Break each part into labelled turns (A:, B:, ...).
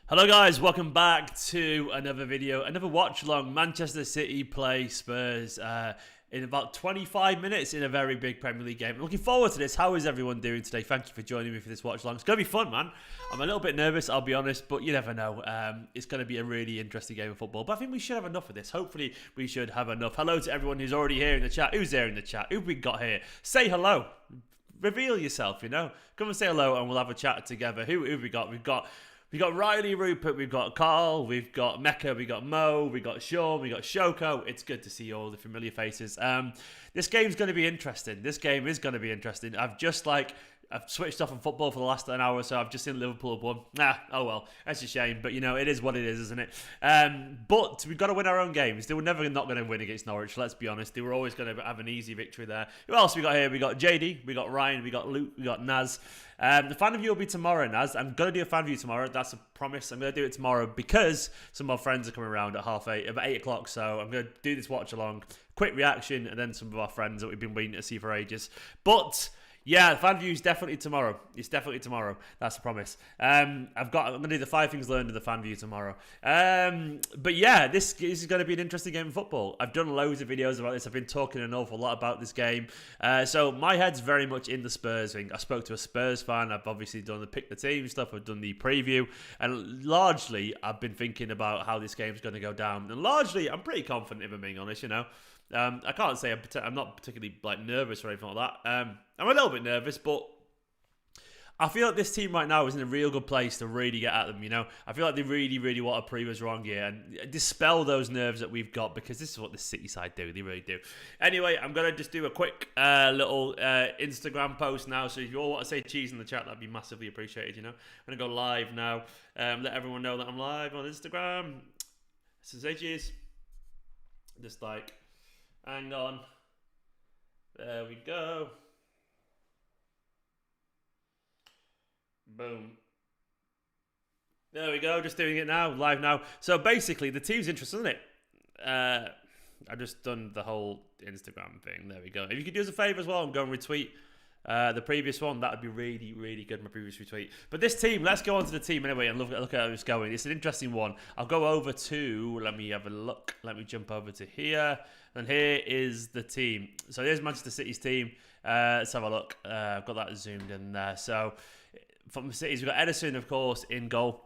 A: Hello guys, welcome back to another video, another watch along. Manchester City play Spurs in about 25 minutes in a very big Premier League game. I'm looking forward to this. How is everyone doing today? Thank you for joining me for this watch along. It's going to be fun, man. I'm a little bit nervous, I'll be honest, but you never know. It's going to be a really interesting game of football, but I think we should have enough of this. Hopefully we should have enough. Hello to everyone who's already here in the chat. Who's there in the chat? Who have we got here? Say hello. Reveal yourself, you know. Come and say hello and we'll have a chat together. Who have we got? We've got Riley, Rupert, we've got Carl, we've got Mecca, we've got Mo, we've got Sean, we've got Shoko. It's good to see all the familiar faces. This game's going to be interesting. This game is going to be interesting. I've switched off on football for the last an hour or so. I've just seen Liverpool have won. Oh well, that's a shame. But, you know, it is what it is, isn't it? But we've got to win our own games. They were never not going to win against Norwich, let's be honest. They were always going to have an easy victory there. Who else we got here? We got JD, we got Ryan, we got Luke, we got Naz. The fan review will be tomorrow, Naz. I'm going to do a fan review tomorrow. That's a promise. I'm going to do it tomorrow because some of our friends are coming around at about 8 o'clock. So I'm going to do this watch along. Quick reaction and then some of our friends that we've been waiting to see for ages. But yeah, the fan view is definitely tomorrow. It's definitely tomorrow. That's a promise. I'm going to do the 5 things learned in the fan view tomorrow. But yeah, this is going to be an interesting game of football. I've done loads of videos about this. I've been talking an awful lot about this game. So my head's very much in the Spurs thing. I spoke to a Spurs fan. I've obviously done the pick the team stuff. I've done the preview. And largely, I've been thinking about how this game's going to go down. And largely, I'm pretty confident, if I'm being honest, you know. I can't say I'm not particularly nervous or anything like that. I'm a little bit nervous, but I feel like this team right now is in a real good place to really get at them, you know. I feel like they really, really want to prove us wrong here and dispel those nerves that we've got because this is what the City side do. They really do. Anyway, I'm going to just do a quick little Instagram post now. So if you all want to say cheese in the chat, that'd be massively appreciated, you know. I'm going to go live now. Let everyone know that I'm live on Instagram. So say cheese. Just hang on. There we go. Boom. There we go. Just doing it now. Live now. So basically, the team's interested, isn't it? I've just done the whole Instagram thing. There we go. If you could do us a favour as well and go and retweet the previous one, that would be really, really good, my previous retweet. But this team, let's go on to the team anyway and look at how it's going. It's an interesting one. I'll go over to, let me have a look. Let me jump over to here. And here is the team. So here's Manchester City's team. Let's have a look. I've got that zoomed in there. So from the Cities, we've got Ederson, of course, in goal,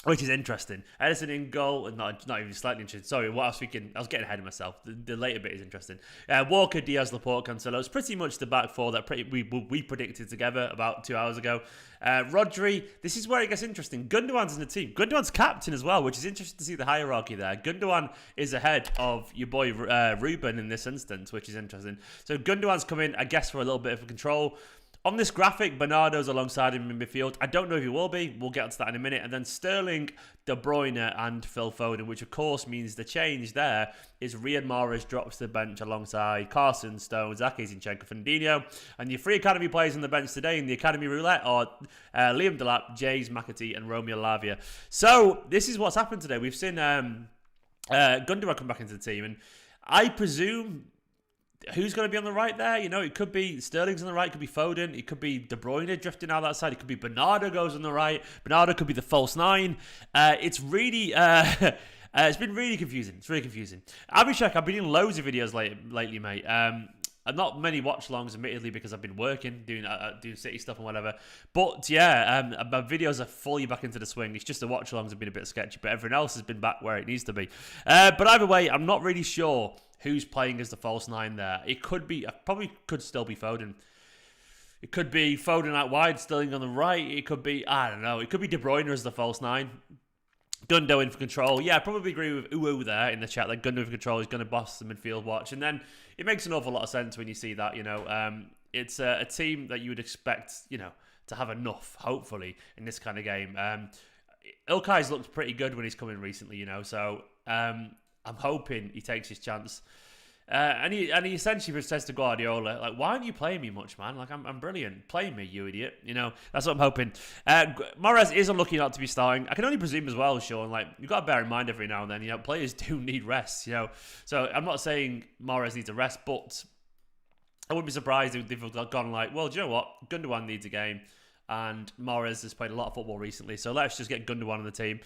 A: which is interesting. Ederson in goal, and not even slightly interesting. Sorry, what I was thinking, I was getting ahead of myself. The later bit is interesting. Walker, Dias, Laporte, Cancelo. It's pretty much the back four that we predicted together about 2 hours ago. Rodri, this is where it gets interesting. Gundogan's in the team. Gundogan's captain as well, which is interesting to see the hierarchy there. Gundogan is ahead of your boy Ruben in this instance, which is interesting. So Gundogan's come in, I guess, for a little bit of control. On this graphic, Bernardo's alongside him in midfield. I don't know if he will be. We'll get onto that in a minute. And then Sterling, De Bruyne and Phil Foden, which of course means the change there is Riyad Mahrez drops to the bench alongside Carson, Stones, Ake, Zinchenko, Fernandinho. And your 3 academy players on the bench today in the academy roulette are Liam Delap, James McAtee and Romeo Lavia. So this is what's happened today. We've seen Gundogan come back into the team. And I presume who's going to be on the right there? You know, it could be Sterling's on the right, it could be Foden, it could be De Bruyne drifting out that side, it could be Bernardo goes on the right, Bernardo could be the false 9. It's really, it's been really confusing. It's really confusing. Abhishek, I've been in loads of videos lately, mate. Not many watch-alongs, admittedly, because I've been working, doing City stuff and whatever. But yeah, my videos are fully back into the swing. It's just the watch-alongs have been a bit sketchy, but everything else has been back where it needs to be. But either way, I'm not really sure who's playing as the false 9 there. It could be, probably could still be Foden. It could be Foden out wide, Sterling on the right. It could be, I don't know, it could be De Bruyne as the false 9. Gundo in for control. Yeah, I probably agree with Uwu there in the chat that Gundo in for control is going to boss the midfield watch. And then it makes an awful lot of sense when you see that, you know. It's a team that you would expect, you know, to have enough, hopefully, in this kind of game. Ilkay's looked pretty good when he's come in recently, you know. So I'm hoping he takes his chance. And he essentially says to Guardiola, like, why aren't you playing me much, man? Like, I'm brilliant. Play me, you idiot. You know, that's what I'm hoping. Mahrez is unlucky not to be starting. I can only presume as well, Sean, like, you've got to bear in mind every now and then, you know, players do need rest, you know. So I'm not saying Mahrez needs a rest, but I wouldn't be surprised if they've gone like, well, do you know what? Gundogan needs a game. And Mahrez has played a lot of football recently, so let's just get Gundogan on the team.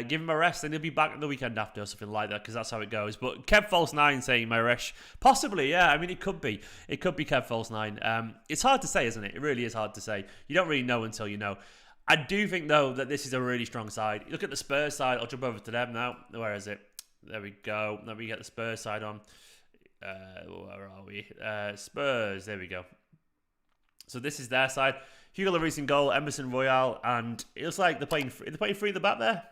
A: Give him a rest, and he'll be back the weekend after or something like that, because that's how it goes. But Kev False 9 saying Mahrez, possibly, yeah. I mean, it could be Kev False 9. It's hard to say, isn't it? It really is hard to say. You don't really know until you know. I do think though that this is a really strong side. Look at the Spurs side. I'll jump over to them now. Where is it? There we go. Let me get the Spurs side on. Where are we? Spurs. There we go. So this is their side. Hugo Lloris in goal, Emerson Royale, and it looks like they're playing free at the back there.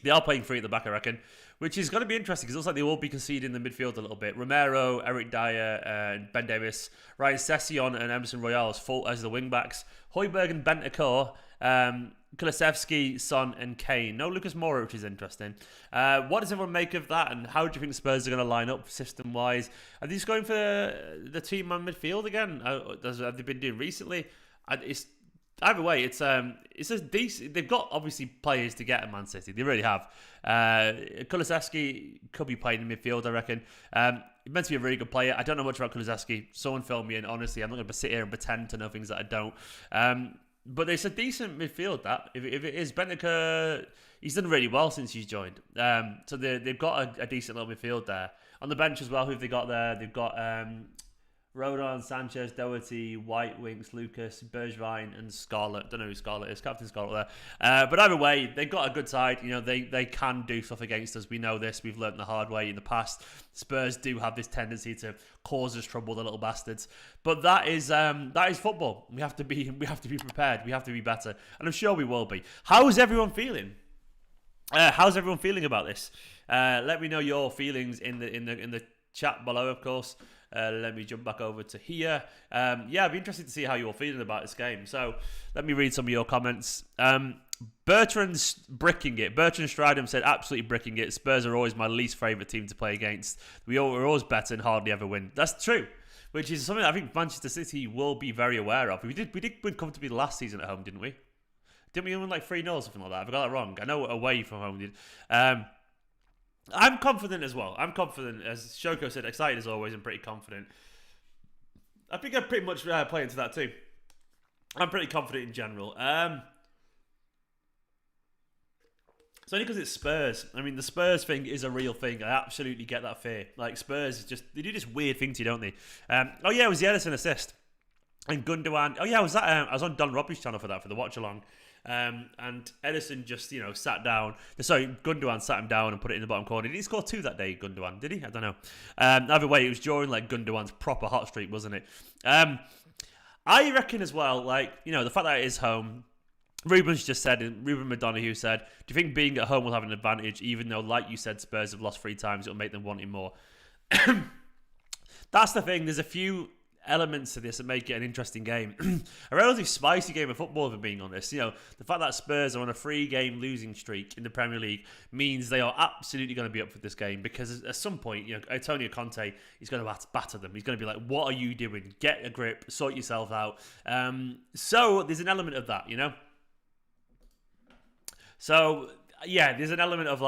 A: They are playing free at the back, I reckon, which is going to be interesting because it looks like they will be conceding the midfield a little bit. Romero, Eric Dyer, Ben Davis, Ryan Sessegnon and Emerson Royale as the wing-backs. Højbjerg and Bentancur, Kulusevski, Son and Kane. No Lucas Moura, which is interesting. What does everyone make of that, and how do you think the Spurs are going to line up system-wise? Are they just going for the team-man midfield again? Have they been doing recently? It's either way. It's a decent. They've got obviously players to get at Man City. They really have. Kulusevski could be playing in midfield, I reckon. He's meant to be a really good player. I don't know much about Kulusevski. Someone fill me in. Honestly, I'm not going to sit here and pretend to know things that I don't. But it's a decent midfield. That if it is Bentancur, he's done really well since he's joined. So they've got a decent little midfield there. On the bench as well, who have they got there? They've got Rodon, Sanchez, Doherty, White, Winks, Lucas, Bergwijn, and Scarlett. Don't know who Scarlett is. Captain Scarlett there. But either way, they've got a good side. You know, they can do stuff against us. We know this. We've learned the hard way in the past. Spurs do have this tendency to cause us trouble, the little bastards. But that is football. We have to be prepared. We have to be better, and I'm sure we will be. How's everyone feeling? How's everyone feeling about this? Let me know your feelings in the chat below, of course. Let me jump back over to here. Yeah, I'd be interested to see how you're feeling about this game. So let me read some of your comments. Bertrand's bricking it. Bertrand Stridham said, absolutely bricking it. Spurs are always my least favourite team to play against. We're always better and hardly ever win. That's true, which is something I think Manchester City will be very aware of. We did win comfortably last season at home, didn't we? Didn't we win like 3-0 or something like that? I got that wrong. I know away from home we did. I'm confident as well. I'm confident, as Shoko said, excited as always and pretty confident. I think I pretty much play into that too. I'm pretty confident in general. It's only because it's Spurs. I mean, the Spurs thing is a real thing. I absolutely get that fear. Like, Spurs, they do this weird thing to you, don't they? Oh yeah, it was the Ederson assist. And Gundogan. Oh yeah, I was on Don Robbie's channel for that, for the watch-along. And Ederson just, sat down. Sorry, Gundogan sat him down and put it in the bottom corner. Did he score 2 that day, Gundogan? Did he? I don't know. Either way, it was during like Gundogan's proper hot streak, wasn't it? I reckon as well, the fact that it is home. Ruben's just said, Ruben McDonough said, do you think being at home will have an advantage, even though, like you said, Spurs have lost 3 times, it'll make them want it more? That's the thing. There's a few elements to this that make it an interesting game. A relatively spicy game of football, if I'm being honest. The fact that Spurs are on a 3-game losing streak in the Premier League means they are absolutely going to be up for this game, because at some point, Antonio Conte is going to batter them. He's going to be like, what are you doing? Get a grip, sort yourself out. So there's an element of that, So yeah, there's an element of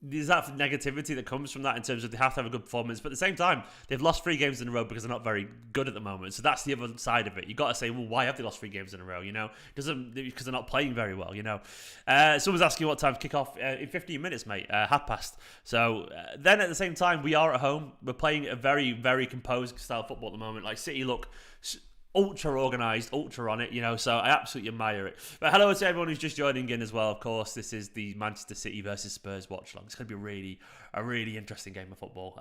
A: there's that negativity that comes from that in terms of they have to have a good performance. But at the same time, they've lost 3 games in a row because they're not very good at the moment. So that's the other side of it. You've got to say, well, why have they lost 3 games in a row? Because they're not playing very well, Someone's asking what time to kick off. In 15 minutes, mate. 30:30. So then at the same time, we are at home. We're playing a very, very composed style of football at the moment. Like City look ultra organised, ultra on it, so I absolutely admire it. But hello to everyone who's just joining in as well, of course. This is the Manchester City versus Spurs watch-along. It's going to be a really interesting game of football.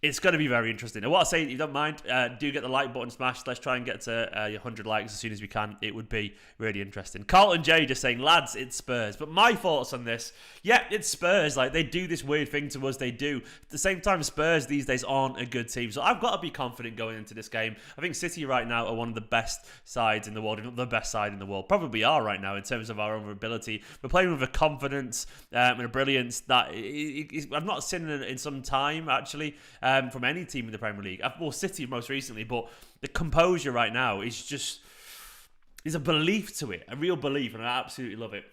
A: It's going to be very interesting. And what I say, if you don't mind, do get the like button smashed. Let's try and get to 100 likes as soon as we can. It would be really interesting. Carlton J just saying, lads, it's Spurs. But my thoughts on this, yeah, it's Spurs. They do this weird thing to us. They do. At the same time, Spurs these days aren't a good team. So I've got to be confident going into this game. I think City right now are one of the best sides in the world, if not the best side in the world. Probably are right now in terms of our own ability. We're playing with a confidence and a brilliance that I've not seen in some time, actually. From any team in the Premier League. Well, City most recently, but the composure right now is just... There's a belief to it, a real belief, and I absolutely love it.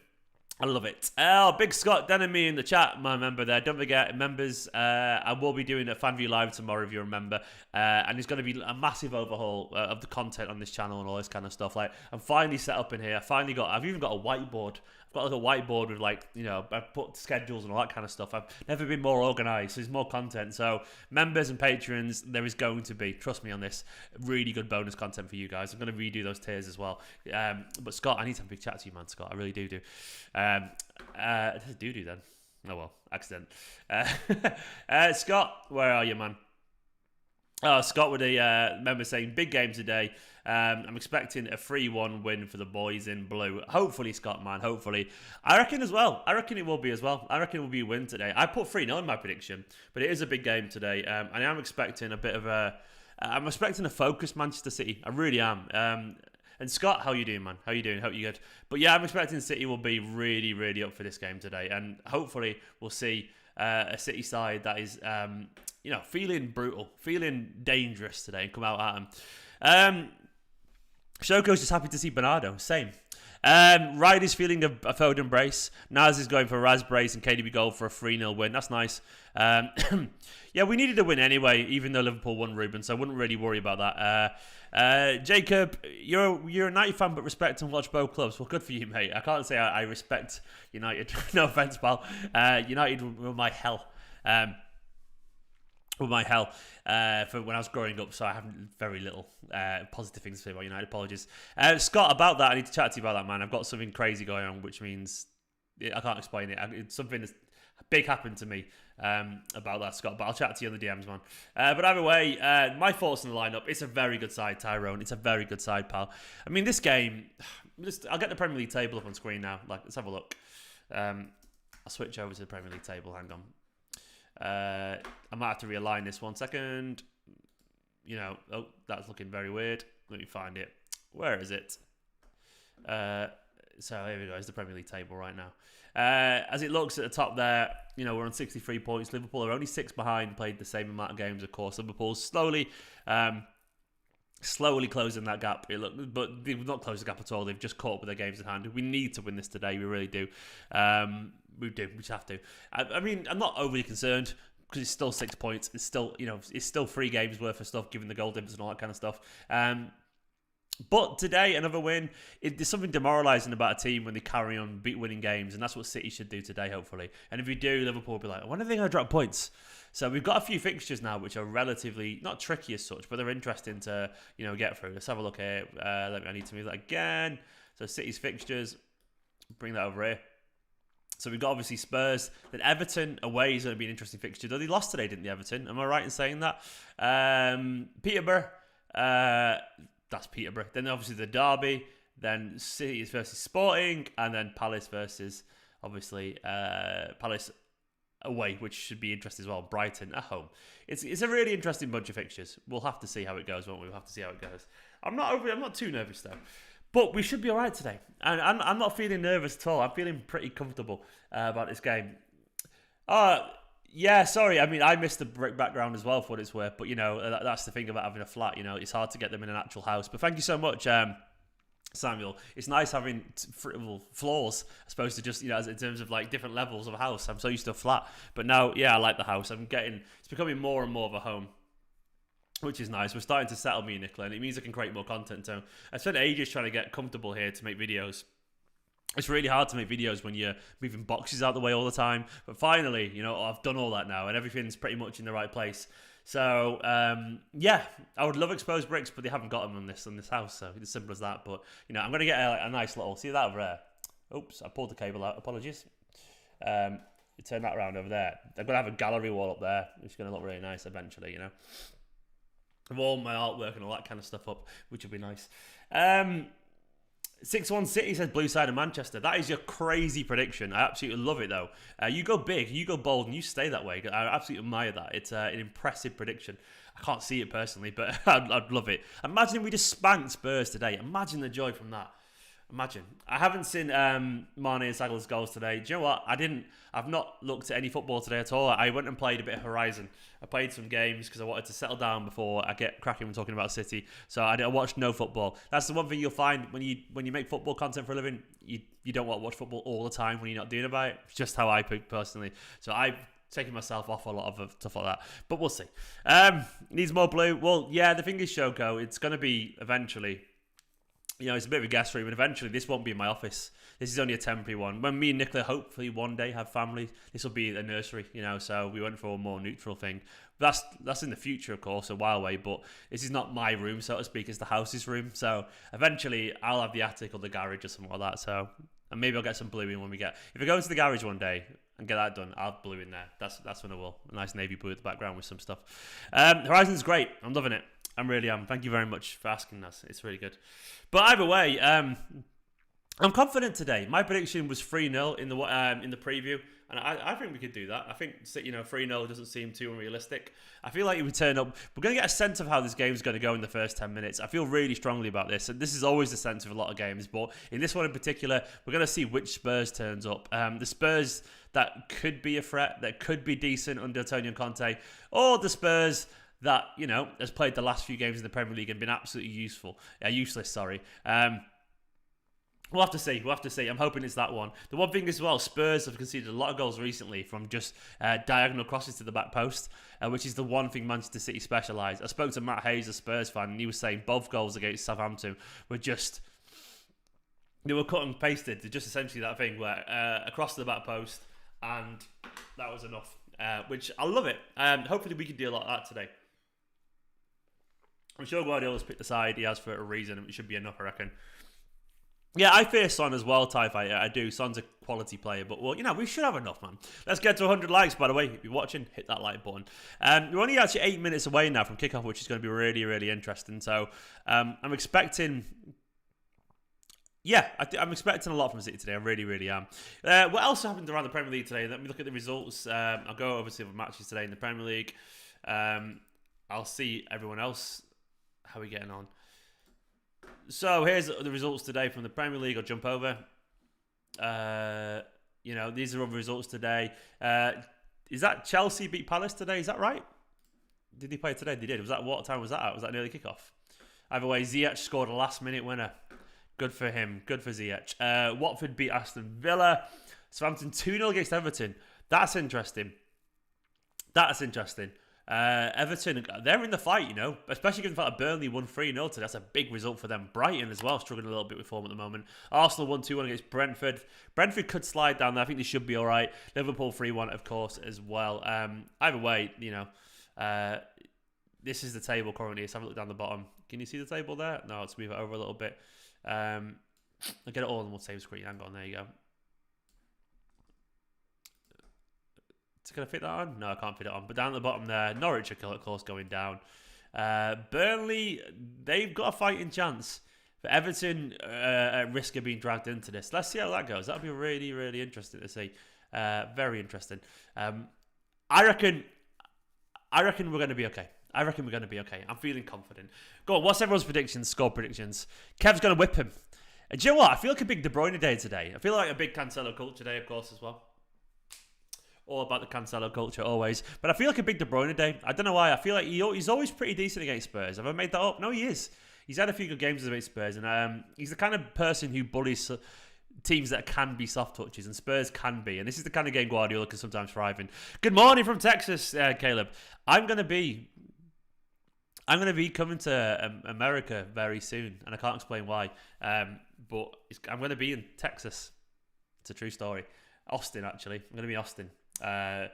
A: I love it. Oh, Big Scott Denemy in the chat, my member there. Don't forget, members, I will be doing a fan view live tomorrow if you remember. And it's going to be a massive overhaul of the content on this channel and all this kind of stuff. Like, I'm finally set up in here. I've even got a whiteboard. I've got like a whiteboard with like, you know, I've put schedules and all that kind of stuff. I've never been more organised. So there's more content. So members and patrons, there is going to be, trust me on this, really good bonus content for you guys. I'm going to redo those tiers as well. But Scott, I need to have a big chat to you, man, Scott. I really do. Do then. Oh well, accident. Scott, where are you, man? Oh, Scott with a member saying, big game today. I'm expecting a 3-1 win for the boys in blue. Hopefully, Scott, man. Hopefully. I reckon as well. I reckon it will be as well. I reckon it will be a win today. I put 3-0 in my prediction, but it is a big game today. And I'm expecting a bit of a... I'm expecting a focused Manchester City. I really am. And Scott, how you doing, man? How you doing? Hope you're good. But yeah, I'm expecting City will be really, really up for this game today. And hopefully we'll see a City side that is, feeling brutal, feeling dangerous today and come out at them. Shoko's just happy to see Bernardo. Same. Ryder's feeling a Foden brace. Naz is going for a Raz brace and KDB goal for a 3-0 win. That's nice. Yeah, we needed a win anyway, even though Liverpool won, Ruben, so I wouldn't really worry about that. Jacob, you're a United fan but respect and watch both clubs. Well, good for you, mate. I can't say I respect United. No offence, pal. United were my hell. For when I was growing up, so I have very little positive things to say about United. Apologies. Scott, about that, I need to chat to you about that, man. I've got something crazy going on, which means I can't explain it. It's something that's big happened to me about that, Scott, but I'll chat to you on the DMs, man. But either way, my thoughts on the lineup. It's a very good side, Tyrone. It's a very good side, pal. I mean, this game, I'll get the Premier League table up on screen now. Let's have a look. I'll switch over to the Premier League table. Hang on. I might have to realign this 1 second. Oh, that's looking very weird. Let me find it. Where is it? So here we go. It's the Premier League table right now. As it looks at the top there, we're on 63 points. Liverpool are only 6 behind, played the same amount of games, of course. Liverpool's slowly closing that gap. But they've not closed the gap at all. They've just caught up with their games in hand. We need to win this today. We really do. We just have to. I mean, I'm not overly concerned because it's still 6 points. It's still, it's still 3 games worth of stuff, given the goal difference and all that kind of stuff. But today, another win. There's something demoralising about a team when they carry on winning games, and that's what City should do today, hopefully. And if we do, Liverpool will be like, when are they going to drop points? So we've got a few fixtures now which are relatively, not tricky as such, but they're interesting to, get through. Let's have a look here. I need to move that again. So City's fixtures, bring that over here. So we've got obviously Spurs. Then Everton away is going to be an interesting fixture. Though they lost today, didn't they, Everton? Am I right in saying that? Peterborough. That's Peterborough. Then obviously the derby. Then City versus Sporting. And then Palace versus, obviously, Palace away, which should be interesting as well. Brighton at home. It's a really interesting bunch of fixtures. We'll have to see how it goes, won't we? We'll have to see how it goes. I'm not too nervous, though. But we should be all right today. And I'm not feeling nervous at all. I'm feeling pretty comfortable about this game. Yeah, sorry. I mean, I missed the brick background as well for what it's worth. But, that's the thing about having a flat. It's hard to get them in an actual house. But thank you so much, Samuel. It's nice having floors, I suppose, to just, in terms of like different levels of a house. I'm so used to a flat. But now, yeah, I like the house. It's becoming more and more of a home, which is nice. We're starting to settle, me and Nicola, and it means I can create more content. So I spent ages trying to get comfortable here to make videos. It's really hard to make videos when you're moving boxes out the way all the time. But finally, I've done all that now, and everything's pretty much in the right place. So, yeah, I would love exposed bricks, but they haven't got them on this house. So it's as simple as that. But, I'm going to get a nice little... See that over there? Oops, I pulled the cable out. Apologies. Turn that around over there. They're going to have a gallery wall up there, which is going to look really nice eventually, With all my artwork and all that kind of stuff up, which would be nice. 6-1 City says blue side of Manchester. That is your crazy prediction. I absolutely love it, though. You go big, you go bold, and you stay that way. I absolutely admire that. It's an impressive prediction. I can't see it personally, but I'd love it. Imagine if we just spanked Spurs today. Imagine the joy from that. Imagine. I haven't seen Mane and Salah's goals today. Do you know what? I've not looked at any football today at all. I went and played a bit of Horizon. I played some games because I wanted to settle down before I get cracking when talking about City. So I watched no football. That's the one thing you'll find when you make football content for a living. You don't want to watch football all the time when you're not doing about it. It's just how I pick personally. So I've taken myself off a lot of stuff like that. But we'll see. Needs more blue. Well, yeah, the thing is, Shoko, it's going to be eventually... it's a bit of a guess room, and eventually this won't be in my office. This is only a temporary one. When me and Nicola hopefully one day have family, this will be a nursery, so we went for a more neutral thing. That's in the future, of course, a while away, but this is not my room, so to speak, it's the house's room. So eventually I'll have the attic or the garage or something like that. So, and maybe I'll get some blue in when we get... If I go into the garage one day and get that done, I'll have blue in there. That's when I will. A nice navy blue at the background with some stuff. Horizon's great. I'm loving it. I really am. Thank you very much for asking us. It's really good. But either way, I'm confident today. My prediction was 3-0 in the preview, and I think we could do that. I think 3-0 doesn't seem too unrealistic. I feel like if we turn up, we're going to get a sense of how this game's going to go in the first 10 minutes. I feel really strongly about this, and this is always the sense of a lot of games, but in this one in particular, we're going to see which Spurs turns up. The Spurs that could be a threat, that could be decent under Antonio Conte, or the Spurs that, has played the last few games in the Premier League and been absolutely useless, sorry. We'll have to see. I'm hoping it's that one. The one thing as well, Spurs have conceded a lot of goals recently from just diagonal crosses to the back post, which is the one thing Manchester City specialise. I spoke to Matt Hayes, a Spurs fan, and he was saying both goals against Southampton were just... They were cut and pasted. They're just essentially that thing where across the back post, and that was enough, which I love it. Hopefully we can do a lot of that today. I'm sure Guardiola's picked the side he has for a reason, and it should be enough, I reckon. Yeah, I fear Son as well, TIE Fighter. I do. Son's a quality player, but we should have enough, man. Let's get to 100 likes, by the way. If you're watching, hit that like button. We're only actually 8 minutes away now from kickoff, which is going to be really, really interesting. So I'm expecting... Yeah, I'm expecting a lot from City today. I really, really am. What else happened around the Premier League today? Let me look at the results. I'll go over to the matches today in the Premier League. I'll see everyone else. How are we getting on? So here's the results today from the Premier League. I'll jump over. These are all the results today. Is that Chelsea beat Palace today? Is that right? Did they play today? They did. What time was that at? Was that an early kickoff? Either way, Ziyech scored a last-minute winner. Good for him. Good for Ziyech. Watford beat Aston Villa. Southampton 2-0 against Everton. That's interesting. Everton, they're in the fight, especially given the fact that Burnley won 3-0 today. That's a big result for them. Brighton as well, struggling a little bit with form at the moment. Arsenal won 2-1 against Brentford. Brentford could slide down there. I think they should be all right. Liverpool 3-1, of course, as well. Either way, this is the table currently. Let's have a look down the bottom. Can you see the table there? No, let's move it over a little bit. I'll get it all on one save screen. Hang on, there you go. Can I fit that on? No, I can't fit it on. But down at the bottom there, Norwich are, of course, going down. Burnley, they've got a fighting chance. But Everton at risk of being dragged into this. Let's see how that goes. That'll be really, really interesting to see. Very interesting. I reckon we're going to be okay. I'm feeling confident. Go on, what's everyone's predictions, score predictions? Kev's going to whip him. And do you know what? I feel like a big De Bruyne day today. I feel like a big Cancelo culture day, of course, as well. All about the Cancelo culture, always. But I feel like a big De Bruyne day. I don't know why. I feel like he's always pretty decent against Spurs. Have I made that up? No, he is. He's had a few good games against Spurs. And he's the kind of person who bullies teams that can be soft touches. And Spurs can be. And this is the kind of game Guardiola can sometimes thrive in. Good morning from Texas, Caleb. I'm going to be coming to America very soon. And I can't explain why. But I'm going to be in Texas. It's a true story. Austin, actually. I'm going to be in Austin. And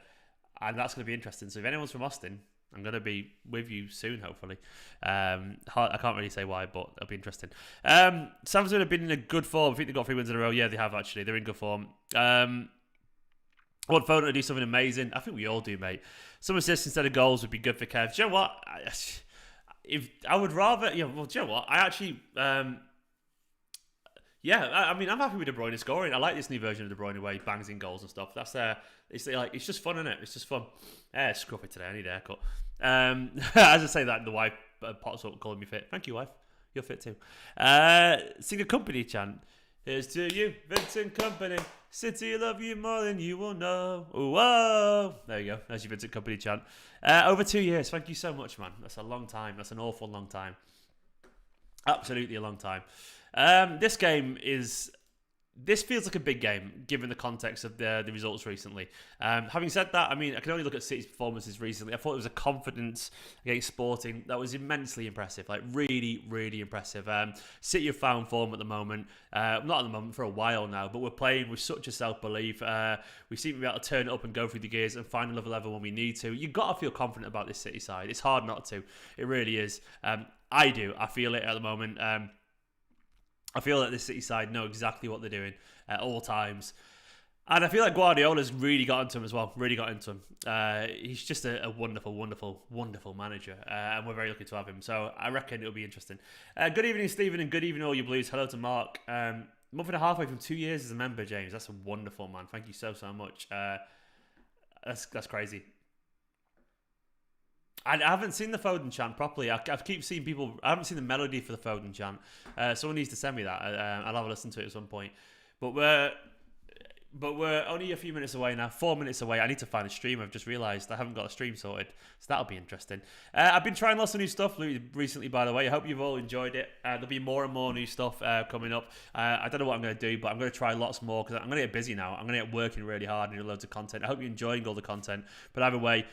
A: that's going to be interesting. So if anyone's from Austin, I'm going to be with you soon, hopefully. I can't really say why, but it'll be interesting. Southampton have been in a good form. I think they've got 3 wins in a row. Yeah, they have, actually. They're in good form. I want Foden to do something amazing. I think we all do, mate. Some assists instead of goals would be good for Kev. Do you know what? If I would rather... do you know what? I actually... I mean, I'm happy with De Bruyne scoring. I like this new version of De Bruyne where he bangs in goals and stuff. That's it's just fun, isn't it? It's just fun. Scruffy today. I need a haircut. As I say that, the wife pops up calling me fit. Thank you, wife. You're fit too. Esteemed Kompany chant. Here's to you, Vincent Kompany. City love you more than you will know. Whoa! There you go. There's your Vincent Kompany chant. Over 2 years. Thank you so much, man. That's a long time. That's an awful long time. Absolutely a long time. This feels like a big game, given the context of the results recently. Having said that, I mean, I can only look at City's performances recently. I thought it was a confidence against Sporting that was immensely impressive, like really, really impressive. City have found form at the moment, not at the moment, for a while now, but we're playing with such a self-belief. We seem to be able to turn it up and go through the gears and find another level when we need to. You've got to feel confident about this City side. It's hard not to. It really is. I do. I feel it at the moment. I feel like the City side know exactly what they're doing at all times. And I feel like Guardiola's really got into him as well. Really got into him. He's just a wonderful, wonderful, wonderful manager. And we're very lucky to have him. So I reckon it'll be interesting. Good evening, Stephen, and good evening, all you Blues. Hello to Mark. Month and a half away from 2 years as a member, James. That's wonderful, man. Thank you so, so much. That's crazy. I haven't seen the Foden chant properly. I keep seeing people. I haven't seen the melody for the Foden chant. Someone needs to send me that. I'll have a listen to it at some point. But we're only a few minutes away now. 4 minutes away. I need to find a stream. I've just realised I haven't got a stream sorted, so that'll be interesting. I've been trying lots of new stuff recently, by the way. I hope you've all enjoyed it. There'll be more and more new stuff coming up. I don't know what I'm going to do, but I'm going to try lots more because I'm going to get busy now. I'm going to get working really hard and do loads of content. I hope you're enjoying all the content. But either way.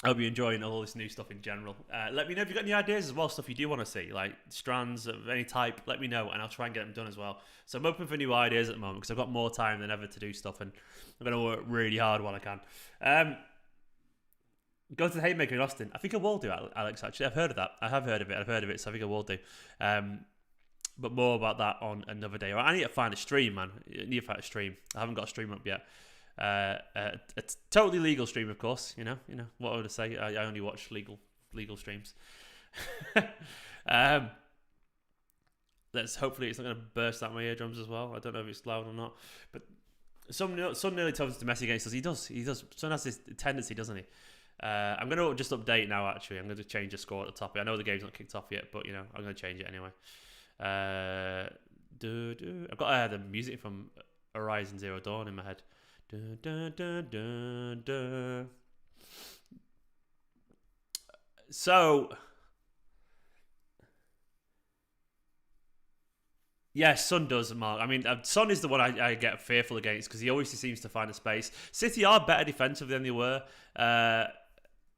A: I hope you're enjoying all this new stuff in general. Let me know if you've got any ideas as well, stuff you do want to see, like strands of any type. Let me know, and I'll try and get them done as well. So I'm open for new ideas at the moment because I've got more time than ever to do stuff, and I'm going to work really hard while I can. Go to the Haymaker in Austin. I think I will do, Alex, actually. I've heard of that. I have heard of it, so I think I will do. But more about that on another day. I need to find a stream, man. I need to find a stream. I haven't got a stream up yet. A totally legal stream, of course. You know what I would say. I only watch legal streams. Hopefully it's not going to burst out my eardrums as well. I don't know if it's loud or not, but Son nearly tells us to Messi against us. He does. Son has this tendency, doesn't he? I'm going to just update now. Actually, I'm going to change the score at the top. I know the game's not kicked off yet, but I'm going to change it anyway. I've got the music from Horizon Zero Dawn in my head. So, yeah, Son does, Mark. I mean, Son is the one I get fearful against because he always seems to find a space. City are better defensively than they were,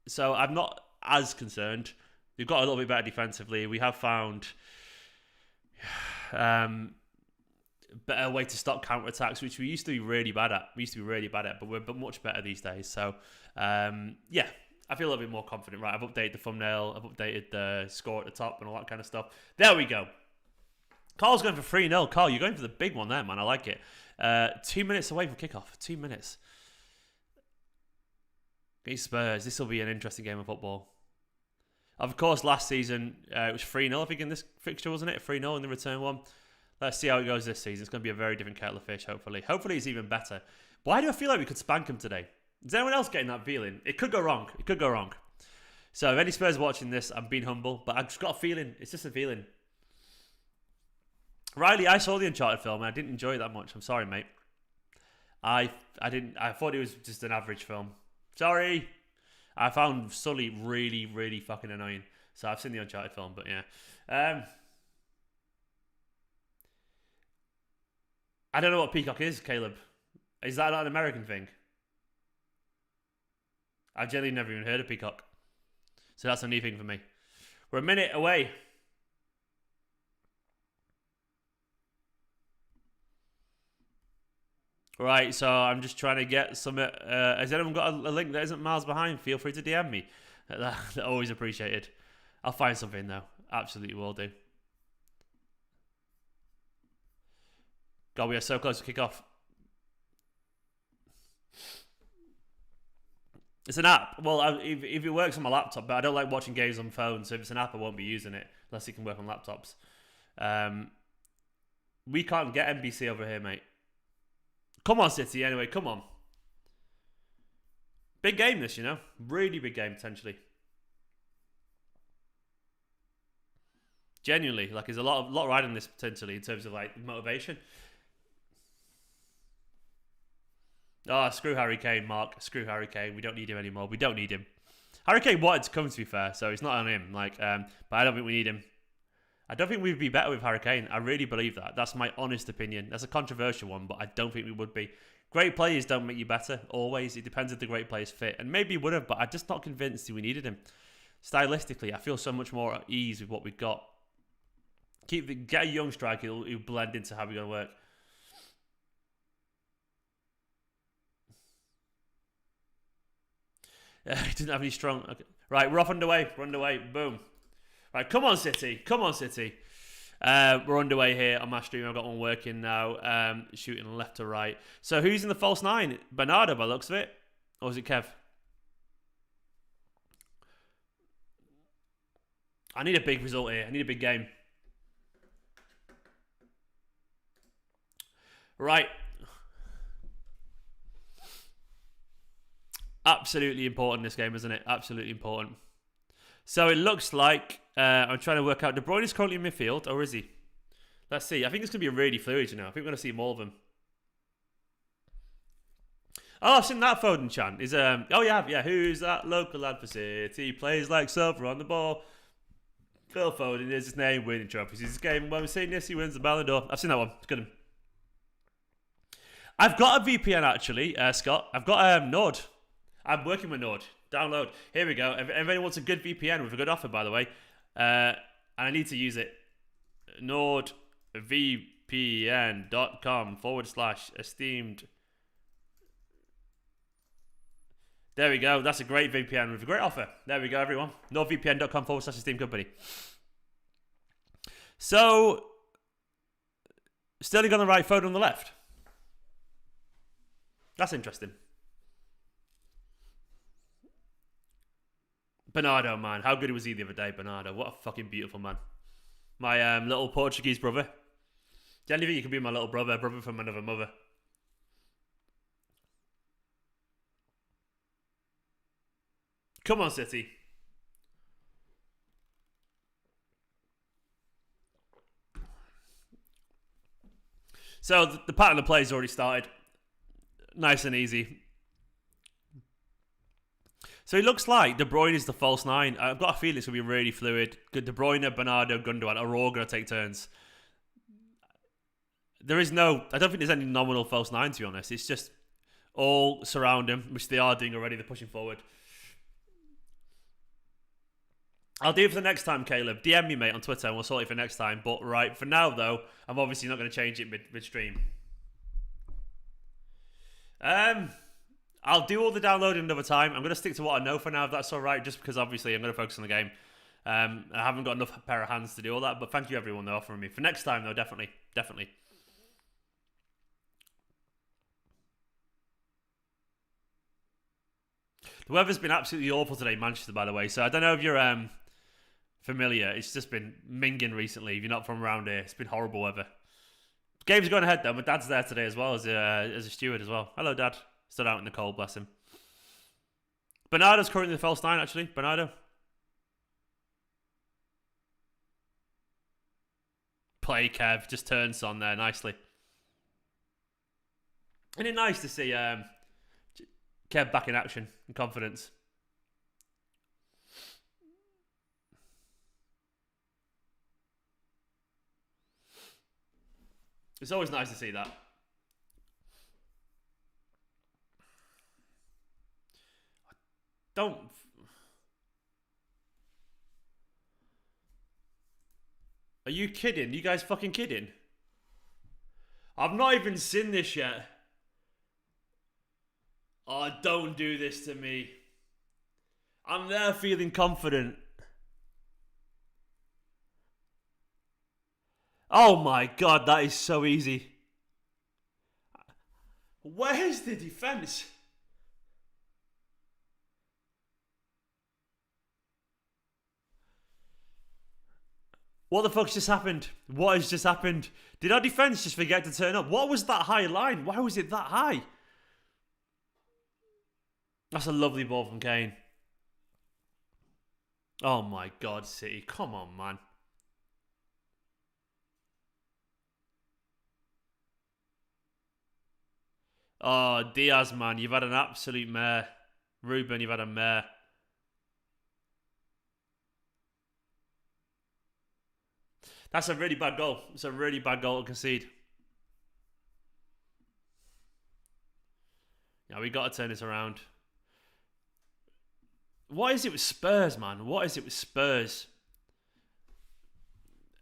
A: so I'm not as concerned. We've got a little bit better defensively. We have found better way to stop counter-attacks, which we used to be really bad at. But we're much better these days. So, yeah, I feel a little bit more confident. Right, I've updated the thumbnail. I've updated the score at the top and all that kind of stuff. There we go. Carl's going for 3-0. Carl, you're going for the big one there, man. I like it. 2 minutes away from kickoff. 2 minutes. Against Spurs. This will be an interesting game of football. Of course, last season, it was 3-0, I think, in this fixture, wasn't it? 3-0 in the return one. Let's see how it goes this season. It's going to be a very different kettle of fish, hopefully. Hopefully it's even better. Why do I feel like we could spank him today? Is anyone else getting that feeling? It could go wrong. So if any Spurs watching this, I'm being humble, but I've just got a feeling. It's just a feeling. Riley, I saw the Uncharted film and I didn't enjoy it that much. I'm sorry, mate. I thought it was just an average film. Sorry. I found Sully really, really fucking annoying. So I've seen the Uncharted film, but yeah. I don't know what Peacock is, Caleb. Is that an American thing? I've generally never even heard of Peacock. So that's a new thing for me. We're a minute away. Right, so I'm just trying to get some... has anyone got a link that isn't miles behind? Feel free to DM me. That's always appreciated. I'll find something, though. Absolutely will do. God, we are so close to kick off. It's an app. Well, if it works on my laptop, but I don't like watching games on phones, so if it's an app, I won't be using it, unless it can work on laptops. We can't get NBC over here, mate. Come on, City, anyway, come on. Big game this, Really big game, potentially. Genuinely, like there's a lot riding on this potentially in terms of like motivation. Oh, screw Harry Kane, Mark. Screw Harry Kane. We don't need him anymore. We don't need him. Harry Kane wanted to come, to be fair, so it's not on him. Like, but I don't think we need him. I don't think we'd be better with Harry Kane. I really believe that. That's my honest opinion. That's a controversial one, but I don't think we would be. Great players don't make you better, always. It depends if the great players fit. And maybe he would have, but I'm just not convinced we needed him. Stylistically, I feel so much more at ease with what we've got. Get a young striker who'll blend into how we're going to work. He didn't have any strong... Okay. Right, we're off underway. We're underway. Boom. Right, come on, City. Come on, City. We're underway here on my stream. I've got one working now. Shooting left to right. So who's in the false nine? Bernardo, by the looks of it. Or is it Kev? I need a big result here. I need a big game. Right. Absolutely important, this game, isn't it? Absolutely important. So it looks like I'm trying to work out. De Bruyne is currently in midfield, or is he? Let's see. I think it's going to be really fluid, you know. I think we're going to see more of them. Oh, I've seen that Foden chant. Oh, yeah. Who's that local lad for City? Plays like Silver on the ball. Phil Foden is his name. Winning trophies. He's his game. When we're saying this, he wins the Ballon d'Or. I've seen that one. It's good. I've got a VPN, actually, Scott. I've got Nord. I'm working with Nord. Download. Here we go. If anyone wants a good VPN with a good offer, by the way, and I need to use it, nordvpn.com/esteemed. There we go. That's a great VPN with a great offer. There we go, everyone. nordvpn.com/esteemed Kompany. So, Sterling on the right, Foden on the left. That's interesting. Bernardo, man. How good was he the other day, Bernardo? What a fucking beautiful man. My little Portuguese brother. Do you think you can be my little brother from another mother? Come on, City. So, the pattern of play has already started. Nice and easy. So it looks like De Bruyne is the false nine. I've got a feeling it's going to be really fluid. De Bruyne, Bernardo, Gundogan are all going to take turns. I don't think there's any nominal false nine, to be honest. It's just all surround him, which they are doing already. They're pushing forward. I'll do it for the next time, Caleb. DM me, mate, on Twitter, and we'll sort it for next time. But right, for now, though, I'm obviously not going to change it midstream. I'll do all the downloading another time. I'm going to stick to what I know for now, if that's all right, just because obviously I'm going to focus on the game. I haven't got enough pair of hands to do all that, but thank you everyone though offering me. For next time though, definitely. The weather's been absolutely awful today in Manchester, by the way, so I don't know if you're familiar. It's just been minging recently. If you're not from around here, it's been horrible weather. Game's going ahead though. My dad's there today as well as a steward as well. Hello, Dad. Stood out in the cold, bless him. Bernardo's currently the false nine, actually. Bernardo. Play, Kev. Just turns on there nicely. Isn't it nice to see Kev back in action and confidence? It's always nice to see that. Don't. Are you kidding? You guys fucking kidding? I've not even seen this yet. Oh, don't do this to me. I'm there feeling confident. Oh my god, that is so easy. Where's the defense? What the fuck's just happened? What has just happened? Did our defence just forget to turn up? What was that high line? Why was it that high? That's a lovely ball from Kane. Oh my god, City. Come on, man. Oh, Diaz, man, you've had an absolute mare. Ruben, you've had a mare. That's a really bad goal. It's a really bad goal to concede. Yeah, we got to turn this around. What is it with Spurs, man? What is it with Spurs?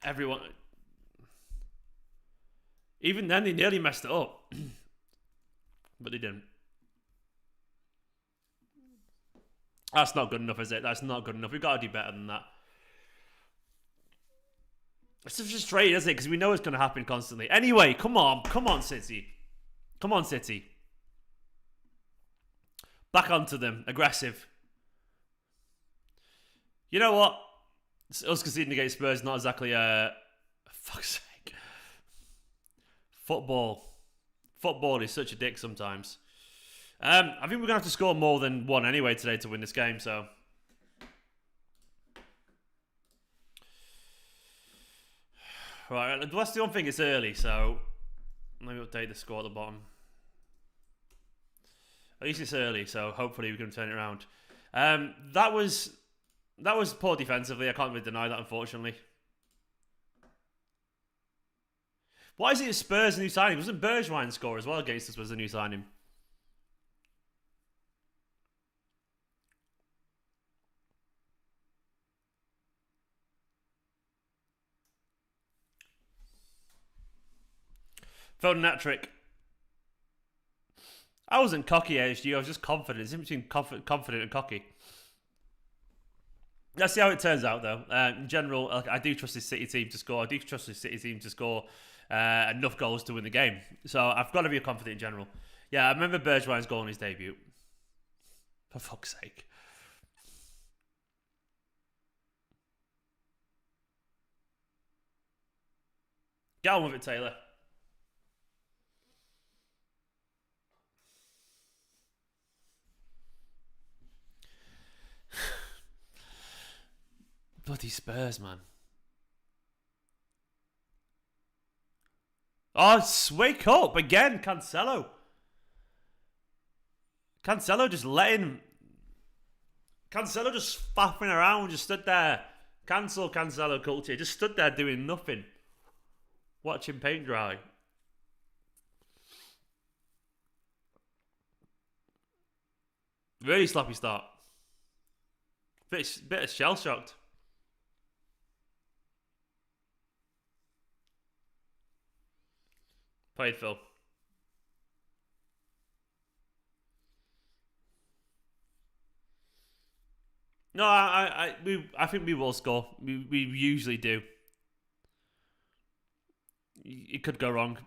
A: Everyone... Even then, they nearly messed it up. But they didn't. That's not good enough, is it? That's not good enough. We've got to do better than that. It's just frustrating, isn't it? Because we know it's going to happen constantly. Anyway, come on. Come on, City. Come on, City. Back onto them. Aggressive. You know what? Us conceding against Spurs is not exactly a... fuck's sake. Football is such a dick sometimes. I think we're going to have to score more than one anyway today to win this game, so... Right, let's do one thing. It's early, so... Let me update the score at the bottom. At least it's early, so hopefully we can turn it around. That was poor defensively. I can't really deny that, unfortunately. Why is it Spurs a new signing? Wasn't Bruyne score as well against us was a new signing? Foden hat-trick. I wasn't cocky, ASG. I was just confident. It's in between confident and cocky. Let's see how it turns out, though. In general, I do trust this City team to score. I do trust this City team to score enough goals to win the game. So I've got to be confident in general. Yeah, I remember Bergwijn's goal in his debut. For fuck's sake. Get on with it, Taylor. Bloody Spurs, man. Oh, wake up again, Cancelo. Cancelo just Cancelo just faffing around, just stood there. Cancelo culture. Just stood there doing nothing. Watching paint dry. Really sloppy start. Bit of shell-shocked. Played Phil. No, I think we will score. We usually do. It could go wrong.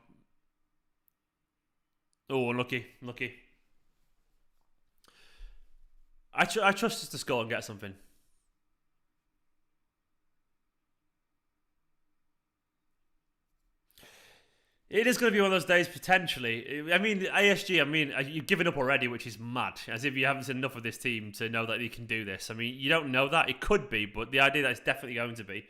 A: Oh, unlucky. I trust us to score and get something. It is going to be one of those days, potentially. I mean, ASG, you've given up already, which is mad. As if you haven't seen enough of this team to know that they can do this. I mean, you don't know that. It could be, but the idea that it's definitely going to be.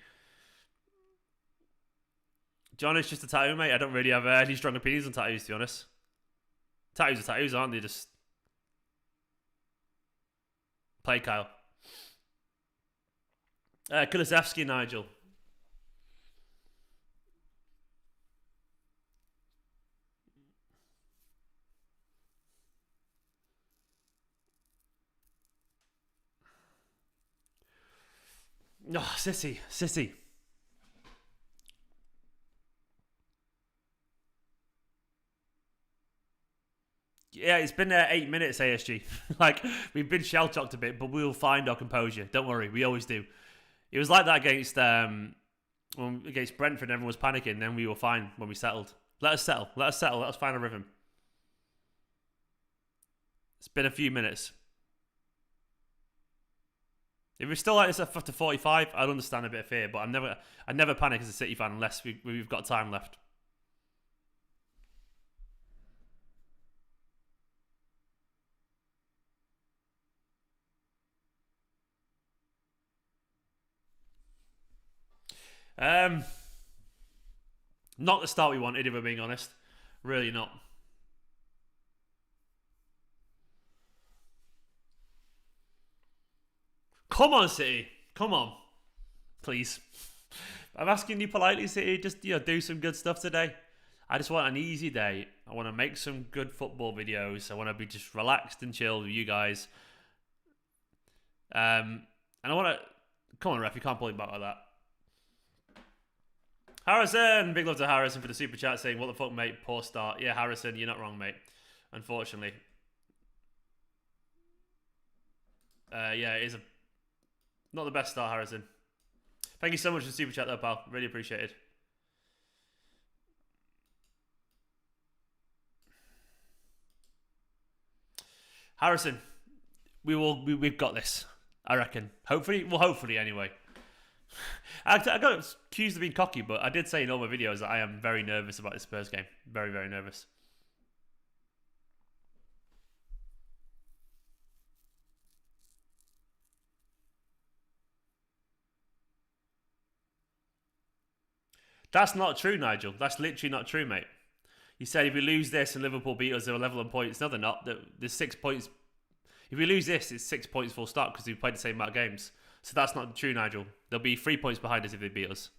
A: John, it's just a tattoo, mate. I don't really have any strong opinions on tattoos, to be honest. Tattoos are tattoos, aren't they? Just... Play, Kyle. Kulusevski, Nigel. Oh, City. Yeah, it's been 8 minutes, ASG. Like, we've been shell-shocked a bit, but we'll find our composure. Don't worry, we always do. It was like that against Brentford, everyone was panicking, then we were fine when we settled. Let us settle. Let us find a rhythm. It's been a few minutes. If we're still like this after 45, I'd understand a bit of fear, but I never panic as a City fan unless we've got time left. Not the start we wanted, if we're being honest. Really not. Come on, City. Come on. Please. I'm asking you politely, City. Just do some good stuff today. I just want an easy day. I want to make some good football videos. I want to be just relaxed and chilled with you guys. And I want to... Come on, ref. You can't pull him back like that. Harrison! Big love to Harrison for the super chat saying, what the fuck, mate? Poor start. Yeah, Harrison, you're not wrong, mate. Unfortunately. Yeah, it is not the best start, Harrison. Thank you so much for the super chat, though, pal. Really appreciated. Harrison, we've got this, I reckon. Hopefully anyway. I got accused of being cocky, but I did say in all my videos that I am very nervous about this Spurs game. Very, very nervous. That's not true, Nigel. That's literally not true, mate. You said if we lose this and Liverpool beat us, they're level on points. No, they're not. There's 6 points. If we lose this, it's 6 points full start because we played the same amount of games. So that's not true, Nigel. There'll be 3 points behind us if they beat us.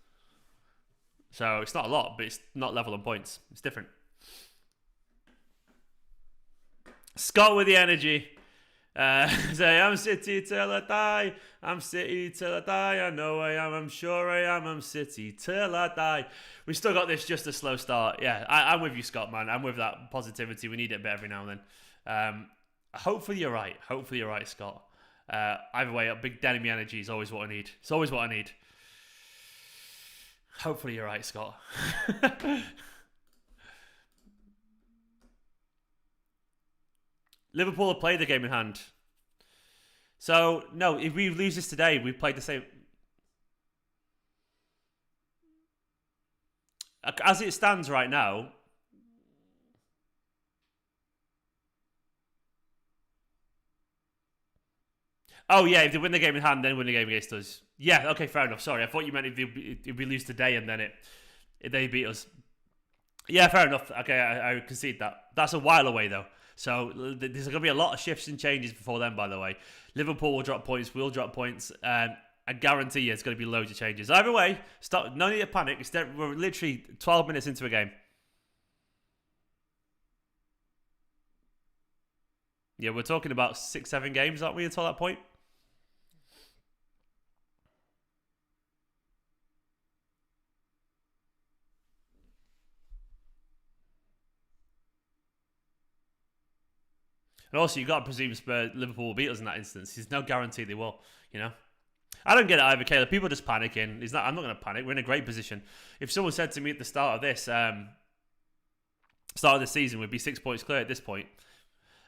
A: So it's not a lot, but it's not level on points. It's different. Scott with the energy. Say, I'm City till I die. I'm City till I die. I know I am. I'm sure I am. I'm City till I die. We still got this, just a slow start. Yeah, I'm with you, Scott, man. I'm with that positivity. We need it a bit every now and then. Hopefully you're right. Hopefully you're right, Scott. Either way, a big enemy energy is always what I need. It's always what I need. Hopefully you're right, Scott. Liverpool have played the game in hand. So, no, if we lose this today, we've played the same. As it stands right now, oh yeah, if they win the game in hand, then win the game against us. Yeah, okay, fair enough. Sorry, I thought you meant if we lose today and then they beat us. Yeah, fair enough. Okay, I concede that. That's a while away though. So there's going to be a lot of shifts and changes before then, by the way. Liverpool will drop points, we'll drop points, and I guarantee you it's going to be loads of changes. Either way, no need to panic. We're literally 12 minutes into a game. Yeah, we're talking about 6-7 games, aren't we, until that point? And also, you've got to presume Liverpool will beat us in that instance. There's no guarantee they will, you know? I don't get it either, Caleb. People are just panicking. I'm not going to panic. We're in a great position. If someone said to me at the start of this season, we'd be 6 points clear at this point,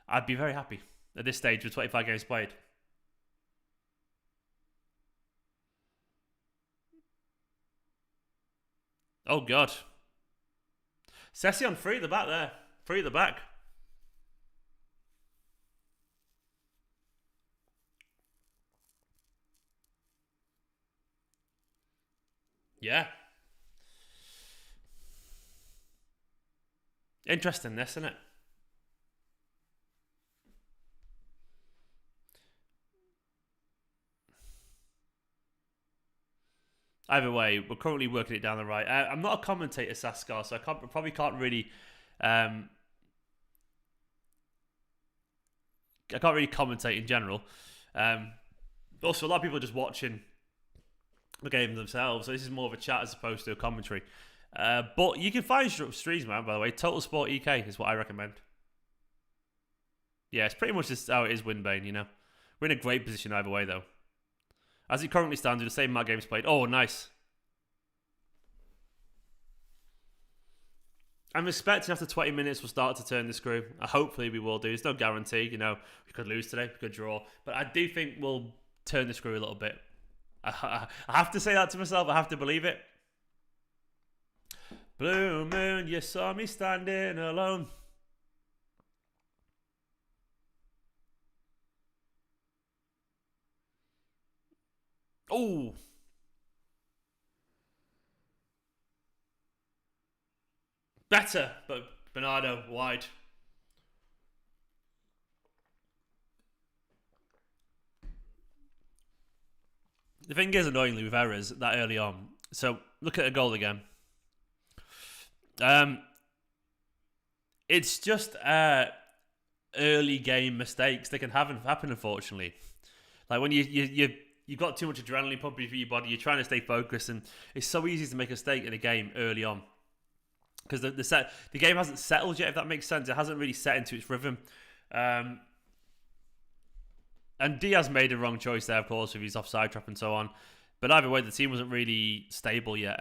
A: I'd be very happy at this stage with 25 games played. Oh, God. Session free at the back there. Free at the back. Yeah. Interesting, this, isn't it? Either way, we're currently working it down the right. I'm not a commentator, Saskar, so I probably can't really... I can't really commentate in general. Also, a lot of people are just watching the game themselves, so this is more of a chat as opposed to a commentary. But you can find streams, man, by the way. Total Sport EK is what I recommend. Yeah, it's pretty much just how it is, Winbane, you know. We're in a great position either way, though. As it currently stands, with the same amount of games played. Oh, nice. I'm expecting after 20 minutes we'll start to turn the screw. Hopefully we will do. There's no guarantee, you know. We could lose today, we could draw. But I do think we'll turn the screw a little bit. I have to say that to myself. I have to believe it. Blue moon, you saw me standing alone. Oh. Better, but Bernardo wide. The thing is, annoyingly, with errors that early on. So look at a goal again. It's just early game mistakes that can happen, unfortunately. Like when you've got too much adrenaline pumping through your body, you're trying to stay focused, and it's so easy to make a mistake in a game early on because the game hasn't settled yet. If that makes sense, it hasn't really set into its rhythm. And Diaz made a wrong choice there, of course, with his offside trap and so on. But either way, the team wasn't really stable yet.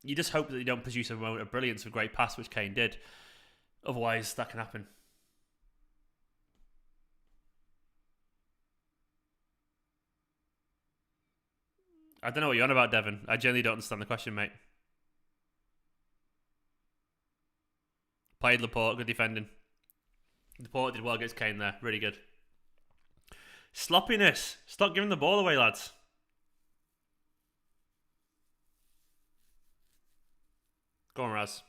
A: You just hope that they don't produce a moment of brilliance with a great pass, which Kane did. Otherwise, that can happen. I don't know what you're on about, Devon. I genuinely don't understand the question, mate. Played Laporte, good defending. Laporte did well against Kane there, really good. Sloppiness. Stop giving the ball away, lads. Go on, Raz.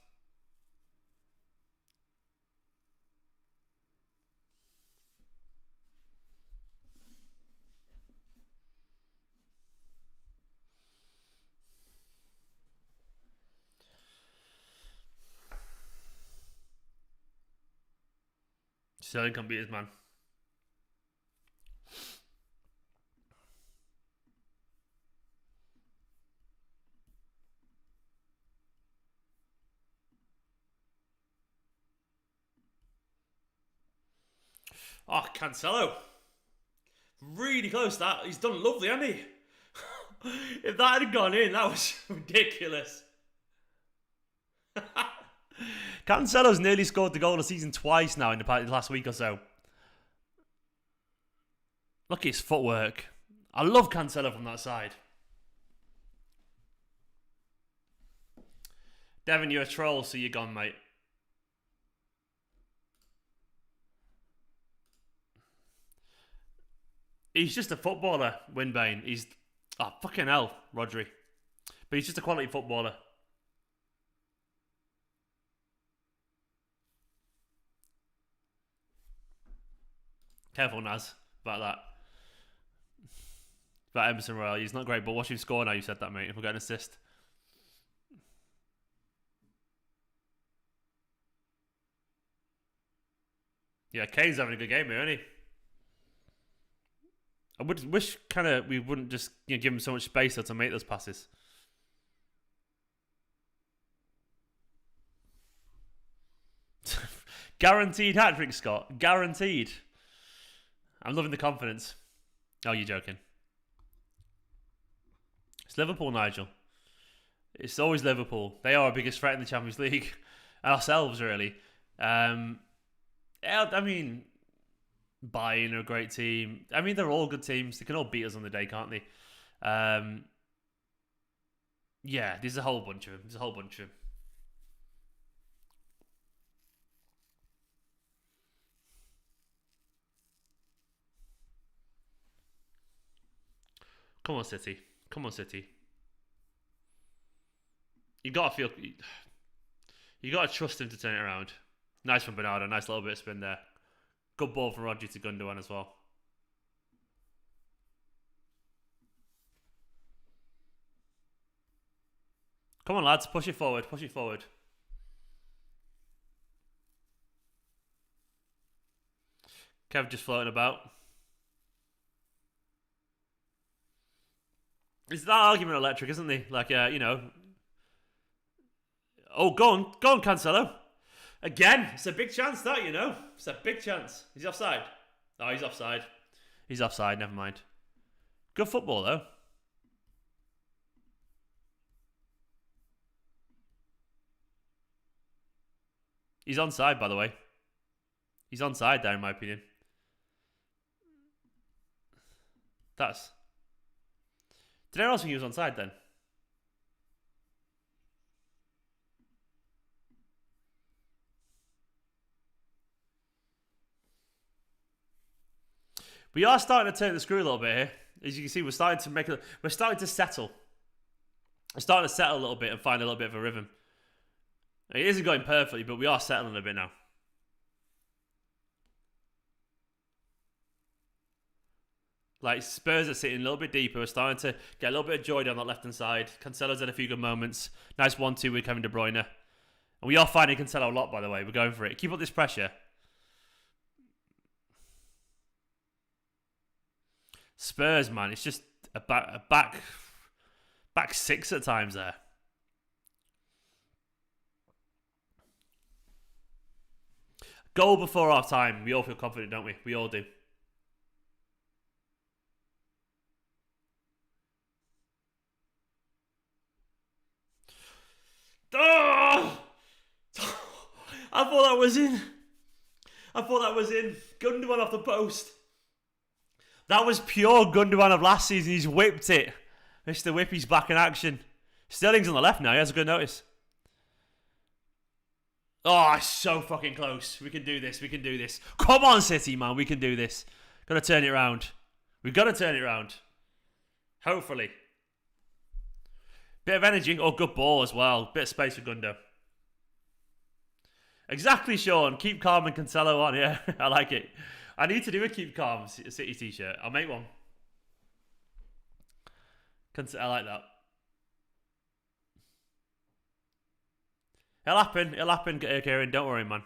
A: Sterling can't beat his man. Oh, Cancelo. Really close that. He's done lovely, hasn't he? If that had gone in, that was ridiculous. Cancelo's nearly scored the goal of the season twice now in the last week or so. Look at his footwork. I love Cancelo from that side. Devon, you're a troll, so you're gone, mate. He's just a footballer, Winbane. He's... Oh, fucking hell, Rodri. But he's just a quality footballer. Careful, Naz, about that. About Emerson Royale. He's not great, but watch him score now. You said that, mate. If we'll get an assist. Yeah, Kane's having a good game here, isn't he? I would wish we wouldn't just give him so much space to make those passes. Guaranteed hat-trick, Scott. Guaranteed. I'm loving the confidence. Oh, you're joking. It's Liverpool, Nigel. It's always Liverpool. They are our biggest threat in the Champions League. Ourselves, really. I mean... Bayern are a great team. I mean, they're all good teams. They can all beat us on the day, can't they? Yeah, there's a whole bunch of them. There's a whole bunch of them. Come on, City. Come on, City. You gotta feel... You gotta trust him to turn it around. Nice from Bernardo. Nice little bit of spin there. Good ball from Rodri to Gundogan as well. Come on, lads. Push it forward. Push it forward. Kev just floating about. It's that argument electric, isn't he? Like, you know. Oh, go on, Cancelo. Again, it's a big chance that, you know. It's a big chance. Is he offside? Oh, he's offside. He's offside, never mind. Good football, though. He's onside, by the way. He's onside there, in my opinion. That's... Did anyone else think he was onside, then? We are starting to turn the screw a little bit here. As you can see, we're starting to settle. We're starting to settle a little bit and find a little bit of a rhythm. It isn't going perfectly, but we are settling a bit now. Like, Spurs are sitting a little bit deeper. We're starting to get a little bit of joy down that left-hand side. Cancelo's had a few good moments. Nice 1-2 with Kevin De Bruyne. And we are finding Cancelo a lot, by the way. We're going for it. Keep up this pressure. Spurs, man. It's just a back six at times there. Goal before half time. We all feel confident, don't we? We all do. Oh! I thought that was in. Gundogan off the post. That was pure Gundogan of last season. He's whipped it. Mr. Whippy's back in action. Sterling's on the left now. He has a good notice. Oh, it's so fucking close. We can do this. We can do this. Come on, City, man. We can do this. Got to turn it around. We've got to turn it around. Hopefully. Bit of energy. Oh, good ball as well. Bit of space for Gundo. Exactly, Sean. Keep calm and Cancelo on. Yeah, I like it. I need to do a keep calm City t-shirt. I'll make one. I like that. It'll happen, Kieran. Don't worry, man.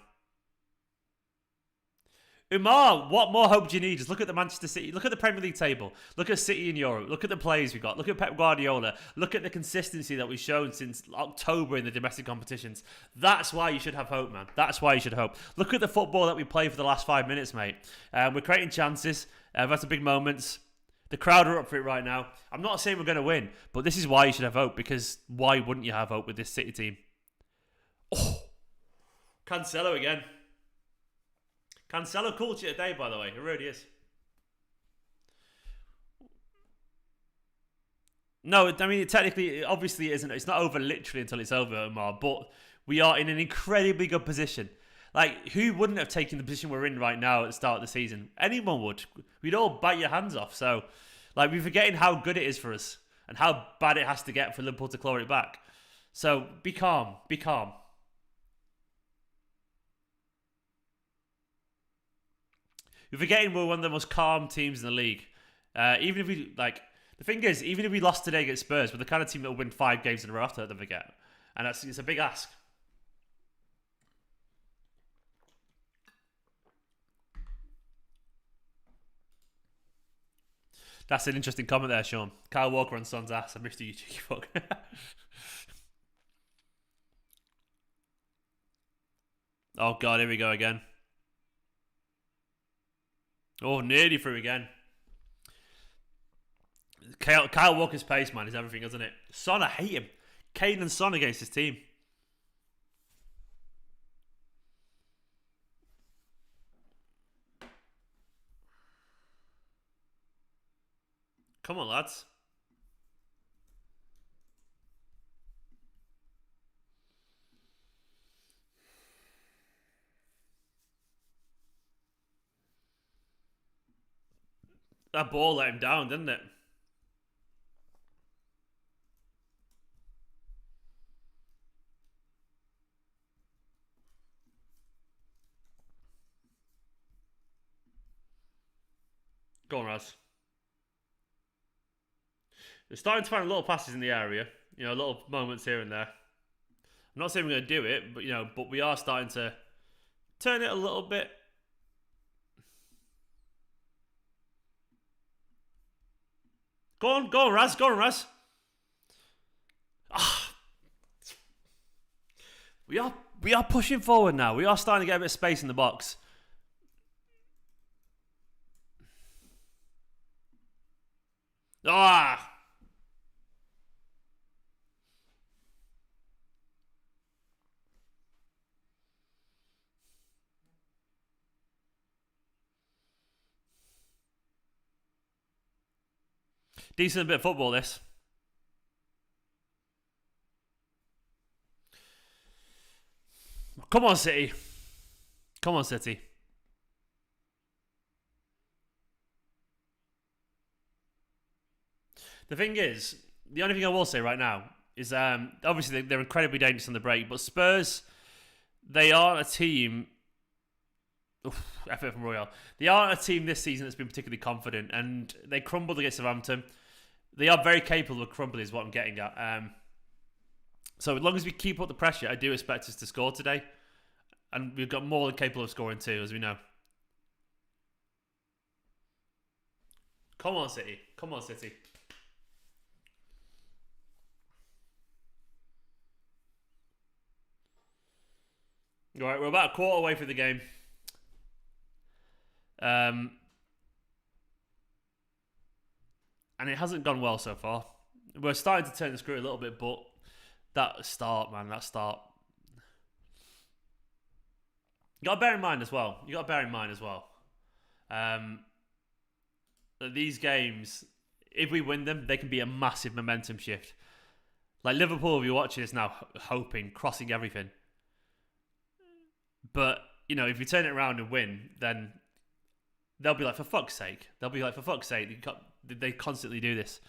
A: Umar, what more hope do you need? Just look at the Manchester City. Look at the Premier League table. Look at City in Europe. Look at the players we got. Look at Pep Guardiola. Look at the consistency that we've shown since October in the domestic competitions. That's why you should have hope, man. That's why you should hope. Look at the football that we played for the last 5 minutes, mate. We're creating chances. We've had some big moments. The crowd are up for it right now. I'm not saying we're going to win, but this is why you should have hope, because why wouldn't you have hope with this City team? Oh, Cancelo again. Cancelo culture today, by the way. It really is. No, I mean, technically, obviously it isn't. It's not over literally until it's over, Omar. But we are in an incredibly good position. Like, who wouldn't have taken the position we're in right now at the start of the season? Anyone would. We'd all bite your hands off. So, like, we're forgetting how good it is for us and how bad it has to get for Liverpool to claw it back. So, be calm. Be calm. We're forgetting we're one of the most calm teams in the league. Even if we, like, the thing is, even if we lost today against Spurs, we're the kind of team that will win 5 games in a row after, don't forget. And it's a big ask. That's an interesting comment there, Sean. Kyle Walker on Son's ass. I missed you, cheeky fuck. Oh, God, here we go again. Oh, nearly through again. Kyle Walker's pace, man, is everything, isn't it? Son, I hate him. Kane and Son against his team. Come on, lads. That ball let him down, didn't it? Go on, Raz. We're starting to find little passes in the area. You know, little moments here and there. I'm not saying we're going to do it, but, you know, but we are starting to turn it a little bit. Go on, Raz. Go on, Raz. Ah. We are pushing forward now. We are starting to get a bit of space in the box. Ah. Decent bit of football, this. Come on, City. Come on, City. The thing is, the only thing I will say right now is obviously they're incredibly dangerous on the break, but Spurs, they are a team. effort from Royal. They aren't a team this season that's been particularly confident, and they crumbled against Southampton. They are very capable of crumbling, is what I'm getting at. So as long as we keep up the pressure, I do expect us to score today. And we've got more than capable of scoring too, as we know. Come on, City. Come on, City. All right, we're about a quarter away through the game. And it hasn't gone well so far. We're starting to turn the screw a little bit, but that start, man, that start. You got to bear in mind as well. That these games, if we win them, they can be a massive momentum shift. Like Liverpool, if you're watching this now, hoping, crossing everything. But, you know, if you turn it around and win, then they'll be like, for fuck's sake. They constantly do this.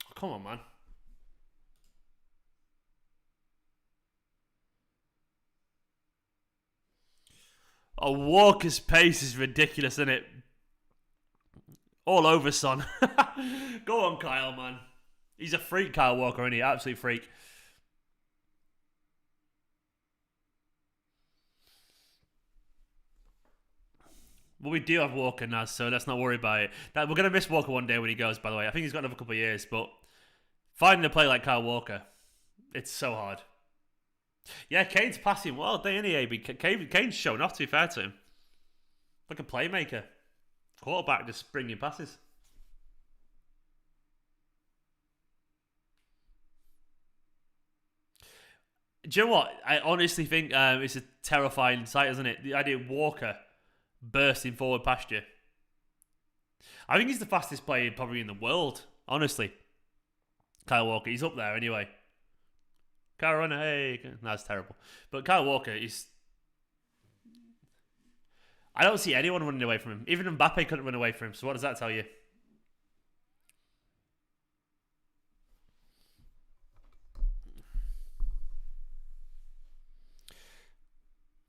A: Oh, come on, man. Oh, Walker's pace is ridiculous, isn't it? All over Son. Go on, Kyle, man. He's a freak, Kyle Walker, isn't he? Absolute freak. Well, we do have Walker now, so let's not worry about it. We're going to miss Walker one day when he goes, by the way. I think he's got another couple of years, but finding a player like Kyle Walker, it's so hard. Yeah, Kane's passing well, isn't he, AB? Kane's shown off, to be fair to him. Like a playmaker. Quarterback just bringing passes. Do you know what? I honestly think it's a terrifying sight, isn't it? The idea of Walker bursting forward past you. I think he's the fastest player probably in the world, honestly. Kyle Walker, he's up there anyway. Kyle Runner, hey. That's terrible. But Kyle Walker, I don't see anyone running away from him. Even Mbappe couldn't run away from him. So what does that tell you?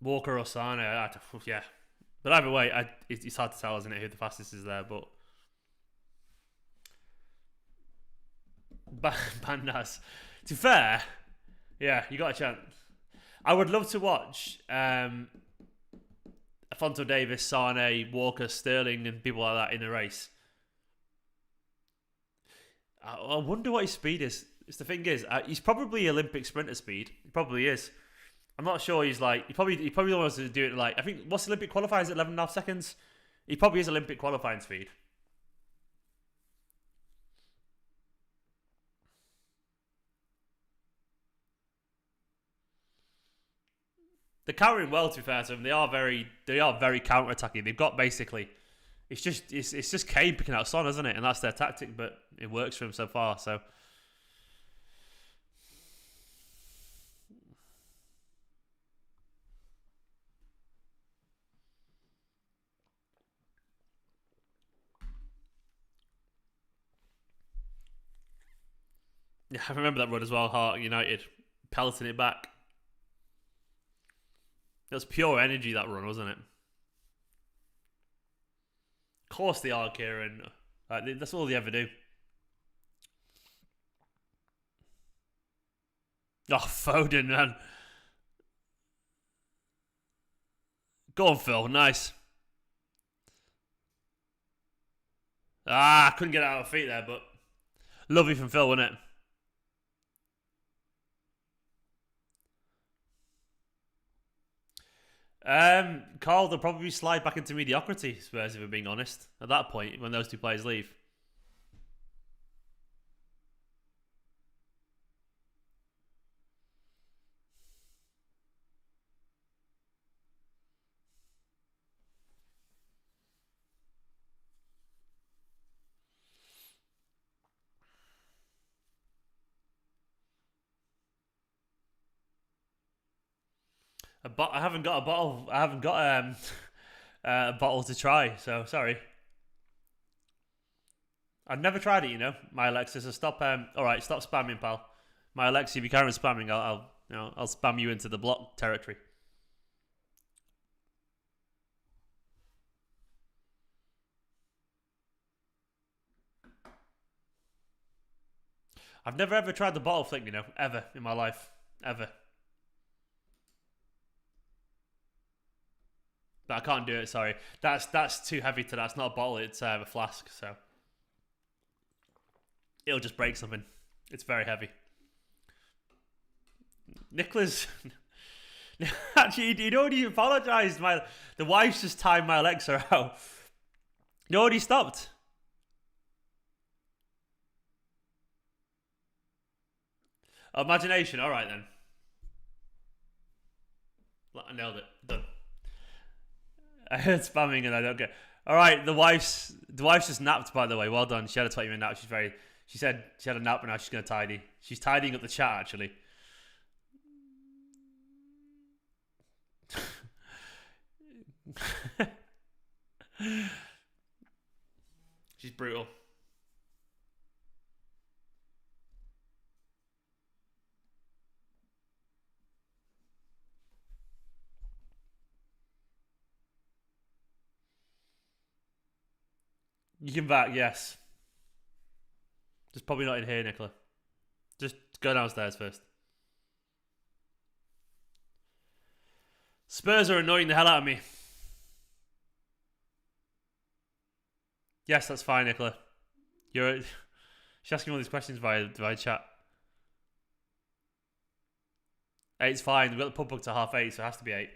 A: Walker or Sane, yeah. But either way, it's hard to tell, isn't it, who the fastest is there. But Bandas. To be fair, yeah, you got a chance. I would love to watch Afonso Davis, Sane, Walker, Sterling, and people like that in a race. I wonder what his speed is. The thing is, he's probably Olympic sprinter speed. He probably is. I'm not sure he's like... He probably wants to do it like... I think, what's Olympic qualifying? Is it 11.5 seconds? He probably is Olympic qualifying speed. They're countering well, to be fair to them. They are very counter-attacking. They've got basically... It's just Kane picking out Son, isn't it? And that's their tactic, but it works for him so far, so... Yeah, I remember that run as well, Heart United. Pelting it back. It was pure energy, that run, wasn't it? Of course they are, Kieran. That's all they ever do. Oh, Foden, man. Go on, Phil. Nice. Couldn't get it out of feet there, but lovely from Phil, wasn't it? Carl, they'll probably slide back into mediocrity, Spurs, if we're being honest, at that point, when those two players leave. I haven't got a bottle. I haven't got a bottle to try. So sorry. I've never tried it. You know, my Alexa. So stop. All right, stop spamming, pal. My Alexa, if you carry on spamming, I'll spam you into the block territory. I've never ever tried the bottle flick, ever in my life, ever. But I can't do it. Sorry, that's too heavy to that. It's not a bottle; it's a flask, so it'll just break something. It's very heavy. Nicholas, actually, you don't even apologise. The wife's just timed my Alexa out. You already stopped. Imagination. All right then. I nailed it. Done. I heard spamming and I don't get. All right, the wife's just napped. By the way, well done. She had a 20-minute nap. She said she had a nap and now she's gonna tidy. She's tidying up the chat actually. She's brutal. You can back, yes. Just probably not in here, Nicola. Just go downstairs first. Spurs are annoying the hell out of me. Yes, that's fine, Nicola. She's asking all these questions via chat. Eight's fine. We've got the pub booked to 8:30, so it has to be 8.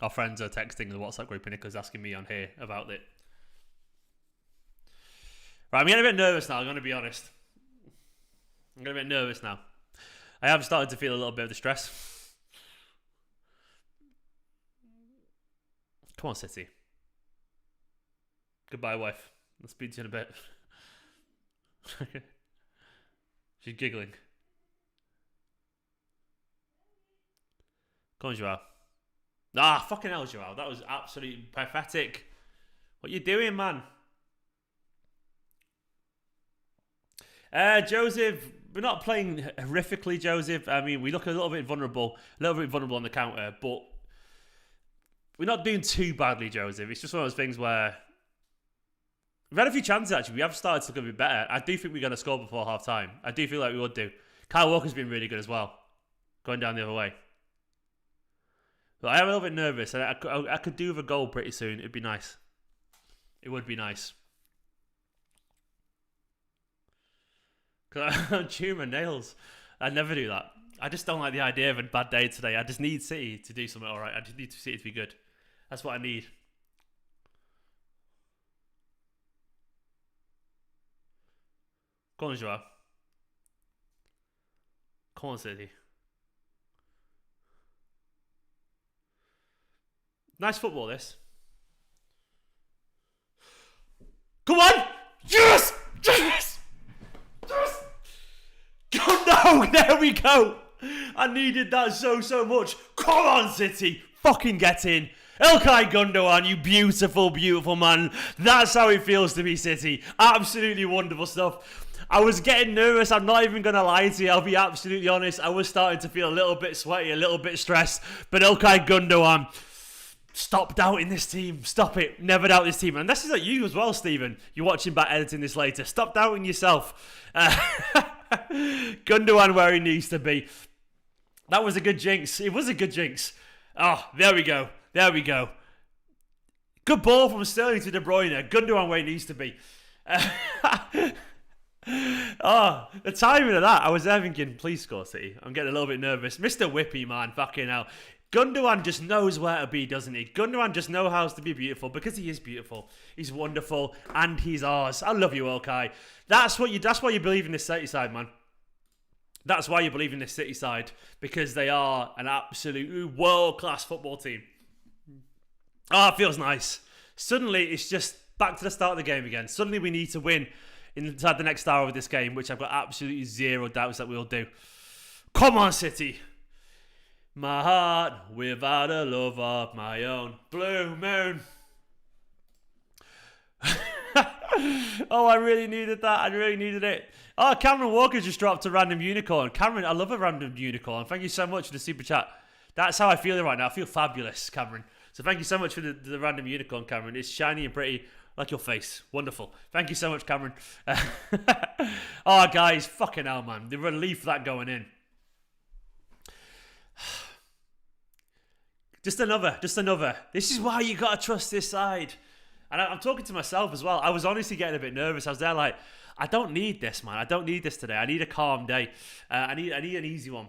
A: Our friends are texting the WhatsApp group and Nicola's asking me on here about it. Right, I'm getting a bit nervous now, I'm going to be honest. I'm getting a bit nervous now. I have started to feel a little bit of the stress. Come on, City. Goodbye, wife. I'll speak to you in a bit. She's giggling. Come on, Joao. Ah, fucking hell, Joao. That was absolutely pathetic. What you doing, man? Joseph, we're not playing horrifically, Joseph. I mean, we look a little bit vulnerable on the counter, but we're not doing too badly, Joseph. It's just one of those things where we've had a few chances, actually. We have started to look a bit better. I do think we're going to score before half-time. I do feel like we would do. Kyle Walker's been really good as well, going down the other way. But I am a little bit nervous. I could do with a goal pretty soon. It'd be nice. It would be nice. Because I'm chewing my nails. I'd never do that. I just don't like the idea of a bad day today. I just need City to do something alright. I just need City to be good. That's what I need. Come on, Joao. Come on, City. Nice football, this. Come on! Yes! Yes! Yes! Oh, no! There we go! I needed that so much. Come on, City! Fucking get in. Ilkay Gundogan, you beautiful, beautiful man. That's how it feels to be City. Absolutely wonderful stuff. I was getting nervous. I'm not even going to lie to you. I'll be absolutely honest. I was starting to feel a little bit sweaty, a little bit stressed. But Ilkay Gundogan... Stop doubting this team. Stop it. Never doubt this team. And this is like you as well, Stephen. You're watching back editing this later. Stop doubting yourself. Gundogan where he needs to be. That was a good jinx. It was a good jinx. Oh, there we go. There we go. Good ball from Sterling to De Bruyne. Gundogan where he needs to be. Oh, the timing of that. I was there thinking, please score, City. I'm getting a little bit nervous. Mr. Whippy, man. Fucking hell. Gundogan just knows where to be, doesn't he? Gundogan just knows how to be beautiful because he is beautiful. He's wonderful and he's ours. I love you, Ilkay. That's why you believe in this City side, man. That's why you believe in this City side, because they are an absolute world-class football team. Oh, it feels nice. Suddenly, it's just back to the start of the game again. Suddenly, we need to win inside the next hour of this game, which I've got absolutely zero doubts that we'll do. Come on, City. My heart without a love of my own. Blue moon. Oh, I really needed that. I really needed it. Oh, Cameron Walker just dropped a random unicorn. Cameron, I love a random unicorn. Thank you so much for the super chat. That's how I feel right now. I feel fabulous, Cameron. So thank you so much for the random unicorn, Cameron. It's shiny and pretty, like your face. Wonderful. Thank you so much, Cameron. Oh, guys, fucking hell, man. The relief of that going in. Just another. This is why you got to trust this side. And I'm talking to myself as well. I was honestly getting a bit nervous. I was there like, I don't need this, man. I don't need this today. I need a calm day. I need an easy one.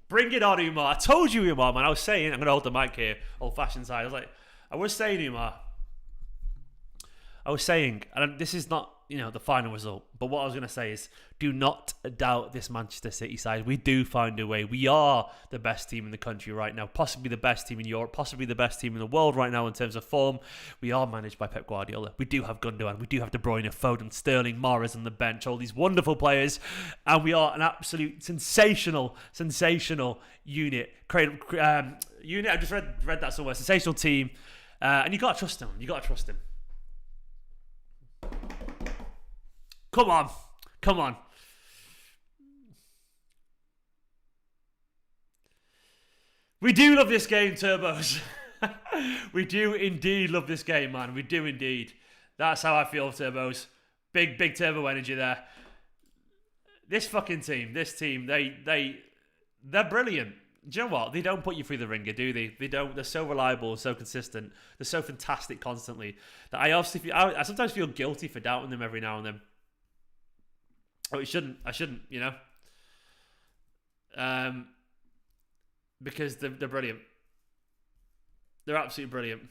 A: Bring it on, Umar. I told you, Umar, man. I was saying, I'm going to hold the mic here, old-fashioned side. I was saying, Umar. And this is not, the final result. But what I was going to say is, do not doubt this Manchester City side. We do find a way. We are the best team in the country right now. Possibly the best team in Europe. Possibly the best team in the world right now in terms of form. We are managed by Pep Guardiola. We do have Gundogan. We do have De Bruyne, Foden, Sterling, Mahrez on the bench. All these wonderful players. And we are an absolute sensational unit. Unit. I just read that somewhere. Sensational team. And you got to trust them. Come on. We do love this game, Turbos. We do indeed love this game, man. We do indeed. That's how I feel, Turbos. Big turbo energy there. This fucking team, they're brilliant. Do you know what? They don't put you through the ringer, do they? They don't. They're so reliable, so consistent. They're so fantastic constantly that I sometimes feel guilty for doubting them every now and then. Oh, I shouldn't, because they're brilliant. They're absolutely brilliant.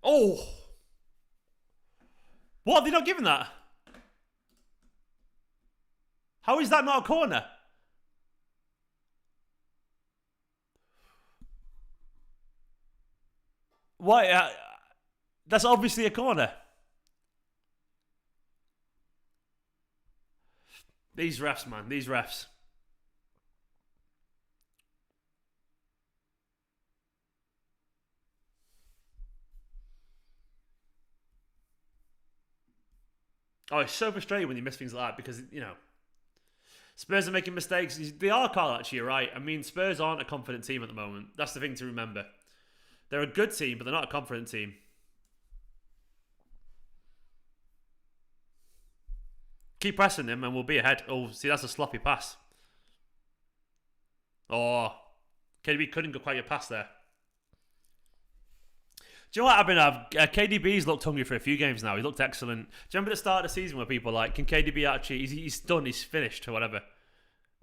A: Oh! What? Have they not given that? How is that not a corner? Why? That's obviously a corner. These refs, man. These refs. Oh, it's so frustrating when you miss things like that because, Spurs are making mistakes. They are, Carl, actually, you're right. I mean, Spurs aren't a confident team at the moment. That's the thing to remember. They're a good team, but they're not a confident team. Keep pressing them and we'll be ahead. Oh, see, that's a sloppy pass. Oh, KDB couldn't go quite get past there. Do you know what happened? KDB's looked hungry for a few games now. He looked excellent. Do you remember the start of the season where people were like, can KDB actually, he's done, he's finished or whatever.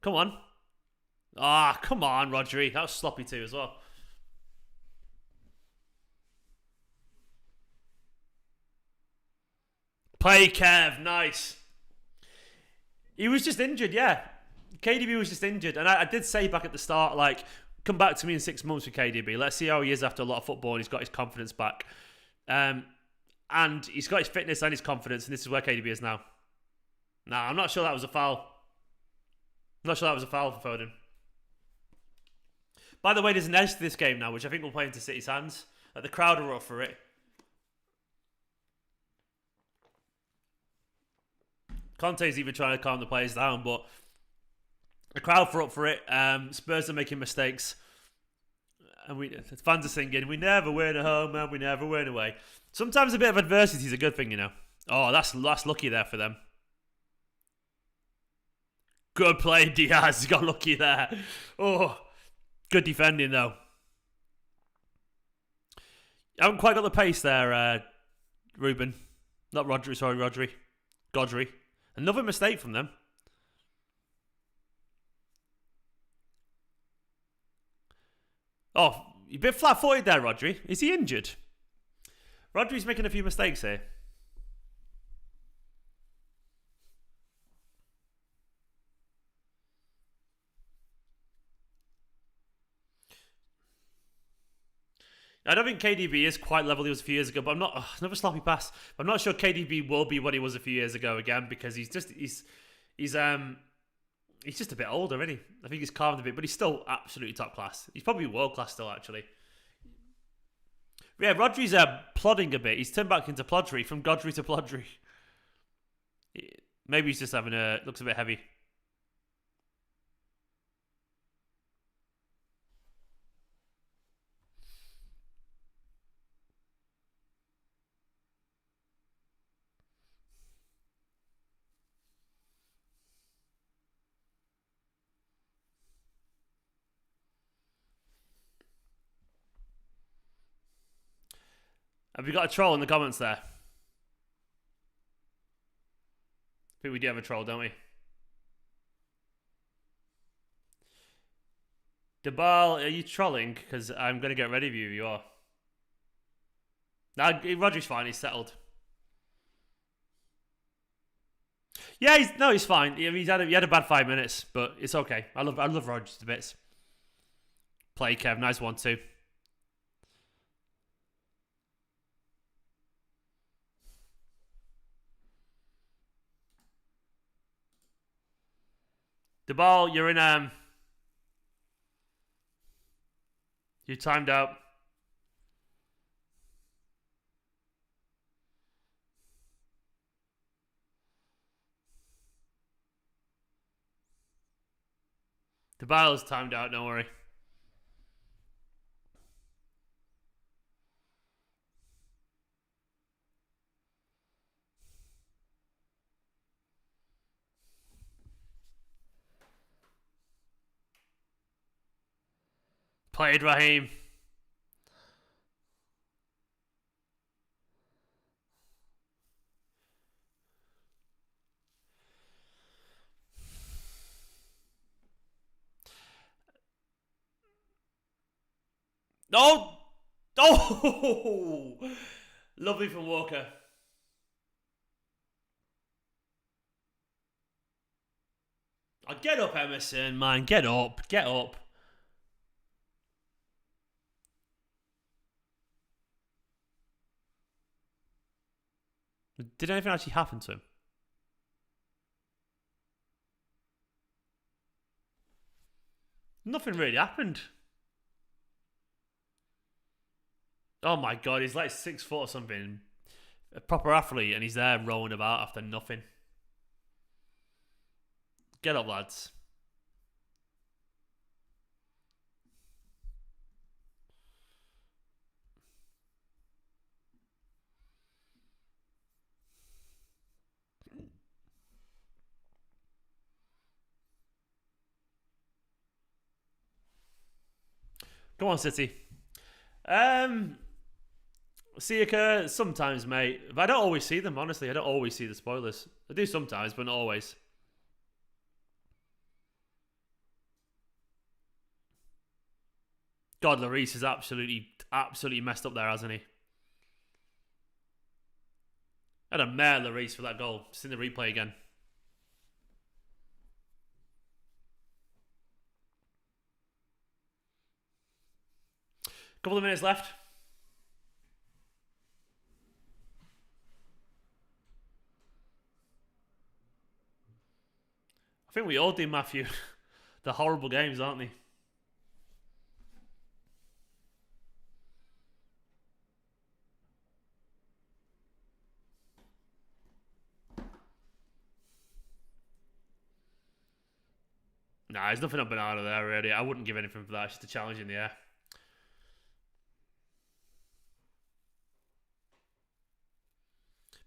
A: Come on. Come on, Rodri. That was sloppy too as well. Play Kev, nice. He was just injured, yeah. KDB was just injured. And I did say back at the start, come back to me in 6 months with KDB. Let's see how he is after a lot of football and he's got his confidence back. And he's got his fitness and his confidence, and this is where KDB is now. Nah, I'm not sure that was a foul. I'm not sure that was a foul for Foden. By the way, there's an edge to this game now, which I think will play into City's hands. The crowd are up for it. Conte's even trying to calm the players down, but the crowd are up for it. Spurs are making mistakes. And fans are singing, we never win at home, man, we never win away. Sometimes a bit of adversity is a good thing, Oh, that's lucky there for them. Good play, Diaz. He got lucky there. Oh, good defending, though. I haven't quite got the pace there, Ruben. Not Rodri, sorry, Rodri. Godri. Another mistake from them. Oh, you're a bit flat-footed there, Rodri. Is he injured? Rodri's making a few mistakes here. I don't think KDB is quite level he was a few years ago, but I'm not. Another sloppy pass. I'm not sure KDB will be what he was a few years ago again because he's just a bit older, isn't he? I think he's calmed a bit, but he's still absolutely top class. He's probably world class still, actually. Yeah, Rodri's plodding a bit. He's turned back into Plodry, from Godry to Plodry. Maybe he's just having looks a bit heavy. Have you got a troll in the comments there? I think we do have a troll, don't we? Debal, are you trolling? Because I'm going to get ready of you if you are. Nah, Rodri's fine. He's settled. Yeah, he's fine. He had a bad 5 minutes, but it's okay. I love Rodgers to bits. Play, Kev. Nice one too. The ball, you're in. You timed out. The ball's timed out. Don't worry. Played Raheem. No! Oh! Lovely from Walker. Oh, get up, Emerson, man. Get up. Get up. Did anything actually happen to him? Nothing really happened. Oh my god, he's like 6 foot or something. A proper athlete, and he's there rolling about after nothing. Get up, lads. Come on, City. See occur sometimes, mate. But I don't always see them, honestly. I don't always see the spoilers. I do sometimes, but not always. God, Lloris is absolutely messed up there, hasn't he? I had a mare Lloris for that goal. Just in the replay again. Couple of minutes left. I think we all do, Matthew. The horrible games, aren't they? Nah, there's nothing up and out of there, really. I wouldn't give anything for that. It's just a challenge in the air.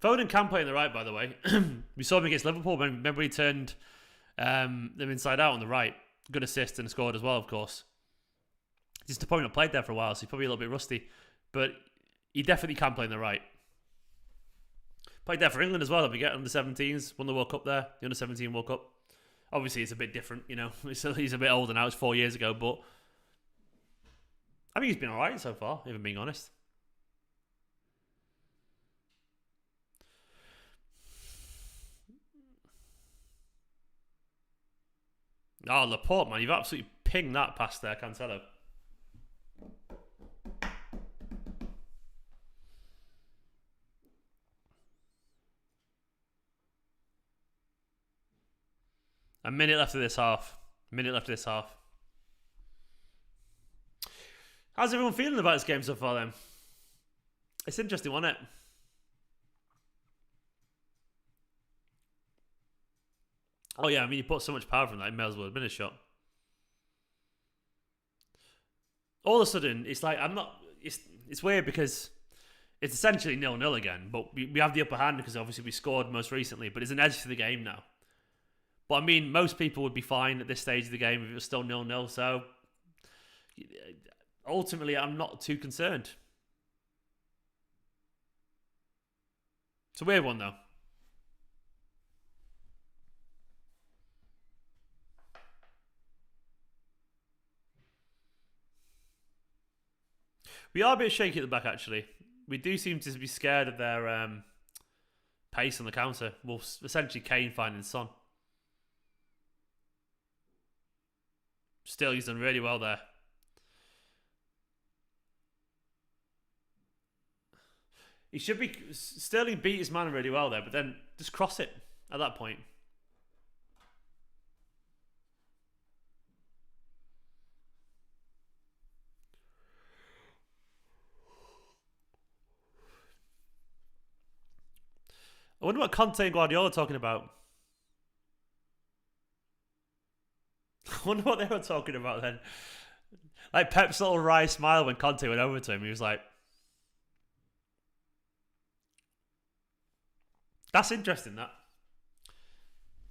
A: Foden can play on the right, by the way. We saw him against Liverpool. Remember he turned them inside out on the right. Good assist and scored as well, of course. Just probably not played there for a while, so he's probably a little bit rusty. But he definitely can play on the right. Played there for England as well. Don't forget, under-17s. Won the World Cup there. The under-17 World Cup. Obviously, it's a bit different, you know. He's a bit older now. It's 4 years ago, but I think he's been alright so far, if I'm being honest. Oh, Laporte, man. You've absolutely pinged that past there, Cancelo. A minute left of this half. How's everyone feeling about this game so far, then? It's interesting, wasn't it? Oh yeah, I mean, you put so much power from that, it may as well have been a shot. All of a sudden, it's like I'm not. It's weird because it's essentially 0-0 again, but we have the upper hand because obviously we scored most recently. But it's an edge to the game now. But I mean, most people would be fine at this stage of the game if it was still 0-0. So ultimately, I'm not too concerned. It's a weird one though. We are a bit shaky at the back, actually. We do seem to be scared of their pace on the counter. Well, essentially Kane finding Son. Still, he's done really well there. He should be... Sterling beat his man really well there, but then just cross it at that point. I wonder what Conte and Guardiola are talking about. I wonder what they were talking about then. Like Pep's little wry smile when Conte went over to him. He was like, that's interesting, that.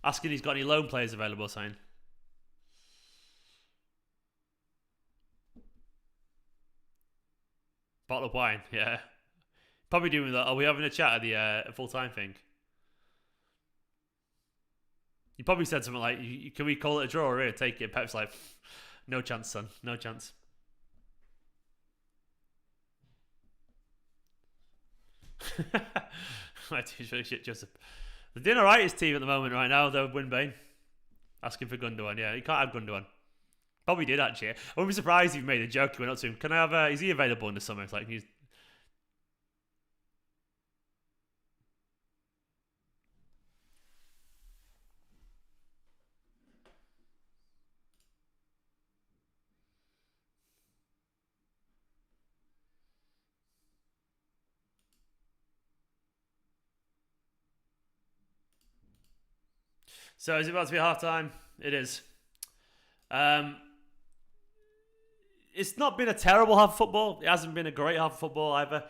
A: Asking he's got any loan players available, saying. Bottle of wine, yeah. Probably doing that. Are we having a chat at the full-time thing? He probably said something like, can we call it a draw here? Take it. Pep's like, no chance, son. No chance. My team's really shit, Joseph. They're doing alright, his team at the moment right now, though, Winbane. Asking for Gundogan, yeah. He can't have Gundogan. Probably did, actually. I wouldn't be surprised if he made a joke. He went up to him, can I have, is he available in the summer? It's like, he's... So is it about to be half time? It is. It's not been a terrible half of football. It hasn't been a great half of football either.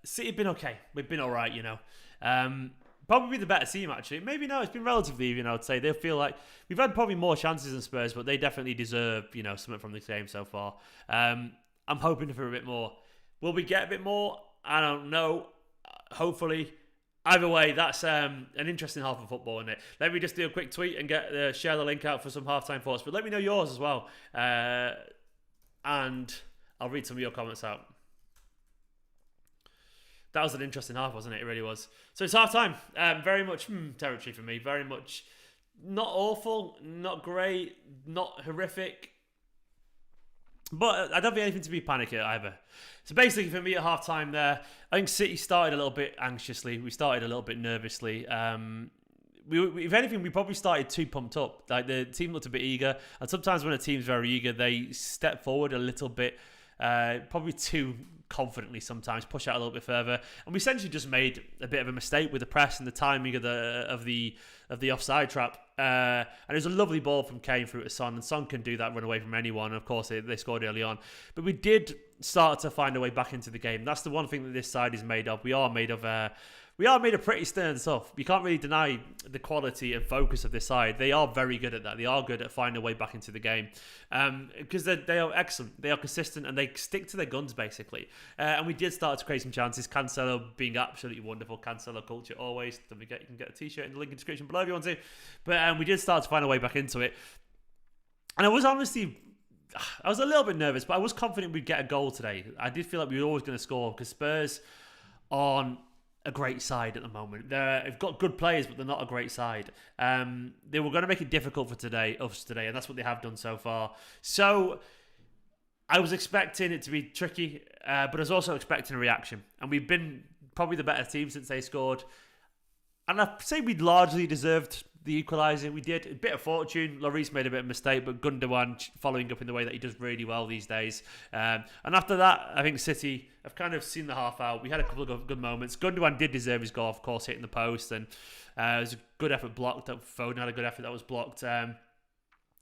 A: City have been okay. We've been all right, you know. Probably the better team, actually. Maybe no, it's been relatively even, I would say. They feel like we've had probably more chances than Spurs, but they definitely deserve, you know, something from this game so far. I'm hoping for a bit more. Will we get a bit more? I don't know. Hopefully. Either way, that's an interesting half of football, isn't it? Let me just do a quick tweet and share the link out for some halftime thoughts. But let me know yours as well. And I'll read some of your comments out. That was an interesting half, wasn't it? It really was. So it's halftime. Very much territory for me. Very much not awful, not great, not horrific. But I don't think anything to be panicked at either. So basically for me at half-time there, I think City started a little bit anxiously. We started a little bit nervously. If anything, we probably started too pumped up. Like the team looked a bit eager. And sometimes when a team's very eager, they step forward a little bit, probably too confidently sometimes, push out a little bit further. And we essentially just made a bit of a mistake with the press and the timing of the offside trap. And it was a lovely ball from Kane through to Son, and Son can do that, run away from anyone. And of course, they scored early on. But we did start to find a way back into the game. That's the one thing that this side is made of. We are made of pretty stern stuff. You can't really deny the quality and focus of this side. They are very good at that. They are good at finding a way back into the game because they are excellent. They are consistent and they stick to their guns, basically. And we did start to create some chances. Cancelo being absolutely wonderful. Cancelo culture always. Don't forget, you can get a t-shirt in the link in the description below if you want to. But we did start to find a way back into it. And I was a little bit nervous, but I was confident we'd get a goal today. I did feel like we were always going to score because Spurs aren't a great side at the moment. They've got good players, but they're not a great side. They were going to make it difficult for us today, and that's what they have done so far. So I was expecting it to be tricky, but I was also expecting a reaction. And we've been probably the better team since they scored. And I'd say we'd largely deserved the equaliser. We did a bit of fortune. Lloris made a bit of mistake, but Gundogan following up in the way that he does really well these days. And after that, I think City have kind of seen the half out. We had a couple of good moments. Gundogan did deserve his goal, of course, hitting the post, and it was a good effort blocked. Foden had a good effort that was blocked.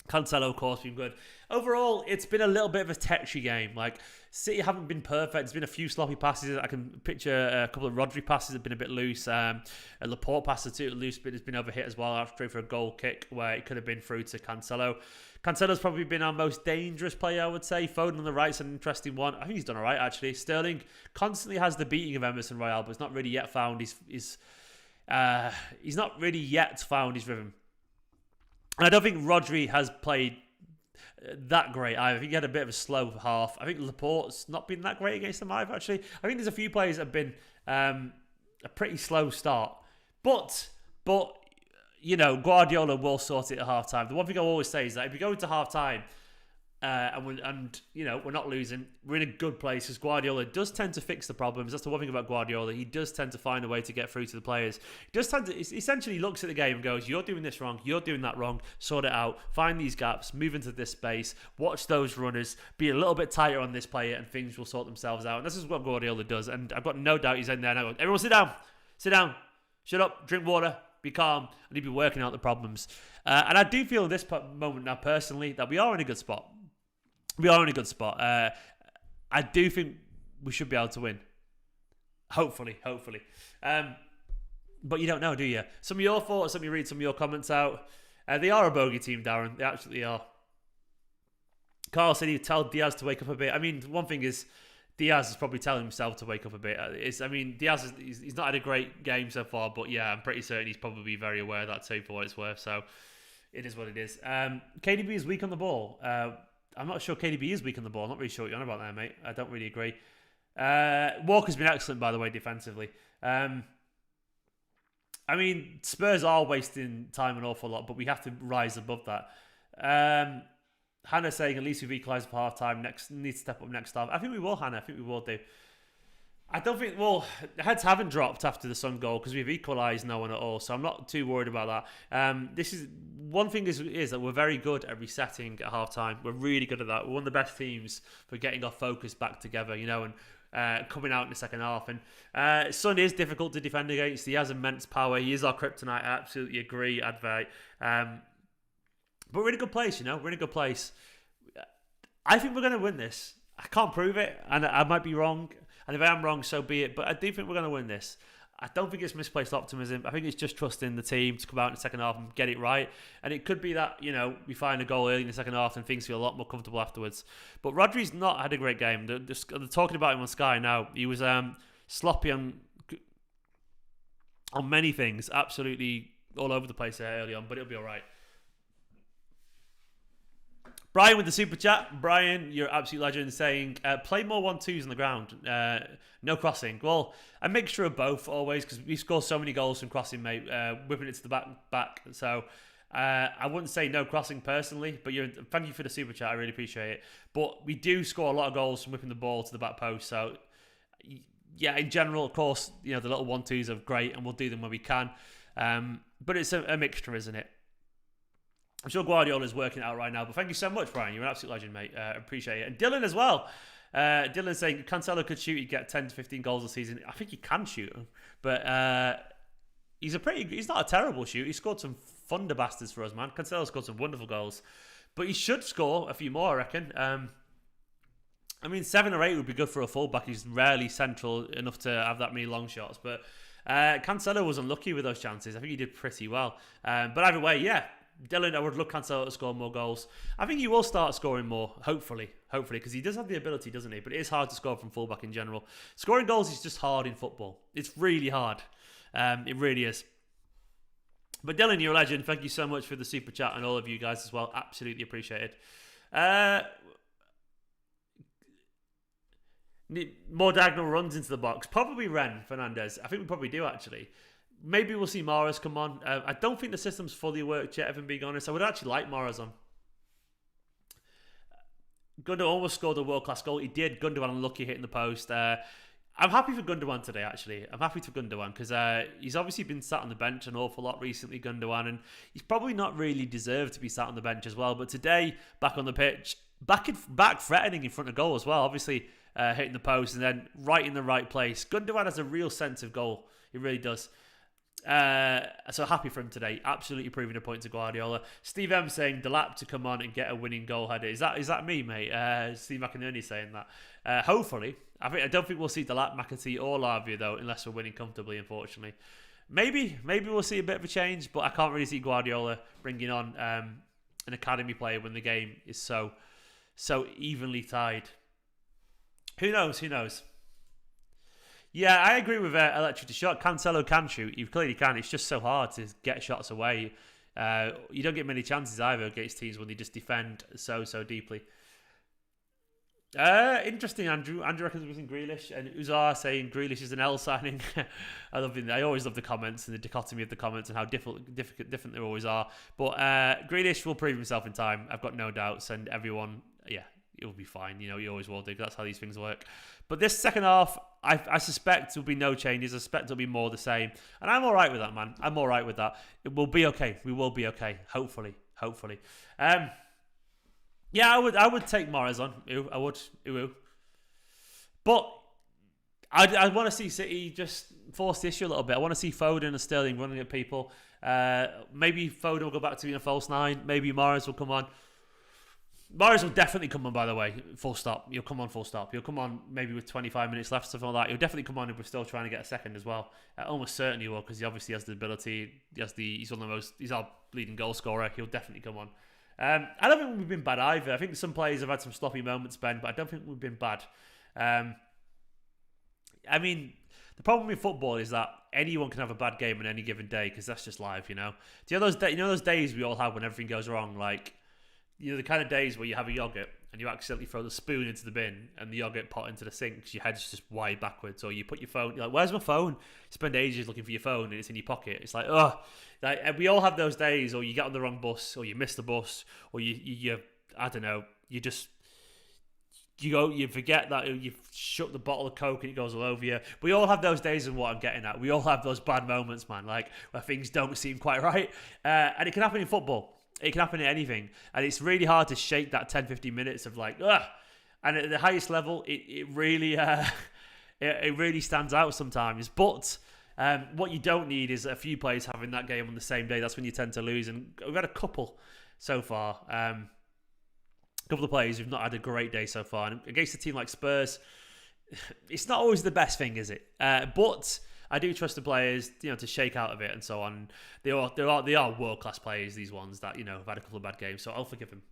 A: Cancelo, of course, been good. Overall, it's been a little bit of a tetchy game. Like, City haven't been perfect. There's been a few sloppy passes. I can picture a couple of Rodri passes have been a bit loose. A Laporte pass too loose, but it's been overhit as well after for a goal kick where it could have been through to Cancelo. Cancelo's probably been our most dangerous player, I would say. Foden on the right's an interesting one. I think he's done all right, actually. Sterling constantly has the beating of Emerson Royale, but it's not really yet found he's not really yet found his rhythm. And I don't think Rodri has played that great either. I think he had a bit of a slow half. I think Laporte's not been that great against them either, actually. I think there's a few players that have been a pretty slow start. But you know, Guardiola will sort it at half-time. The one thing I always say is that if you go into half-time and you know, we're not losing, we're in a good place, because Guardiola does tend to fix the problems. That's the one thing about Guardiola. He does tend to find a way to get through to the players. He does tend to, essentially looks at the game and goes, you're doing this wrong, you're doing that wrong, sort it out, find these gaps, move into this space, watch those runners, be a little bit tighter on this player, and things will sort themselves out. And this is what Guardiola does, and I've got no doubt he's in there now going, everyone sit down, shut up, drink water, be calm, and he'll be working out the problems. And I do feel at this moment now, personally, that we are in a good spot. We are in a good spot. I do think we should be able to win. Hopefully. But you don't know, do you? Some of your thoughts, let me read some of your comments out. They are a bogey team, Darren. They absolutely are. Carl said he'd tell Diaz to wake up a bit. I mean, one thing is, Diaz is probably telling himself to wake up a bit. Diaz he's not had a great game so far, but yeah, I'm pretty certain he's probably very aware of that too, for what it's worth. So it is what it is. KDB is weak on the ball. I'm not sure KDB is weak on the ball. I'm not really sure what you're on about there, mate. I don't really agree. Walker's been excellent, by the way, defensively. I mean, Spurs are wasting time an awful lot, but we have to rise above that. Hannah saying at least we've equalised for half time. Need to step up next half. I think we will, Hannah. I think we will do. I don't think, well, heads haven't dropped after the Son goal because we've equalised no one at all, so I'm not too worried about that. This is one thing is that we're very good at resetting at half time. We're really good at that. We're one of the best teams for getting our focus back together, you know, and coming out in the second half. And Son is difficult to defend against. He has immense power. He is our kryptonite. I absolutely agree, Advait. But we're in a good place, you know. We're in a good place. I think we're going to win this. I can't prove it, and I might be wrong. And if I am wrong, so be it. But I do think we're going to win this. I don't think it's misplaced optimism. I think it's just trusting the team to come out in the second half and get it right. And it could be that, you know, we find a goal early in the second half and things feel a lot more comfortable afterwards. But Rodri's not had a great game. They're talking about him on Sky now. He was sloppy on many things. Absolutely all over the place there early on, but it'll be all right. Brian with the super chat. Brian, you're an absolute legend, saying, play more 1-2s on the ground. No crossing. Well, a mixture of both always, because we score so many goals from crossing, mate. Whipping it to the back. So I wouldn't say no crossing personally, but thank you for the super chat. I really appreciate it. But we do score a lot of goals from whipping the ball to the back post. So yeah, in general, of course, you know, the little 1-2s are great, and we'll do them when we can. But it's a mixture, isn't it? I'm sure Guardiola's working it out right now, but thank you so much, Brian. You're an absolute legend, mate. Appreciate it. And Dylan as well. Dylan saying Cancelo could shoot, he'd get 10 to 15 goals a season. I think he can shoot, but he's not a terrible shoot. He scored some thunder bastards for us, man. Cancelo scored some wonderful goals, but he should score a few more, I reckon. I mean, 7 or 8 would be good for a fullback. He's rarely central enough to have that many long shots, but Cancelo was unlucky with those chances. I think he did pretty well. But either way, yeah. Dylan, I would love Cancelo to score more goals. I think he will start scoring more, hopefully, because he does have the ability, doesn't he? But it is hard to score from fullback in general. Scoring goals is just hard in football. It's really hard. It really is. But Dylan, you're a legend. Thank you so much for the super chat, and all of you guys as well. Absolutely appreciated. More diagonal runs into the box. Probably Ren Fernandez. I think we probably do, actually. Maybe we'll see Mahrez come on. I don't think the system's fully worked yet, if I'm being honest. I would actually like Mahrez on. Gundogan almost scored a world-class goal. He did. Gundogan unlucky hitting the post. I'm happy for Gundogan today, actually. I'm happy for Gundogan because he's obviously been sat on the bench an awful lot recently, Gundogan, and he's probably not really deserved to be sat on the bench as well. But today, back on the pitch, back threatening in front of goal as well, obviously hitting the post and then right in the right place. Gundogan has a real sense of goal. He really does. So happy for him today. Absolutely proving a point to Guardiola. Steve M saying Delap to come on and get a winning goal header. Is that me, mate? Steve McInerney saying that. Hopefully. I don't think we'll see Delap, McAtee or Lavia though, unless we're winning comfortably, unfortunately. Maybe we'll see a bit of a change, but I can't really see Guardiola bringing on an academy player when the game is so evenly tied. Who knows? Yeah, I agree with Electric to shot. Cancelo can shoot. He clearly can. It's just so hard to get shots away. You don't get many chances either against teams when they just defend so deeply. Interesting, Andrew. Andrew reckons we're using Grealish, and Uzar saying Grealish is an L signing. I always love the comments and the dichotomy of the comments and how different they always are. But Grealish will prove himself in time. I've got no doubts, and everyone, he'll be fine. You know, he always will do. That's how these things work. But this second half, I suspect there'll be no changes. I suspect it'll be more the same, and I'm all right with that, man. I'm all right with that. It will be okay. We will be okay. Hopefully. Yeah, I would take Mahrez on. I would. But I want to see City just force the issue a little bit. I want to see Foden and Sterling running at people. Maybe Foden will go back to being a false nine. Maybe Mahrez will come on. Mahrez will definitely come on, by the way. Full stop. He'll come on full stop. He'll come on maybe with 25 minutes left, something like that. He'll definitely come on if we're still trying to get a second as well. Almost certainly will, because he obviously has the ability. He's one of the most. He's our leading goal scorer. He'll definitely come on. I don't think we've been bad either. I think some players have had some sloppy moments, Ben, but I don't think we've been bad. I mean, the problem with football is that anyone can have a bad game on any given day because that's just life, you know. Do you know those days we all have when everything goes wrong? Like, you know, the kind of days where you have a yogurt and you accidentally throw the spoon into the bin and the yogurt pot into the sink because your head's just wide backwards, or you put your phone, you're like, where's my phone? You spend ages looking for your phone and it's in your pocket. It's like, like, we all have those days, or you get on the wrong bus, or you miss the bus, or you I don't know, you forget that you've shut the bottle of Coke and it goes all over you. We all have those days, and what I'm getting at, we all have those bad moments, man, like where things don't seem quite right. And it can happen in football. It can happen in anything. And it's really hard to shake that 10-15 minutes of like, ugh. And at the highest level, it really it really stands out sometimes. But what you don't need is a few players having that game on the same day. That's when you tend to lose. And we've had a couple so far. A couple of players who've not had a great day so far. And against a team like Spurs, it's not always the best thing, is it? But I do trust the players, you know, to shake out of it and so on. They are world-class players, these ones that, you know, have had a couple of bad games. So I'll forgive them.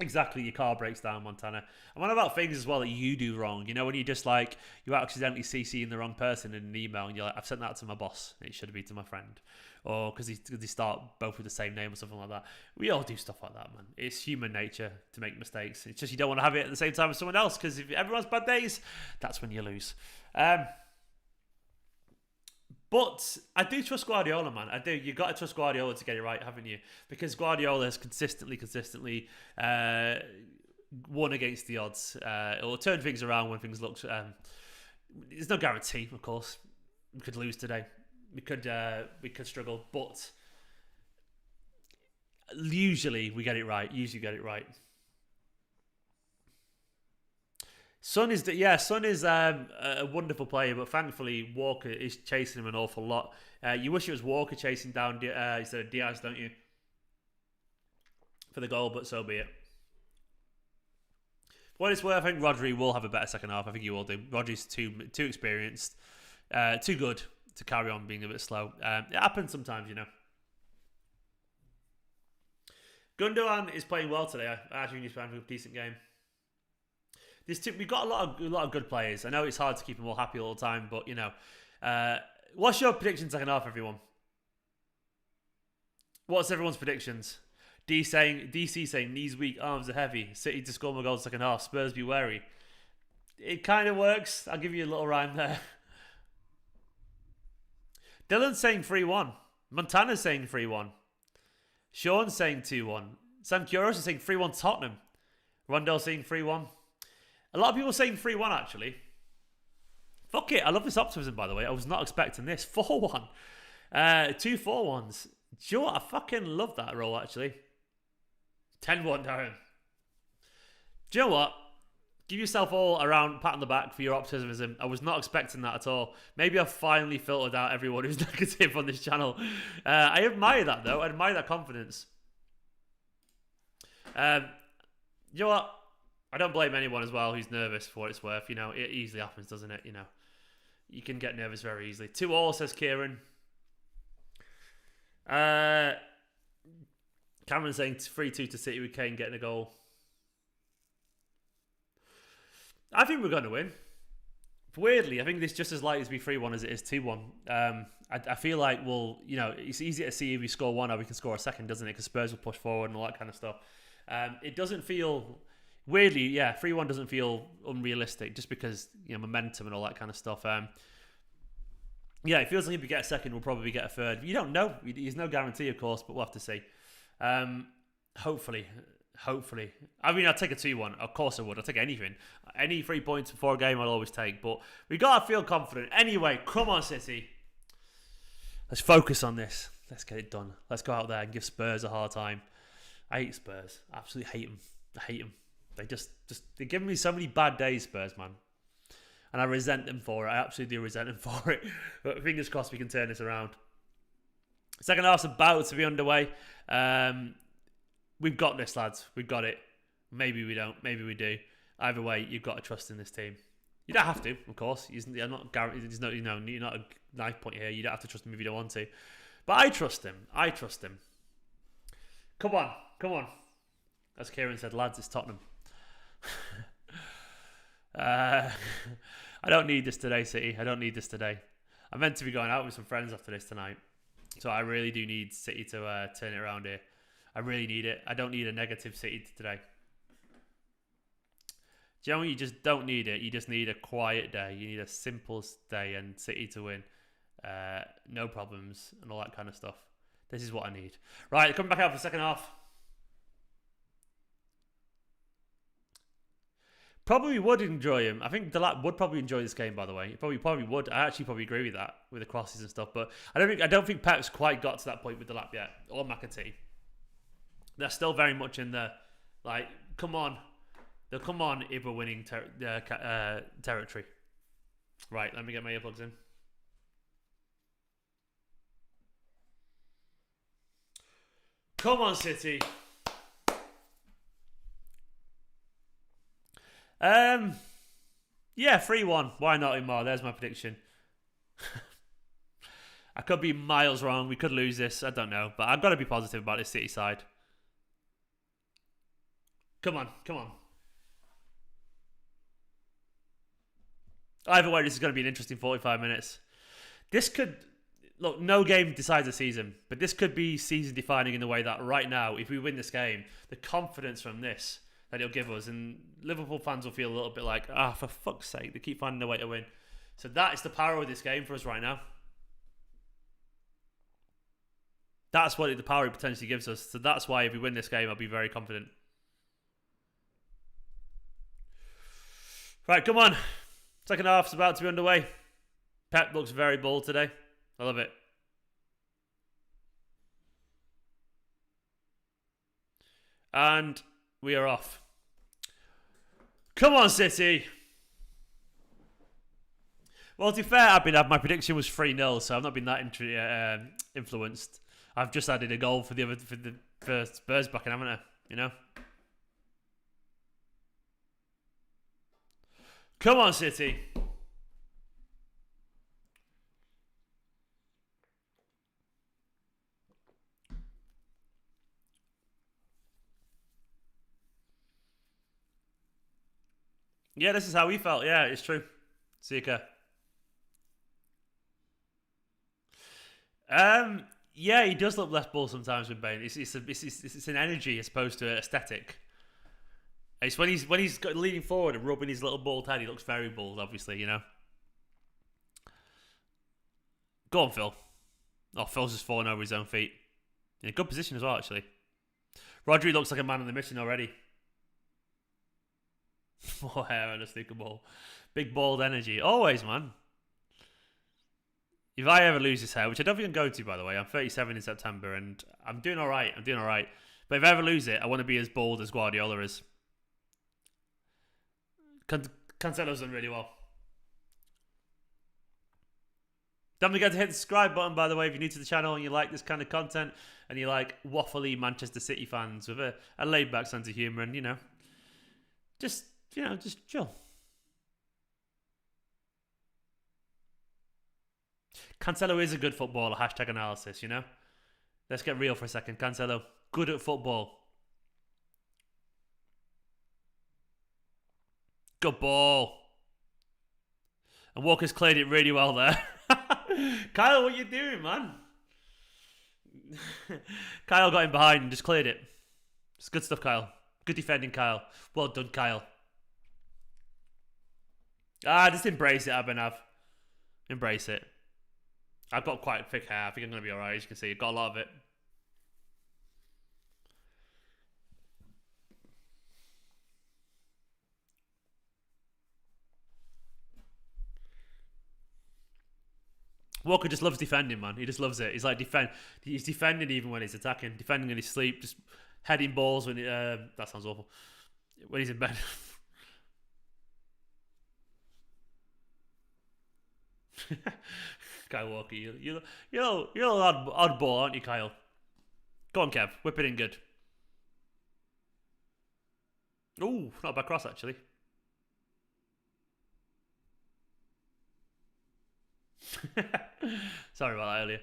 A: Exactly, your car breaks down, Montana. And what about things as well that you do wrong? You know, when you just like, you accidentally CCing the wrong person in an email and you're like, I've sent that to my boss. It should be to my friend. Or because they start both with the same name or something like that. We all do stuff like that, man. It's human nature to make mistakes. It's just you don't want to have it at the same time as someone else, because if everyone's bad days, that's when you lose. But I do trust Guardiola, man. I do. You've got to trust Guardiola to get it right, haven't you? Because Guardiola has consistently won against the odds. Or turn things around when things look... there's no guarantee, of course. We could lose today. We could struggle. But usually we get it right. Son is a wonderful player, but thankfully Walker is chasing him an awful lot. You wish it was Walker chasing down instead of Diaz, don't you? For the goal, but so be it. For what it's worth, I think Rodri will have a better second half. I think he will do. Rodri's too experienced, too good to carry on being a bit slow. It happens sometimes, you know. Gundogan is playing well today. I think he's playing a decent game. We've got a lot of good players. I know it's hard to keep them all happy all the time, but you know, what's your prediction second half, everyone? What's everyone's predictions? DC saying knees weak, arms are heavy. City to score more goals second half. Spurs be wary. It kind of works. I'll give you a little rhyme there. Dylan's saying 3-1. Montana's saying 3-1. Sean's saying 2-1. Sam Curious is saying 3-1 Tottenham. Rondell saying 3-1. A lot of people saying 3-1 actually. Fuck it. I love this optimism, by the way. I was not expecting this. 4-1. 2 4-1s. Do you know what? I fucking love that roll, actually. 10-1, Darren. Do you know what? Give yourself all a round pat on the back for your optimism. I was not expecting that at all. Maybe I've finally filtered out everyone who's negative on this channel. I admire that, though. I admire that confidence. You know what? I don't blame anyone as well who's nervous for what it's worth. You know, it easily happens, doesn't it? You know, you can get nervous very easily. 2-2, says Kieran. Cameron saying 3-2 to City with Kane getting a goal. I think we're going to win. Weirdly, I think this is just as likely to be 3-1 as it is 2-1. I feel like it's easy to see if we score one or we can score a second, doesn't it? Because Spurs will push forward and all that kind of stuff. It doesn't feel... Weirdly, yeah, 3-1 doesn't feel unrealistic just because, momentum and all that kind of stuff. Yeah, it feels like if we get a second, we'll probably get a third. You don't know. There's no guarantee, of course, but we'll have to see. Hopefully. I mean, I'd take a 2-1. Of course I would. I'd take anything. Any 3 points before a game I'll always take. But we got to feel confident. Anyway, come on, City. Let's focus on this. Let's get it done. Let's go out there and give Spurs a hard time. I hate Spurs. I absolutely hate them. I hate them. They they're giving me so many bad days, Spurs, man. And I resent them for it. I absolutely do resent them for it. But fingers crossed we can turn this around. Second half's about to be underway. We've got this, lads. We've got it. Maybe we don't. Maybe we do. Either way, you've got to trust in this team. You don't have to, of course. You're not guaranteed. There's no, you're not a knife point here. You don't have to trust him if you don't want to. But I trust him. Come on. As Kieran said, lads, it's Tottenham. I don't need this today, City. I don't need this today. I'm meant to be going out with some friends after this tonight. So I really do need City to turn it around here. I really need it. I don't need a negative City today. Do you know when you just don't need it? You just need a quiet day. You need a simple day and City to win. No problems and all that kind of stuff. This is what I need. Right, coming back out for the second half. Probably would enjoy him. I think Delap would probably enjoy this game, by the way. Probably would. I actually probably agree with that, with the crosses and stuff. But I don't think Pep's quite got to that point with Delap yet, or McAtee. They're still very much in the, come on. They'll come on if we're winning territory. Right, let me get my earplugs in. Come on, City. Yeah, 3-1. Why not, Imar? There's my prediction. I could be miles wrong. We could lose this. I don't know. But I've got to be positive about this City side. Come on. Either way, this is going to be an interesting 45 minutes. This could... Look, no game decides the season. But this could be season-defining in the way that right now, if we win this game, the confidence from this that it'll give us, and Liverpool fans will feel a little bit like, for fuck's sake, they keep finding a way to win. So that is the power of this game for us right now. That's what the power it potentially gives us. So that's why if we win this game, I'll be very confident. Right, come on. Second half's about to be underway. Pep looks very bold today. I love it. And we are off. Come on, City. Well, to be fair, my prediction was 3-0, so I've not been that influenced. I've just added a goal for for Spurs back in, haven't I? You know? Come on, City. Yeah, this is how we felt. Yeah, it's true. Sika. Yeah, he does look less ball sometimes with Bane. It's an energy as opposed to an aesthetic. It's when he's leaning forward and rubbing his little bald head, he looks very bald, obviously, you know. Go on, Phil. Oh, Phil's just falling over his own feet. In a good position as well, actually. Rodri looks like a man on the mission already. More hair and a sticker ball. Big bald energy. Always, man. If I ever lose this hair, which I don't think I'm going to, by the way, I'm 37 in September and I'm doing all right. But if I ever lose it, I want to be as bald as Guardiola is. Cancelo's done really well. Don't forget to hit the subscribe button, by the way, if you're new to the channel and you like this kind of content and you like waffly Manchester City fans with a laid-back sense of humour and, just chill. Cancelo is a good footballer, hashtag analysis, Let's get real for a second. Cancelo, good at football. Good ball. And Walker's cleared it really well there. Kyle, what you doing, man? Kyle got in behind and just cleared it. It's good stuff, Kyle. Good defending, Kyle. Well done, Kyle. Just embrace it, Abenav. Embrace it. I've got quite thick hair. I think I'm going to be alright. As you can see, I've got a lot of it. Walker just loves defending, man. He just loves it. He's like He's defending even when he's attacking. Defending in his sleep. Just heading balls when that sounds awful. When he's in bed. Kyle Walker, you're an oddball, aren't you, Kyle? Go on, Kev. Whip it in good. Ooh, not a bad cross, actually. Sorry about that earlier.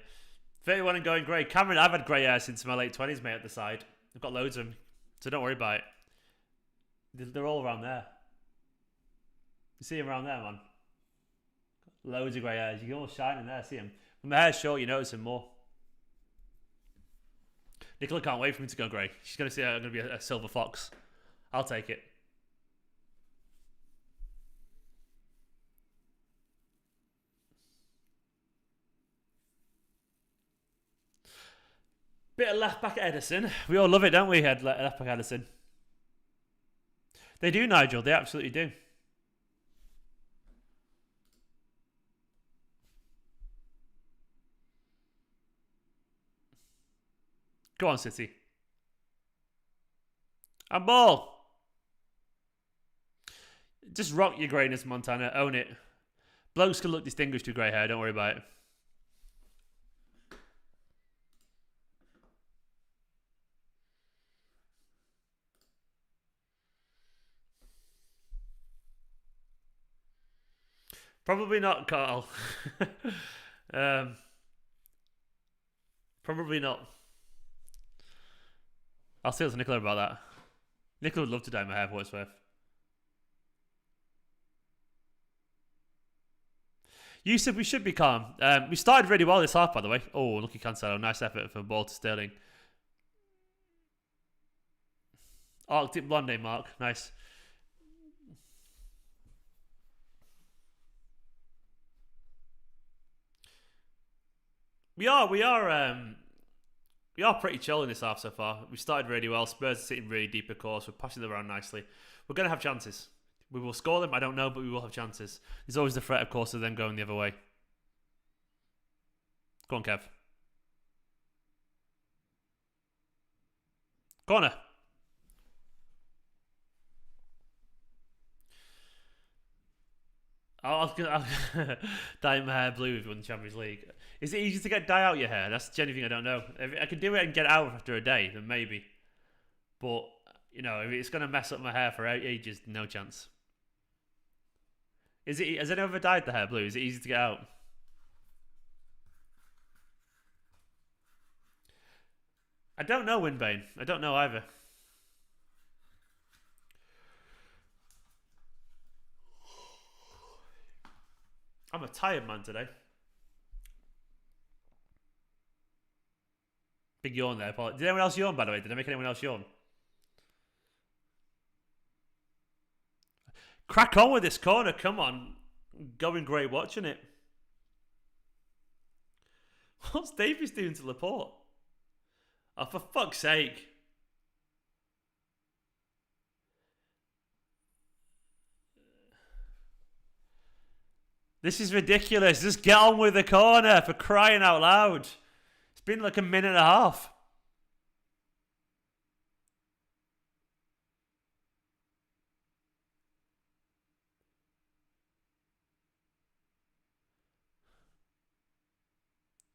A: 31 and going grey. Cameron, I've had grey hair since my late 20s, mate, at the side. I've got loads of them, so don't worry about it. They're all around there. You see them around there, man? Loads of grey hairs. You can all shine in there, see them. When my hair's short, you notice them more. Nicola can't wait for me to go grey. She's going to see I'm going to be a silver fox. I'll take it. Bit of left back Edison. We all love it, don't we? Left back Edison. They do, Nigel. They absolutely do. Go on, City. And ball. Just rock your greyness, Montana. Own it. Blokes can look distinguished with grey hair. Don't worry about it. Probably not, Carl. Probably not. I'll say to Nicola about that. Nicola would love to dye my hair for what it's worth. You said we should be calm. We started really well this half, by the way. Oh, lucky Cancelo. Nice effort from ball to Sterling. Arctic Blonde, Mark. Nice. We are pretty chill in this half so far. We started really well. Spurs are sitting really deep, of course. We're passing them around nicely. We're going to have chances. We will score them, I don't know, but we will have chances. There's always the threat, of course, of them going the other way. Go on, Kev. Corner. I'll dye my hair blue if you win the Champions League. Is it easy to get dye out your hair? That's the genuine thing I don't know. If I can do it and get it out after a day, then maybe. But, if it's going to mess up my hair for ages, no chance. Has anyone ever dyed the hair blue? Is it easy to get out? I don't know, Winbane. I don't know either. I'm a tired man today. Big yawn there, Paul. Did anyone else yawn, by the way? Did I make anyone else yawn? Crack on with this corner. Come on. Going great watching it. What's Davies doing to Laporte? Oh, for fuck's sake. This is ridiculous. Just get on with the corner, for crying out loud. It's been like a minute and a half.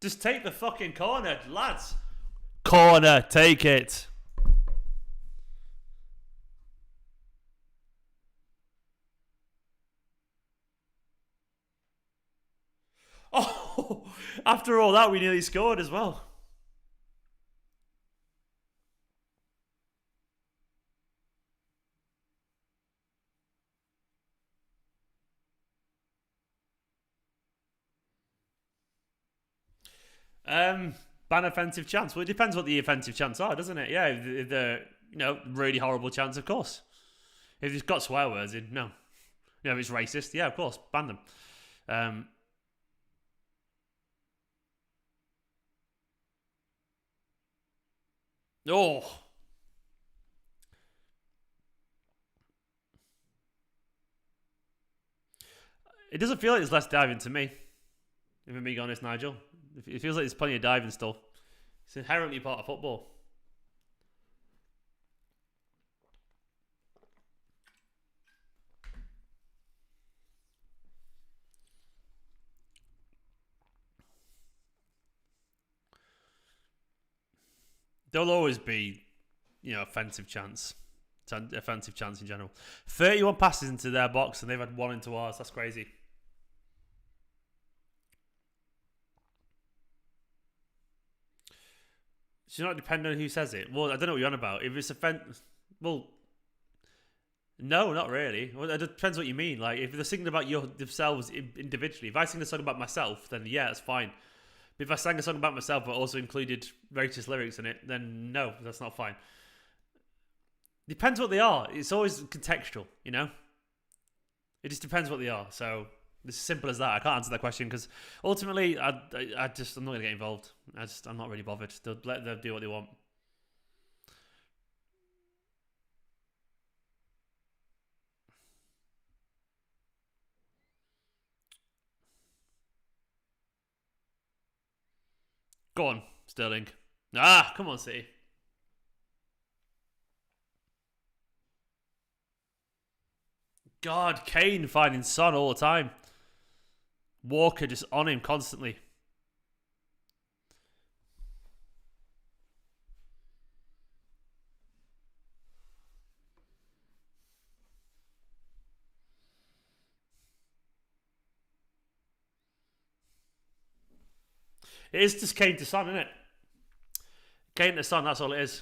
A: Just take the fucking corner, lads. Corner, take it. Oh, after all that, we nearly scored as well. Ban offensive chance. Well, it depends what the offensive chants are, doesn't it? Yeah, the really horrible chants, of course. If it's got swear words in, no. If it's racist, yeah, of course, ban them. Oh. It doesn't feel like there's less diving to me, if I'm being honest, Nigel. It feels like there's plenty of diving still. It's inherently part of football. There'll always be, offensive chance in general. 31 passes into their box and they've had one into ours. That's crazy. Should not depend on who says it. Well, I don't know what you're on about. If it's well, no, not really. Well, it depends what you mean. Like, if they're singing about themselves individually, if I sing a song about myself, then yeah, it's fine. But if I sang a song about myself but also included racist lyrics in it, then no, that's not fine. Depends what they are. It's always contextual, It just depends what they are. So it's as simple as that. I can't answer that question because ultimately, I'm not going to get involved. I'm not really bothered. Let them do what they want. Go on, Sterling. Come on, City. God, Kane finding Son all the time. Walker just on him constantly. It is just Kane to Son, isn't it? Kane to Son, that's all it is.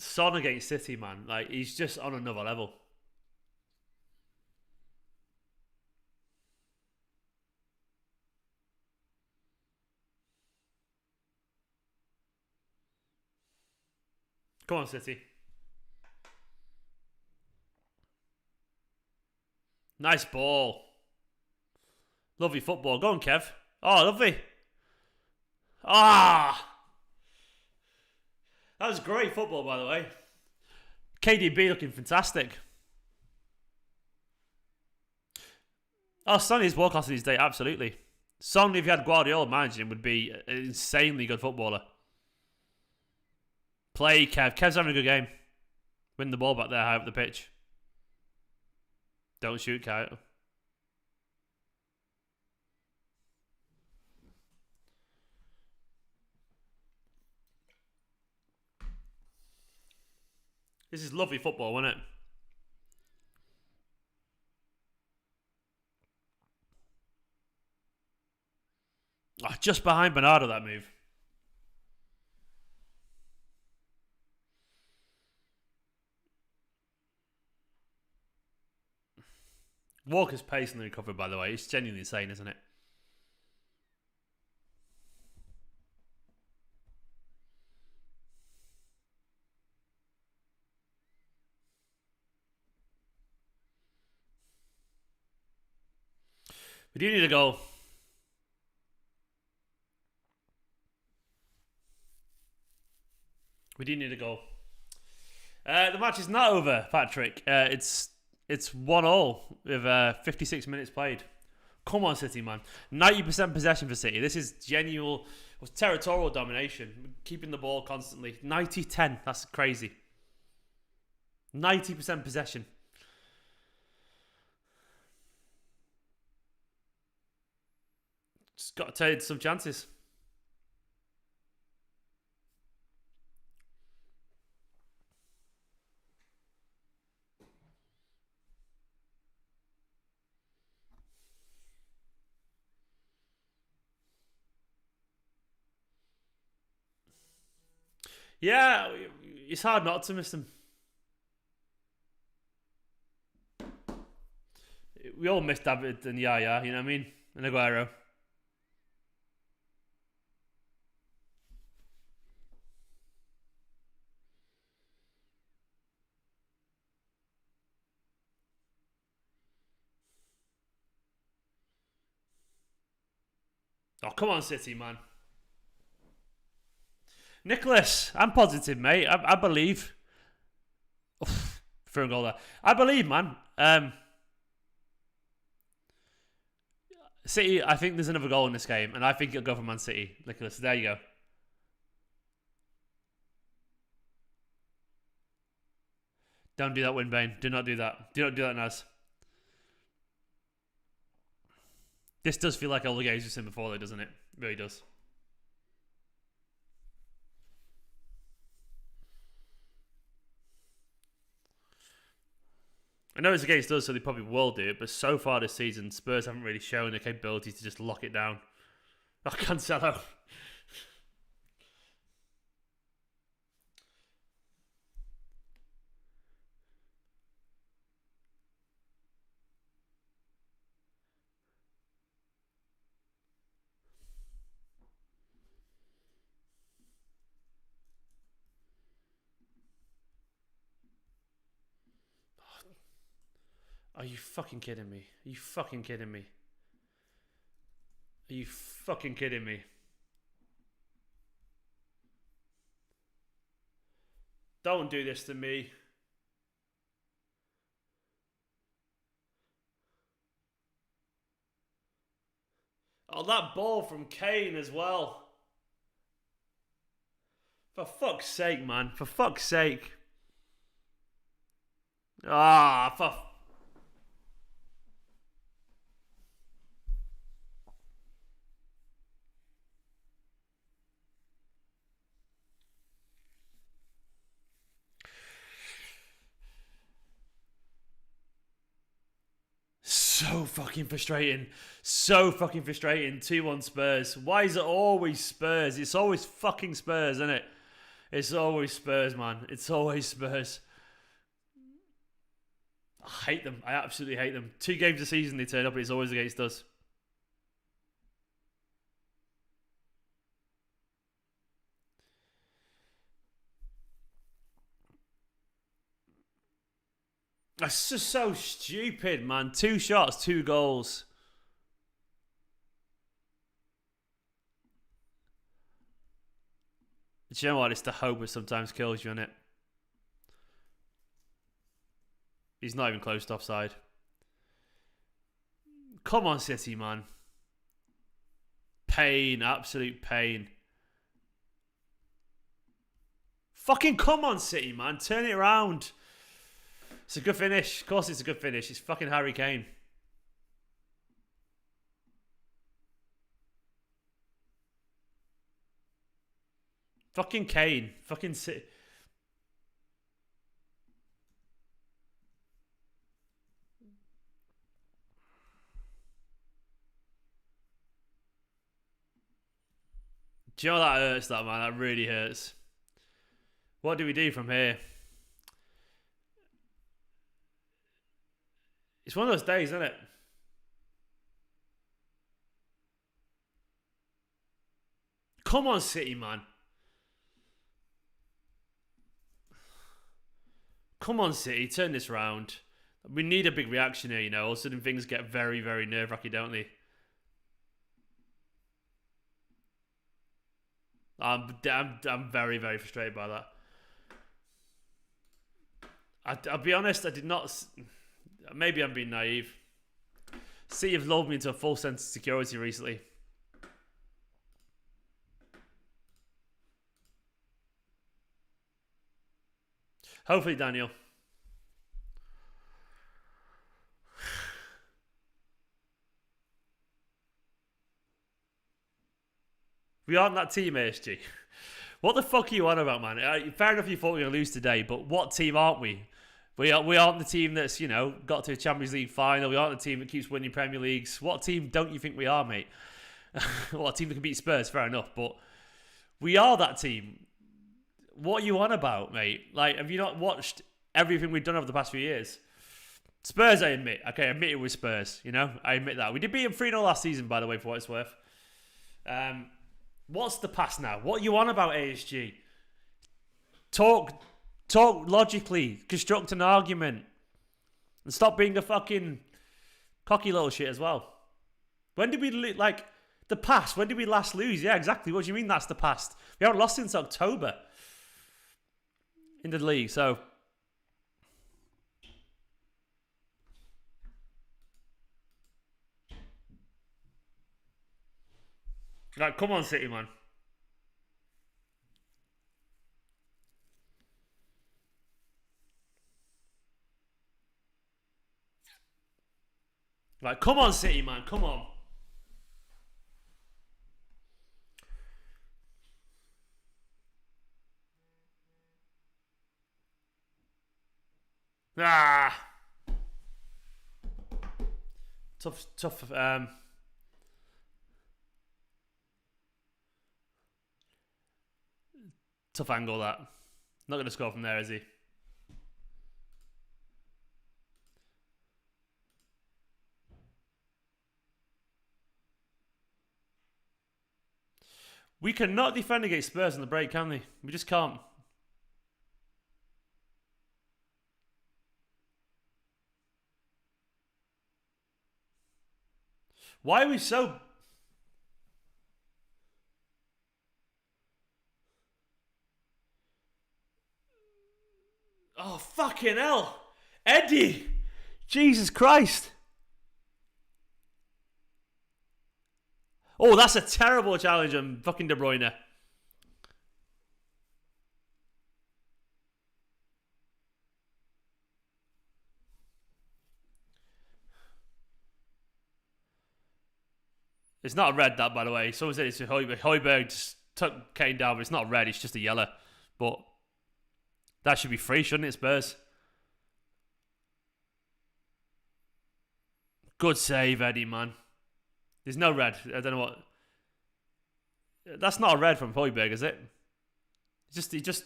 A: Son against City, man. Like, he's just on another level. Come on, City. Nice ball. Lovely football. Go on, Kev. Oh, lovely. That was great football, by the way. KDB looking fantastic. Oh, Son is world class in his day, absolutely. Son, if you had Guardiola managing him, would be an insanely good footballer. Play, Kev. Kev's having a good game. Win the ball back there high up the pitch. Don't shoot, Kyle. This is lovely football, isn't it? Oh, just behind Bernardo, that move. Walker's pace in the recovery, by the way, it's genuinely insane, isn't it? We do need a goal. We do need a goal. The match is not over, Patrick. It's 1-1 with 56 minutes played. Come on, City, man. 90% possession for City. This is genuine territorial domination. Keeping the ball constantly. 90-10. That's crazy. 90% possession. Just got to take some chances. Yeah, it's hard not to miss them. We all missed David and Yaya, you know what I mean? And Aguero. Oh, come on, City, man. Nicholas, I'm positive, mate. I believe. Through a goal there. I believe, man. City, I think there's another goal in this game, and I think it'll go for Man City. Nicholas, there you go. Don't do that, Winbane. Do not do that. Do not do that, Naz. This does feel like all the games we've seen before, though, doesn't it? It really does. I know it's against us, so they probably will do it, but so far this season, Spurs haven't really shown the capability to just lock it down. Oh, Cancelo. Are you fucking kidding me? Are you fucking kidding me? Are you fucking kidding me? Don't do this to me. Oh, that ball from Kane as well. For fuck's sake, man. For fuck's sake. Ah, for... So fucking frustrating. So fucking frustrating. 2-1 Spurs. Why is it always Spurs? It's always fucking Spurs, isn't it? It's always Spurs, man. It's always Spurs. I hate them. I absolutely hate them. 2 games a season they turn up and it's always against us. That's just so stupid, man. 2 shots, 2 goals. Do you know what? It's the hope that sometimes kills you, isn't it? He's not even close to offside. Come on, City, man. Pain. Absolute pain. Fucking come on, City, man. Turn it around. It's a good finish. Of course it's a good finish. It's fucking Harry Kane. Fucking Kane. Fucking City. Do you know that hurts, that, man? That really hurts. What do we do from here? It's one of those days, isn't it? Come on, City, man. Come on, City. Turn this round. We need a big reaction here, you know. All of a sudden things get very, very nerve-wracking, don't they? I'm very, very frustrated by that. I'll be honest, I did not. Maybe I'm being naive. City have lulled me into a full sense of security recently. Hopefully, Daniel. We aren't that team, ASG. What the fuck are you on about, man? Fair enough you thought we were going to lose today, but what team aren't we? We aren't the team that's, got to a Champions League final. We aren't the team that keeps winning Premier Leagues. What team don't you think we are, mate? Well, a team that can beat Spurs, fair enough, but we are that team. What are you on about, mate? Like, have you not watched everything we've done over the past few years? Spurs, I admit. Okay, I admit it was Spurs, I admit that. We did beat them 3-0 last season, by the way, for what it's worth. What's the past now? What are you on about, ASG? Talk logically. Construct an argument. And stop being a fucking cocky little shit as well. When did we, the past? When did we last lose? Yeah, exactly. What do you mean that's the past? We haven't lost since October in the league, so... Like, come on, City, man. Like, come on, City, man. Come on. Tough, tough angle, that. Not going to score from there, is he? We cannot defend against Spurs on the break, can we? We just can't. Why are we so... Oh, fucking hell. Eddie! Jesus Christ. Oh, that's a terrible challenge on fucking De Bruyne. It's not a red, that, by the way. Someone said it's a Højbjerg. Højbjerg just took Kane down, but it's not red. It's just a yellow. But that should be free, shouldn't it, Spurs? Good save, Eddie, man. There's no red. I don't know what... That's not a red from Højbjerg, is it? He just...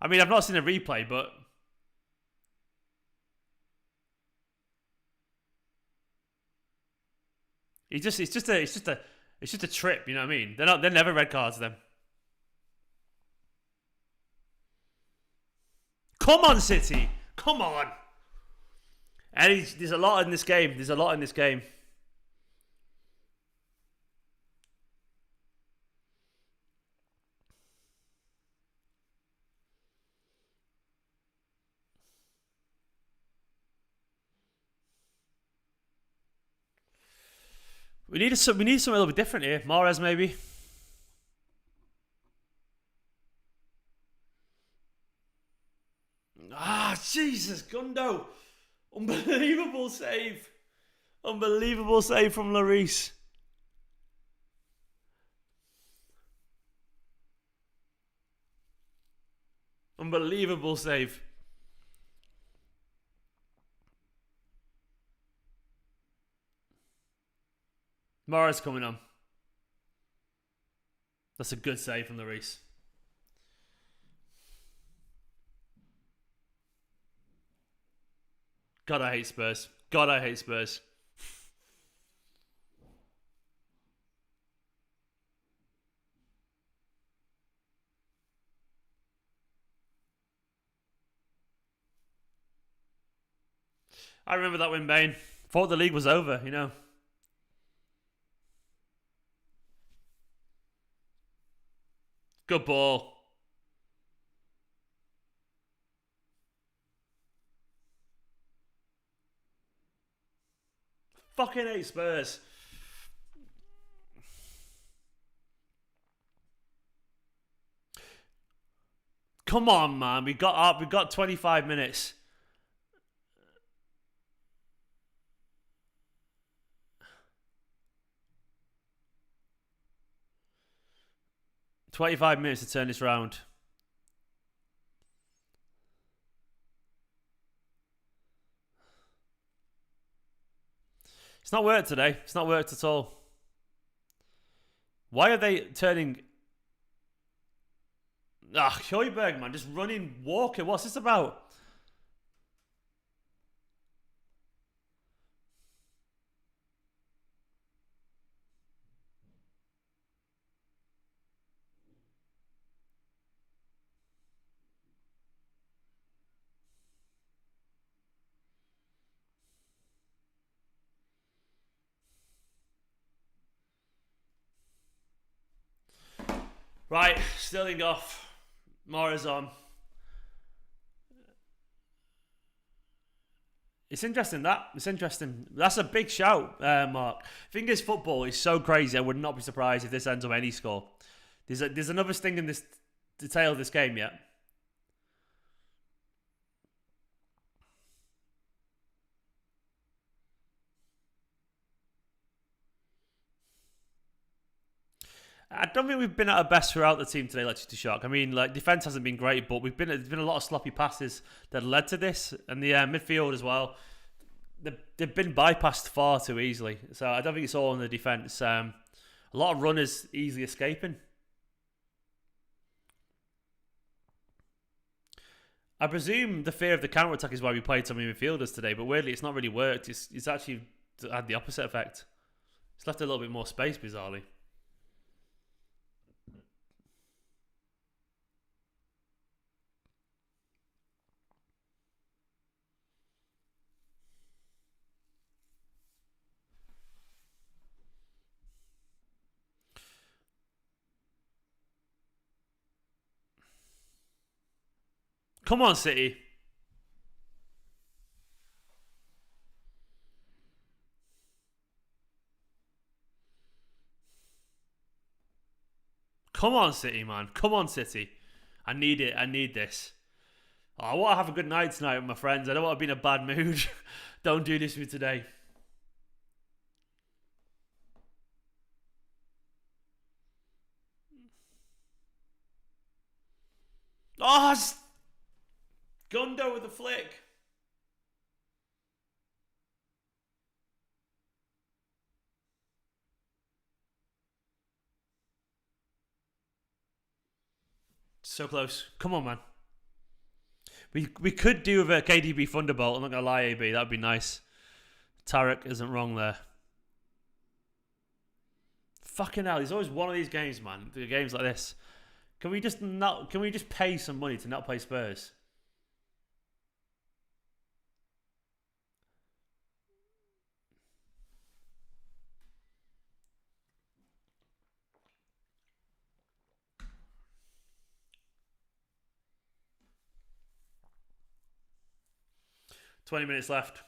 A: I mean, I've not seen a replay, but... It's just a trip, you know what I mean? They're never red cards, them. Come on, City! Come on! And there's a lot in this game. There's a lot in this game. We need something a little bit different here. Mahrez, maybe. Jesus, Gundo. Unbelievable save. Unbelievable save from Lloris. Unbelievable save. Mahrez coming on. That's a good save from Lloris. God, I hate Spurs. God, I hate Spurs. I remember that win, Bane. Thought the league was over, you know. Good ball. Fucking hate Spurs. Come on, man. We got up. We got 25 minutes. $25 to turn this round. It's not worked today. It's not worked at all. Why are they turning... Højbjerg, man. Just running Walker. What's this about? Right, Sterling off. Mahrez on. It's interesting that. It's interesting. That's a big shout, Mark. The thing is, football is so crazy. I would not be surprised if this ends up any score. There's another sting in this detail of this game yet. I don't think we've been at our best throughout the team today, to shock. I mean, defense hasn't been great, but there's been a lot of sloppy passes that led to this, and the midfield as well. They've been bypassed far too easily, so I don't think it's all in the defense. A lot of runners easily escaping. I presume the fear of the counter attack is why we played so many midfielders today, but weirdly, it's not really worked. It's actually had the opposite effect. It's left a little bit more space, bizarrely. Come on, City. Come on, City, man. Come on, City. I need it. I need this. Oh, I want to have a good night tonight with my friends. I don't want to be in a bad mood. Don't do this to me today. Oh, Gundo with a flick. So close. Come on, man. We could do with a KDB Thunderbolt. I'm not going to lie, AB. That would be nice. Tarek isn't wrong there. Fucking hell. There's always one of these games, man. The games like this. Can we just pay some money to not play Spurs? $20 left.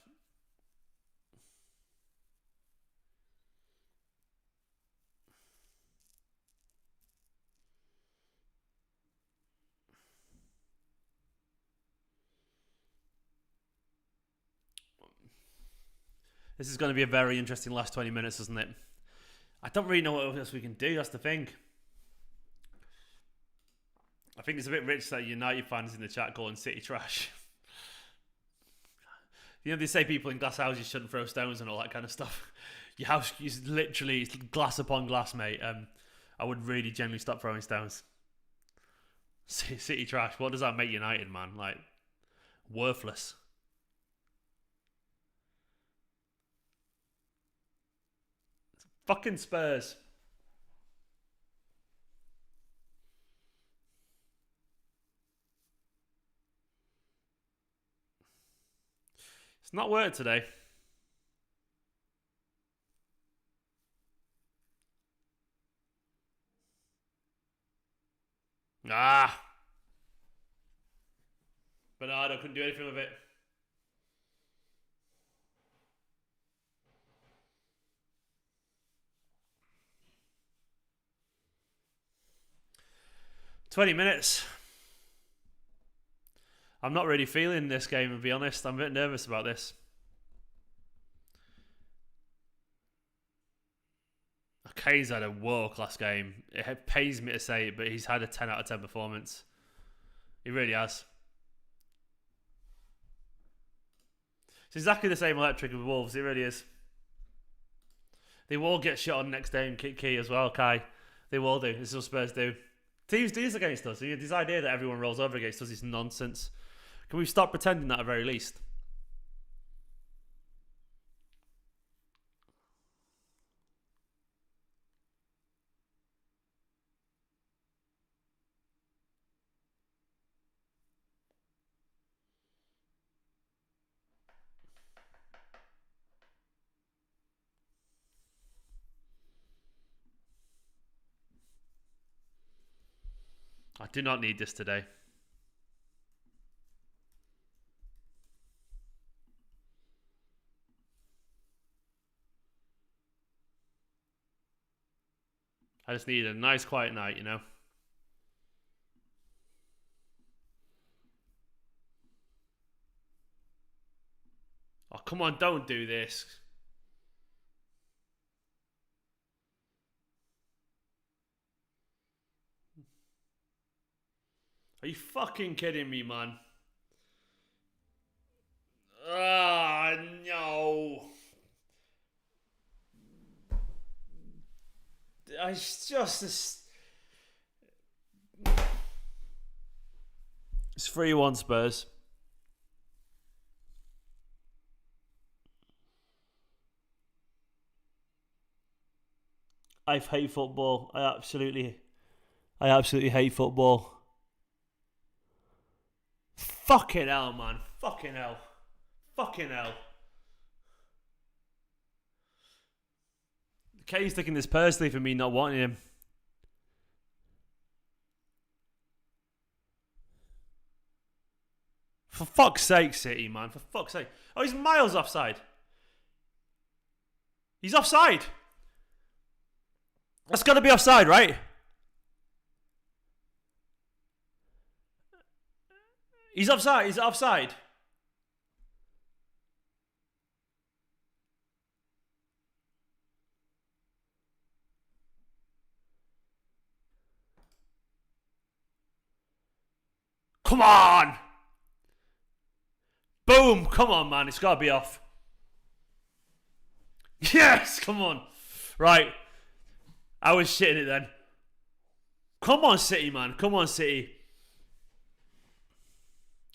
A: This is going to be a very interesting last 20 minutes, isn't it? I don't really know what else we can do. That's the thing. I think it's a bit rich that United fans in the chat calling City trash. You know, they say people in glass houses shouldn't throw stones and all that kind of stuff. Your house is literally glass upon glass, mate. I would really generally stop throwing stones. City trash. What does that make United, man? Like, worthless. Fucking Spurs. It's not worked today. Bernardo couldn't do anything with it. 20 minutes. I'm not really feeling this game, to be honest. I'm a bit nervous about this. Kane's had a world-class game. It pains me to say it, but he's had a 10 out of 10 performance. He really has. It's exactly the same electric with Wolves. It really is. They will get shot on next day and key as well, Kai. They will do. This is what Spurs do. Teams do this against us. This idea that everyone rolls over against us is nonsense. Can we stop pretending that at the very least? I do not need this today. I just need a nice quiet night, you know? Oh, come on, don't do this. Are you fucking kidding me, man? Ah, no. It's just this. It's 3-1 Spurs. I hate football. I absolutely hate football. Fucking hell, man. Fucking hell. Fucking hell. Kane's taking this personally for me not wanting him. For fuck's sake, City, man. For fuck's sake. Oh, he's miles offside. He's offside. That's got to be offside, right? He's offside. He's offside. Come on! Boom! Come on, man. It's got to be off. Yes! Come on. Right. I was shitting it then. Come on, City, man. Come on, City.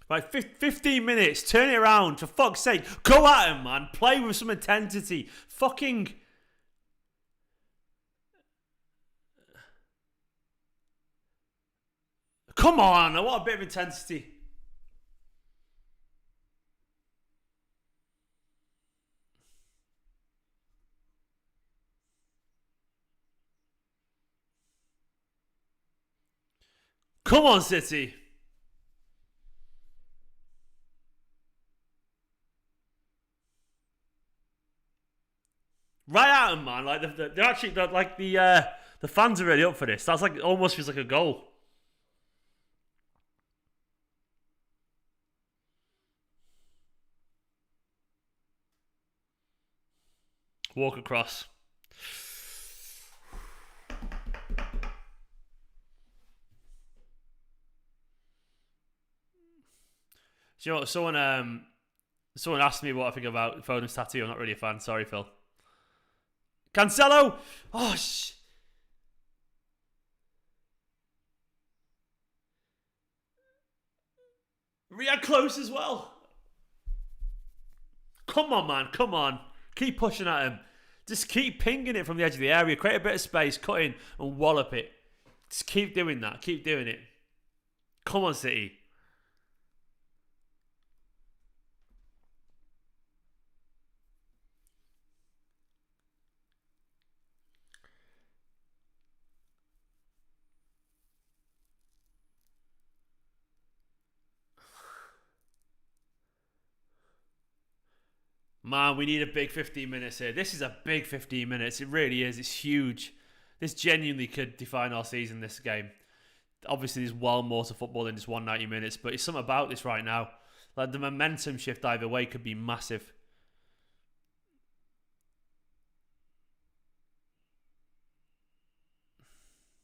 A: Right, 15 minutes. Turn it around. For fuck's sake. Go at him, man. Play with some intensity. Fucking... Come on. I want a bit of intensity. Come on, City. Right at him, man. Like they're actually like the fans are really up for this. That's like almost feels like a goal. Walk across. Do you know what? Someone asked me what I think about Foden's tattoo. I'm not really a fan. Sorry, Phil. Cancelo! Oh, Riyad close as well. Come on, man. Come on. Keep pushing at him. Just keep pinging it from the edge of the area. Create a bit of space. Cut in and wallop it. Just keep doing that. Keep doing it. Come on, City. Man, we need a big 15 minutes here. This is a big 15 minutes. It really is. It's huge. This genuinely could define our season, this game. Obviously, there's well more to football than just 190 minutes, but it's something about this right now. Like the momentum shift either way could be massive.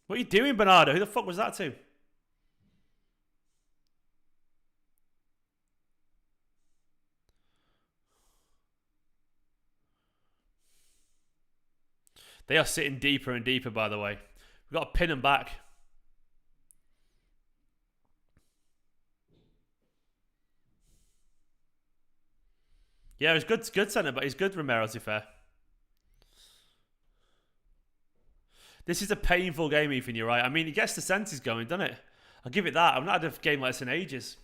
A: What are you doing, Bernardo? Who the fuck was that to? They are sitting deeper and deeper, by the way. We've got to pin them back. Yeah, it was good centre, but he's good, Romero, to be fair. This is a painful game, Ethan, you're right. I mean, it gets the senses going, doesn't it? I'll give it that. I've not had a game like this in ages.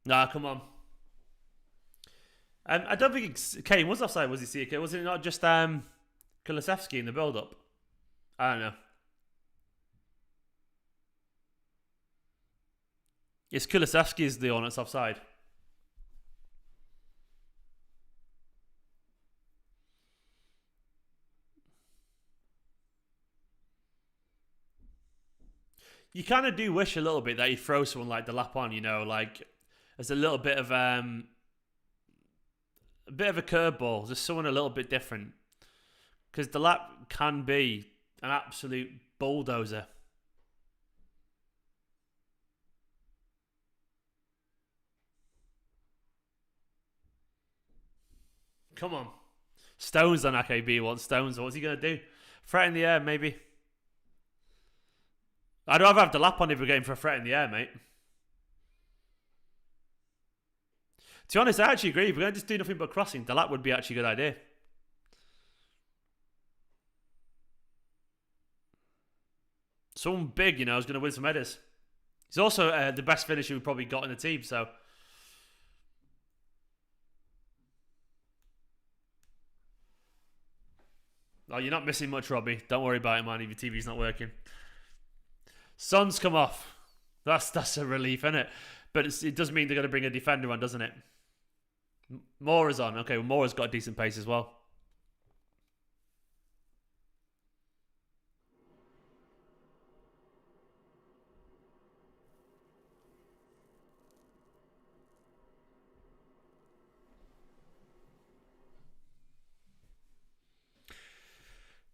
A: Nah, come on. I don't think Kane was offside, was he, CK? Was it not just Kulusevski in the build-up? I don't know. It's Kulusevski is the one that's offside. You kind of do wish a little bit that he throws someone like the lap on, you know, like as a little bit of a curveball, just someone a little bit different. Because the lap can be an absolute bulldozer. Come on. Stones on AKB wants Stones. What's he going to do? Threat in the air, maybe. I'd rather have the lap on if we're going for a threat in the air, mate. To be honest, I actually agree. If we're going to just do nothing but crossing, the lap would be actually a good idea. Someone big, you know, is going to win some headers. He's also the best finisher we've probably got in the team, so... Oh, you're not missing much, Robbie. Don't worry about it, man, if your TV's not working. Sun's come off. That's a relief, isn't it? But it does mean they're going to bring a defender on, doesn't it? Mora's on. Okay, well, Mora's got a decent pace as well.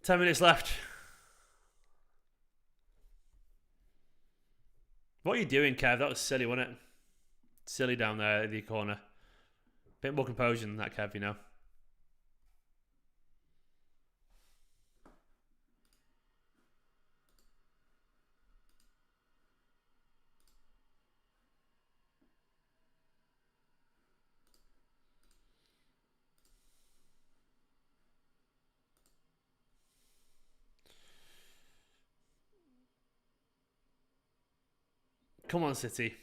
A: Ten minutes left. What are you doing, Kev? That was silly, wasn't it? Silly down there in the corner. Bit more composure than that, Kev, you know. Come on, City.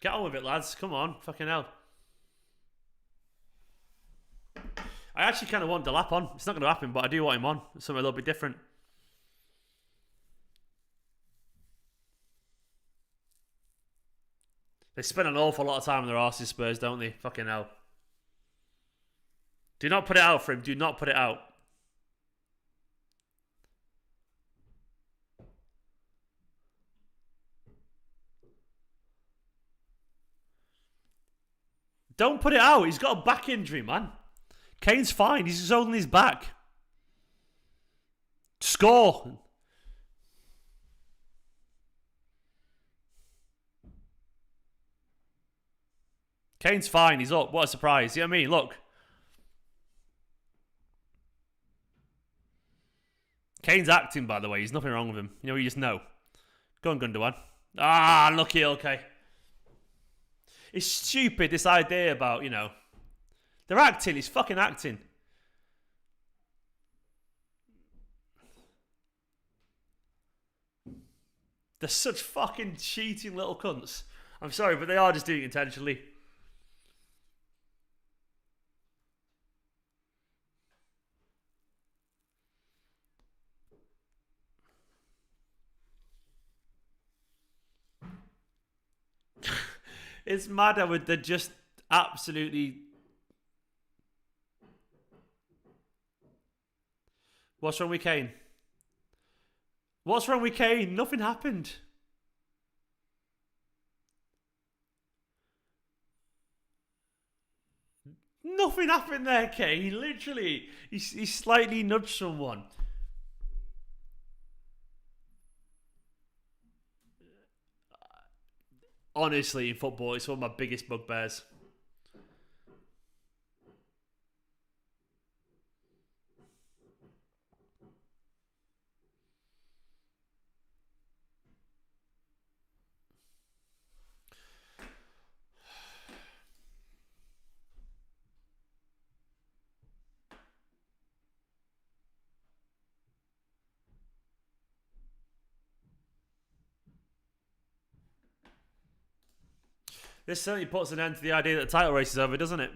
A: Get on with it, lads. Come on. Fucking hell. I actually kind of want the lap on. It's not going to happen, but I do want him on. Something a little bit different. They spend an awful lot of time on their arses, Spurs, don't they? Fucking hell. Do not put it out for him. Do not put it out. Don't put it out. He's got a back injury, man. Kane's fine. He's just holding his back. Score. Kane's fine. He's up. What a surprise. You know what I mean? Look. Kane's acting, by the way. There's nothing wrong with him. You know, you just know. Go on, Gundogan. Ah, lucky. Okay. It's stupid, this idea about, you know... They're acting. It's fucking acting. They're such fucking cheating little cunts. I'm sorry, but they are just doing it intentionally. It's mad how they're just absolutely... What's wrong with Kane? What's wrong with Kane? Nothing happened. Nothing happened there, Kane. Literally. He slightly nudged someone. Honestly, in football, it's one of my biggest bugbears. This certainly puts an end to the idea that the title race is over, doesn't it?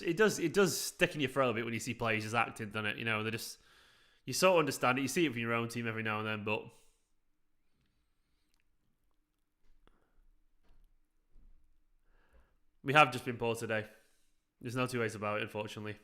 A: It does stick in your throat a bit when you see players just acting, doesn't it? You know, they just... You sort of understand it. You see it from your own team every now and then, but... We have just been poor today. There's no two ways about it, unfortunately.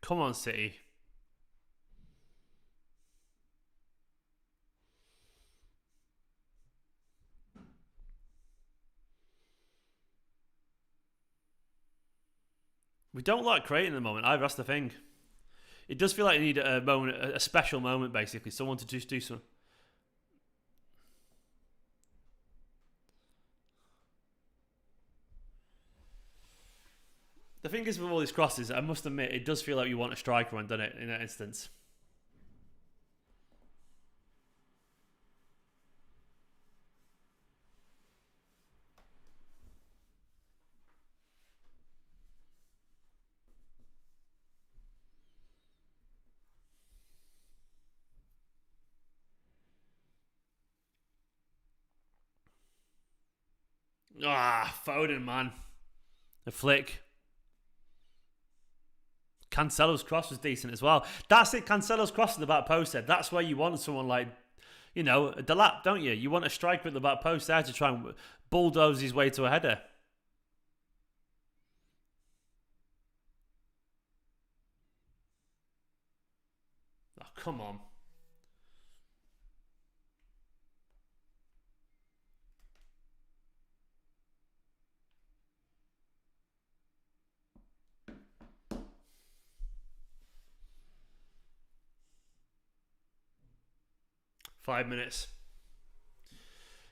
A: Come on, City. We don't like creating at the moment either, that's the thing. It does feel like you need a moment, a special moment, basically. Someone to just do something. The thing is with all these crosses, I must admit, it does feel like you want a striker one, doesn't it, in that instance? Foden, man. The flick. Cancelo's cross was decent as well. That's it, Cancelo's cross in the back post there. That's where you want someone like, you know, a Delap, don't you? You want a striker at the back post there to try and bulldoze his way to a header. Oh, come on. Five minutes.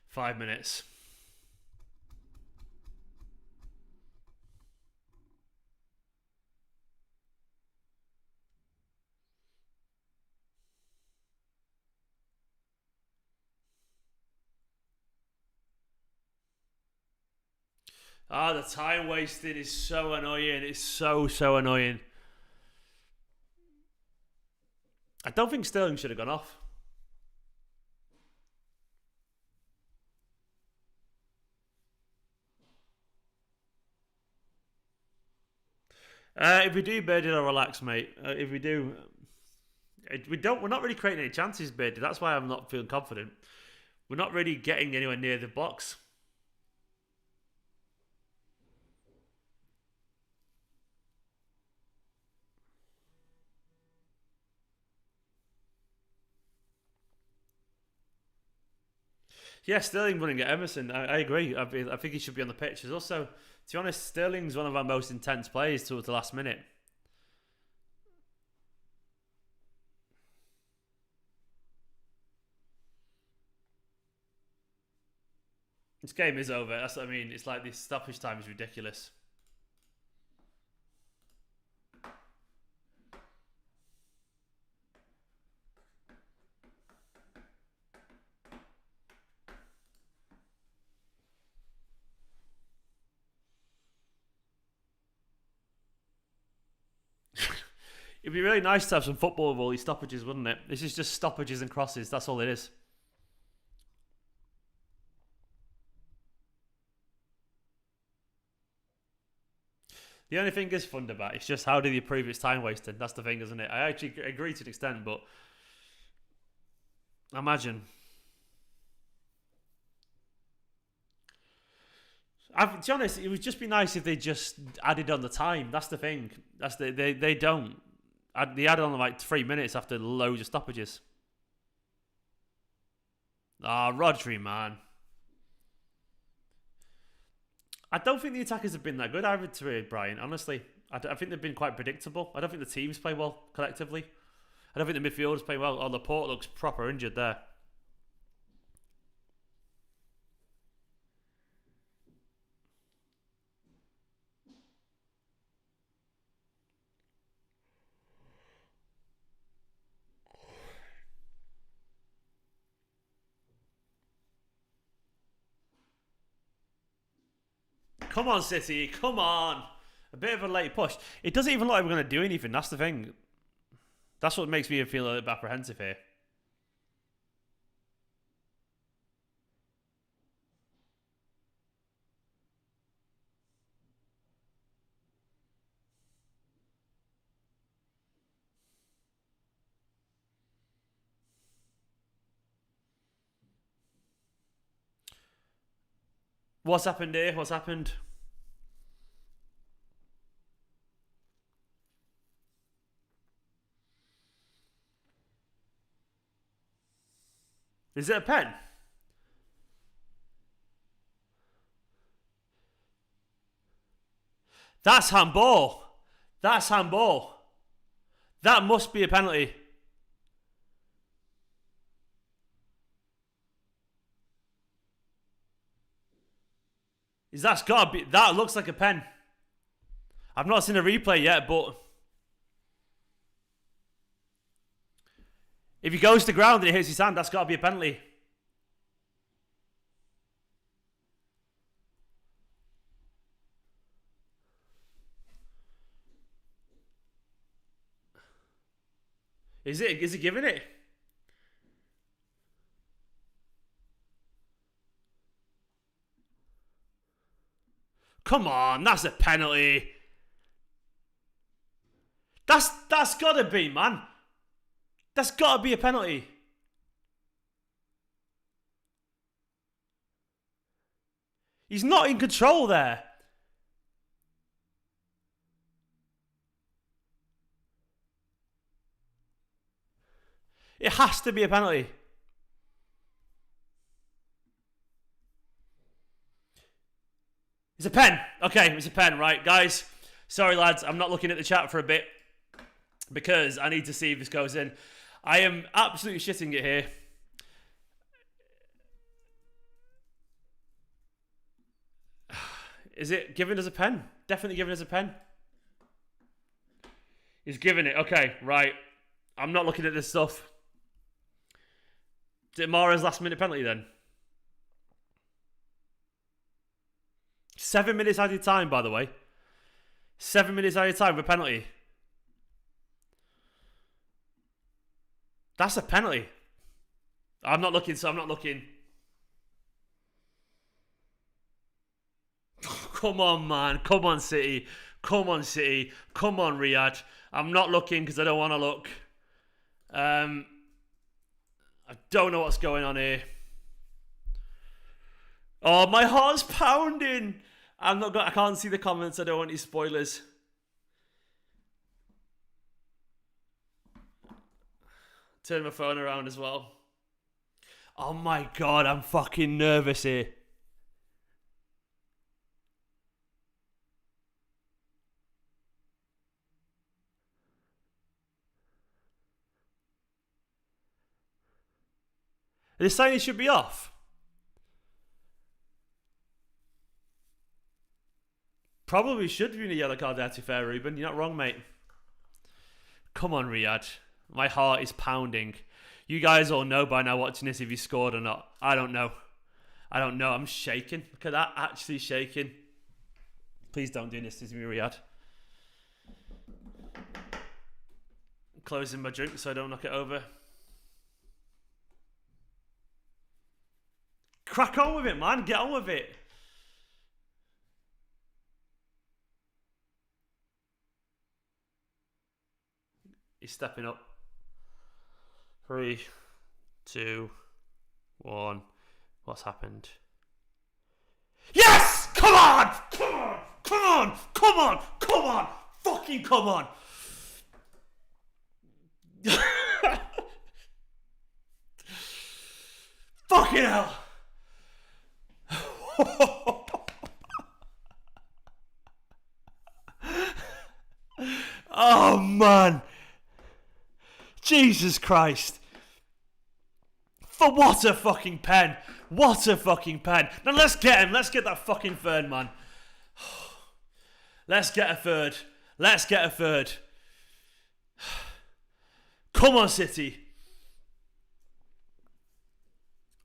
A: 5 minutes. The time wasted is so annoying. It's so annoying. I don't think Sterling should have gone off. If we do, Bearded, I'll relax, mate. If we do, we're not really creating any chances, Bearded. That's why I'm not feeling confident. We're not really getting anywhere near the box. Yeah, Sterling running at Emerson. I agree. I think he should be on the pitch. There's also, to be honest, Sterling's one of our most intense players towards the last minute. This game is over. That's what I mean. It's like the stoppage time is ridiculous. It'd be really nice to have some football with all these stoppages, wouldn't it? This is just stoppages and crosses. That's all it is. The only thing is fun about it's just how do you prove it's time wasting? That's the thing, isn't it? I actually agree to an extent, but imagine. To be honest, it would just be nice if they just added on the time. That's the thing. They don't. They added on like 3 minutes after loads of stoppages. Rodri, man. I don't think the attackers have been that good either today, Brian, honestly. I think they've been quite predictable. I don't think the teams play well collectively. I don't think the midfielders play well. Oh, Laporte looks proper injured there. Come on, City. Come on. A bit of a late push. It doesn't even look like we're going to do anything. That's the thing. That's what makes me feel a little apprehensive here. What's happened here? What's happened? Is it a pen? That's handball. That's handball. That must be a penalty. That's gotta be. That looks like a pen. I've not seen a replay yet, but if he goes to ground and it hits his hand, that's gotta be a penalty. Is it? Is he giving it? Come on, that's a penalty. That's gotta be, man. That's gotta be a penalty. He's not in control there. It has to be a penalty. It's a pen. Okay, it's a pen, right, guys. Sorry, lads, I'm not looking at the chat for a bit because I need to see if this goes in. I am absolutely shitting it here. Is it given as a pen? Definitely given as a pen. He's given it. Okay, right. I'm not looking at this stuff. Is it Mahrez last minute penalty then? 7 minutes added time, by the way. 7 minutes added time for a penalty. That's a penalty. I'm not looking, so I'm not looking. Come on, man. Come on, City. Come on, City. Come on, Riyad. I'm not looking because I don't want to look. I don't know what's going on here. Oh, my heart's pounding. I can't see the comments. I don't want any spoilers. Turn my phone around as well. Oh my god, I'm fucking nervous here. Are they saying it should be off? Probably should be in a yellow card there, to be fair, Ruben. You're not wrong, mate. Come on, Riyad. My heart is pounding. You guys all know by now watching this if he scored or not. I don't know. I don't know. I'm shaking. Look at that. Actually shaking. Please don't do this to me, Riyad. closing my drink so I don't knock it over. Crack on with it, man. Get on with it. He's stepping up. 3, 2, 1. What's happened? Yes! Come on! Come on! Come on! Come on! Come on! Fucking come on! Fucking hell! Oh man! Jesus Christ! For what a fucking pen! What a fucking pen! Now let's get him. Let's get that fucking third, man. Let's get a third. Let's get a third. Come on, City.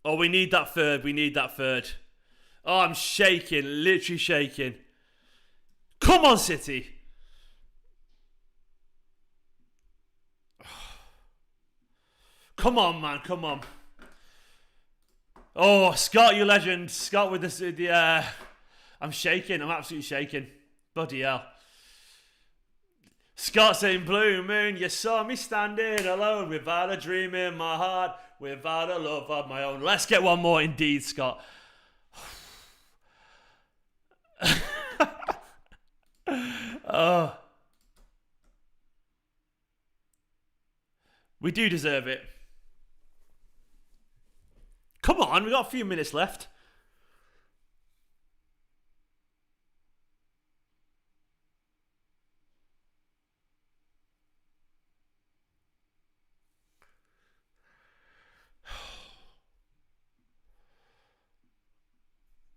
A: Oh, we need that third. We need that third. Oh, I'm shaking. Literally shaking. Come on, City. Come on, man. Come on. Oh, Scott, you legend. Scott with the I'm shaking. I'm absolutely shaking. Bloody hell. Scott saying, Blue Moon, you saw me standing alone without a dream in my heart, without a love of my own. Let's get one more indeed, Scott. Oh. We do deserve it. Come on, we got a few minutes left.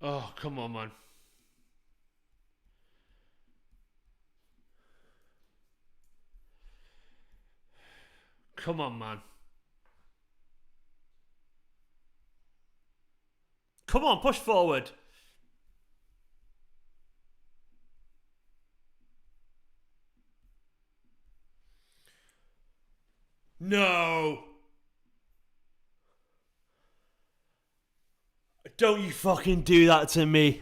A: Oh, come on, man. Come on, man. Come on, push forward. No. Don't you fucking do that to me.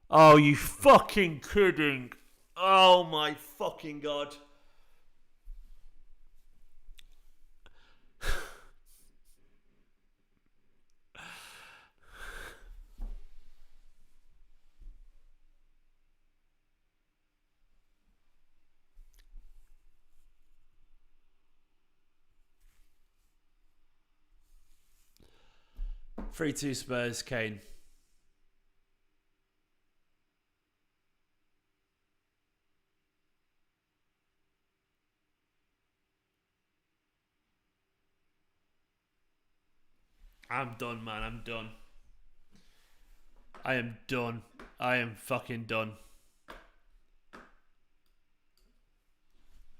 A: Oh, you fucking kidding. Oh my fucking God. Three, 2 Spurs, Kane. I'm done, man. I'm done. I am done. I am fucking done.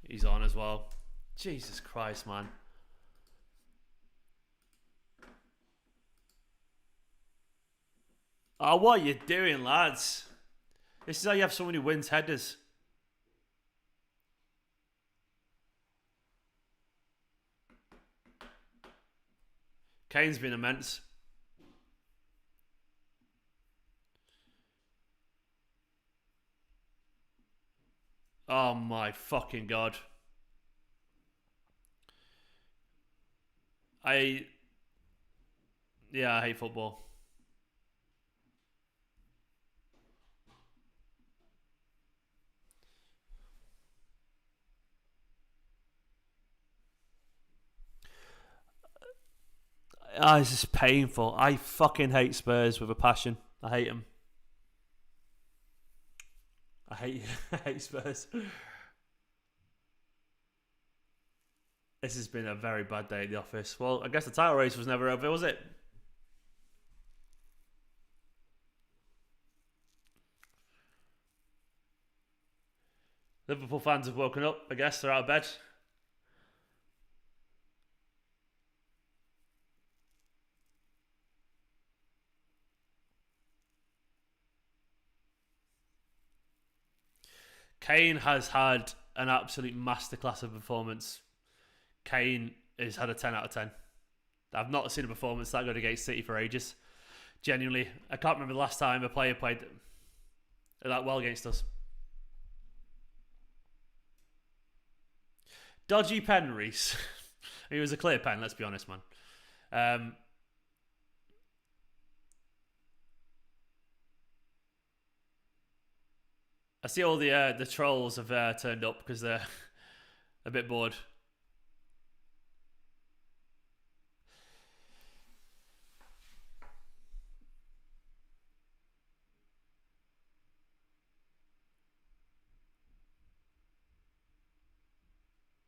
A: He's on as well. Jesus Christ, man. Oh, what are you doing, lads? This is how you have someone who wins headers. Kane's been immense. Oh my fucking God. I hate football. Oh, this is painful. I fucking hate Spurs with a passion. I hate them. I hate Spurs. This has been a very bad day at the office. Well, I guess the title race was never over, was it? Liverpool fans have woken up. I guess they're out of bed. Kane has had an absolute masterclass of performance. Kane has had a 10 out of 10. I've not seen a performance that good against City for ages. Genuinely. I can't remember the last time a player played that well against us. Dodgy pen, Reese. It was a clear pen, let's be honest, man. I see all the trolls have turned up because they're a bit bored.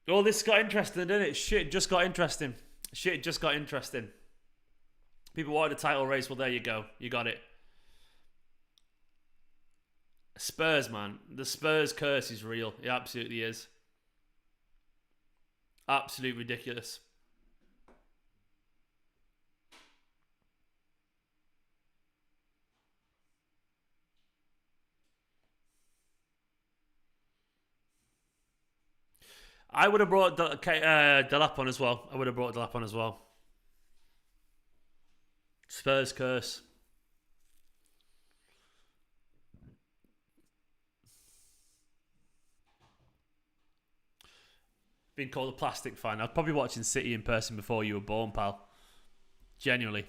A: Oh, this got interesting, didn't it? Shit just got interesting. People wanted a title race. Well, there you go. You got it. Spurs, man. The Spurs curse is real. It absolutely is. Absolutely ridiculous. I would have brought Delap on as well. Spurs curse. Been called a plastic fan. I was probably watching City in person before you were born, pal. Genuinely.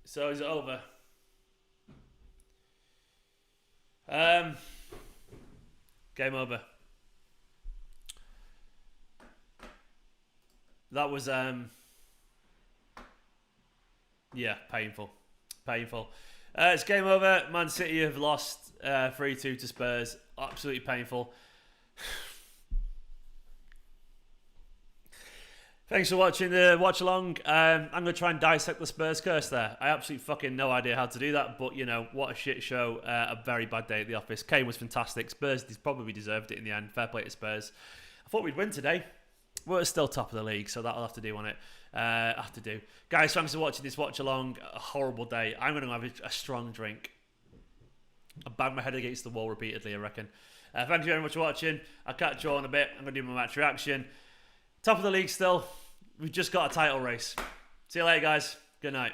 A: So is it over? Game over. That was yeah, painful. It's game over. Man City have lost 3-2 to Spurs. Absolutely painful. Thanks for watching the watch along. I'm going to try and dissect the Spurs curse there. I absolutely fucking no idea how to do that, but you know, what a shit show. A very bad day at the office. Kane was fantastic. Spurs probably deserved it in the end. Fair play to Spurs. I thought we'd win today. We're still top of the league, so that'll have to do on it. Have to do. Guys, thanks for watching this watch along. A horrible day. I'm going to have a strong drink. I bang my head against the wall repeatedly, I reckon. Thank you very much for watching. I'll catch you all in a bit. I'm going to do my match reaction. Top of the league still. We've just got a title race. See you later, guys. Good night.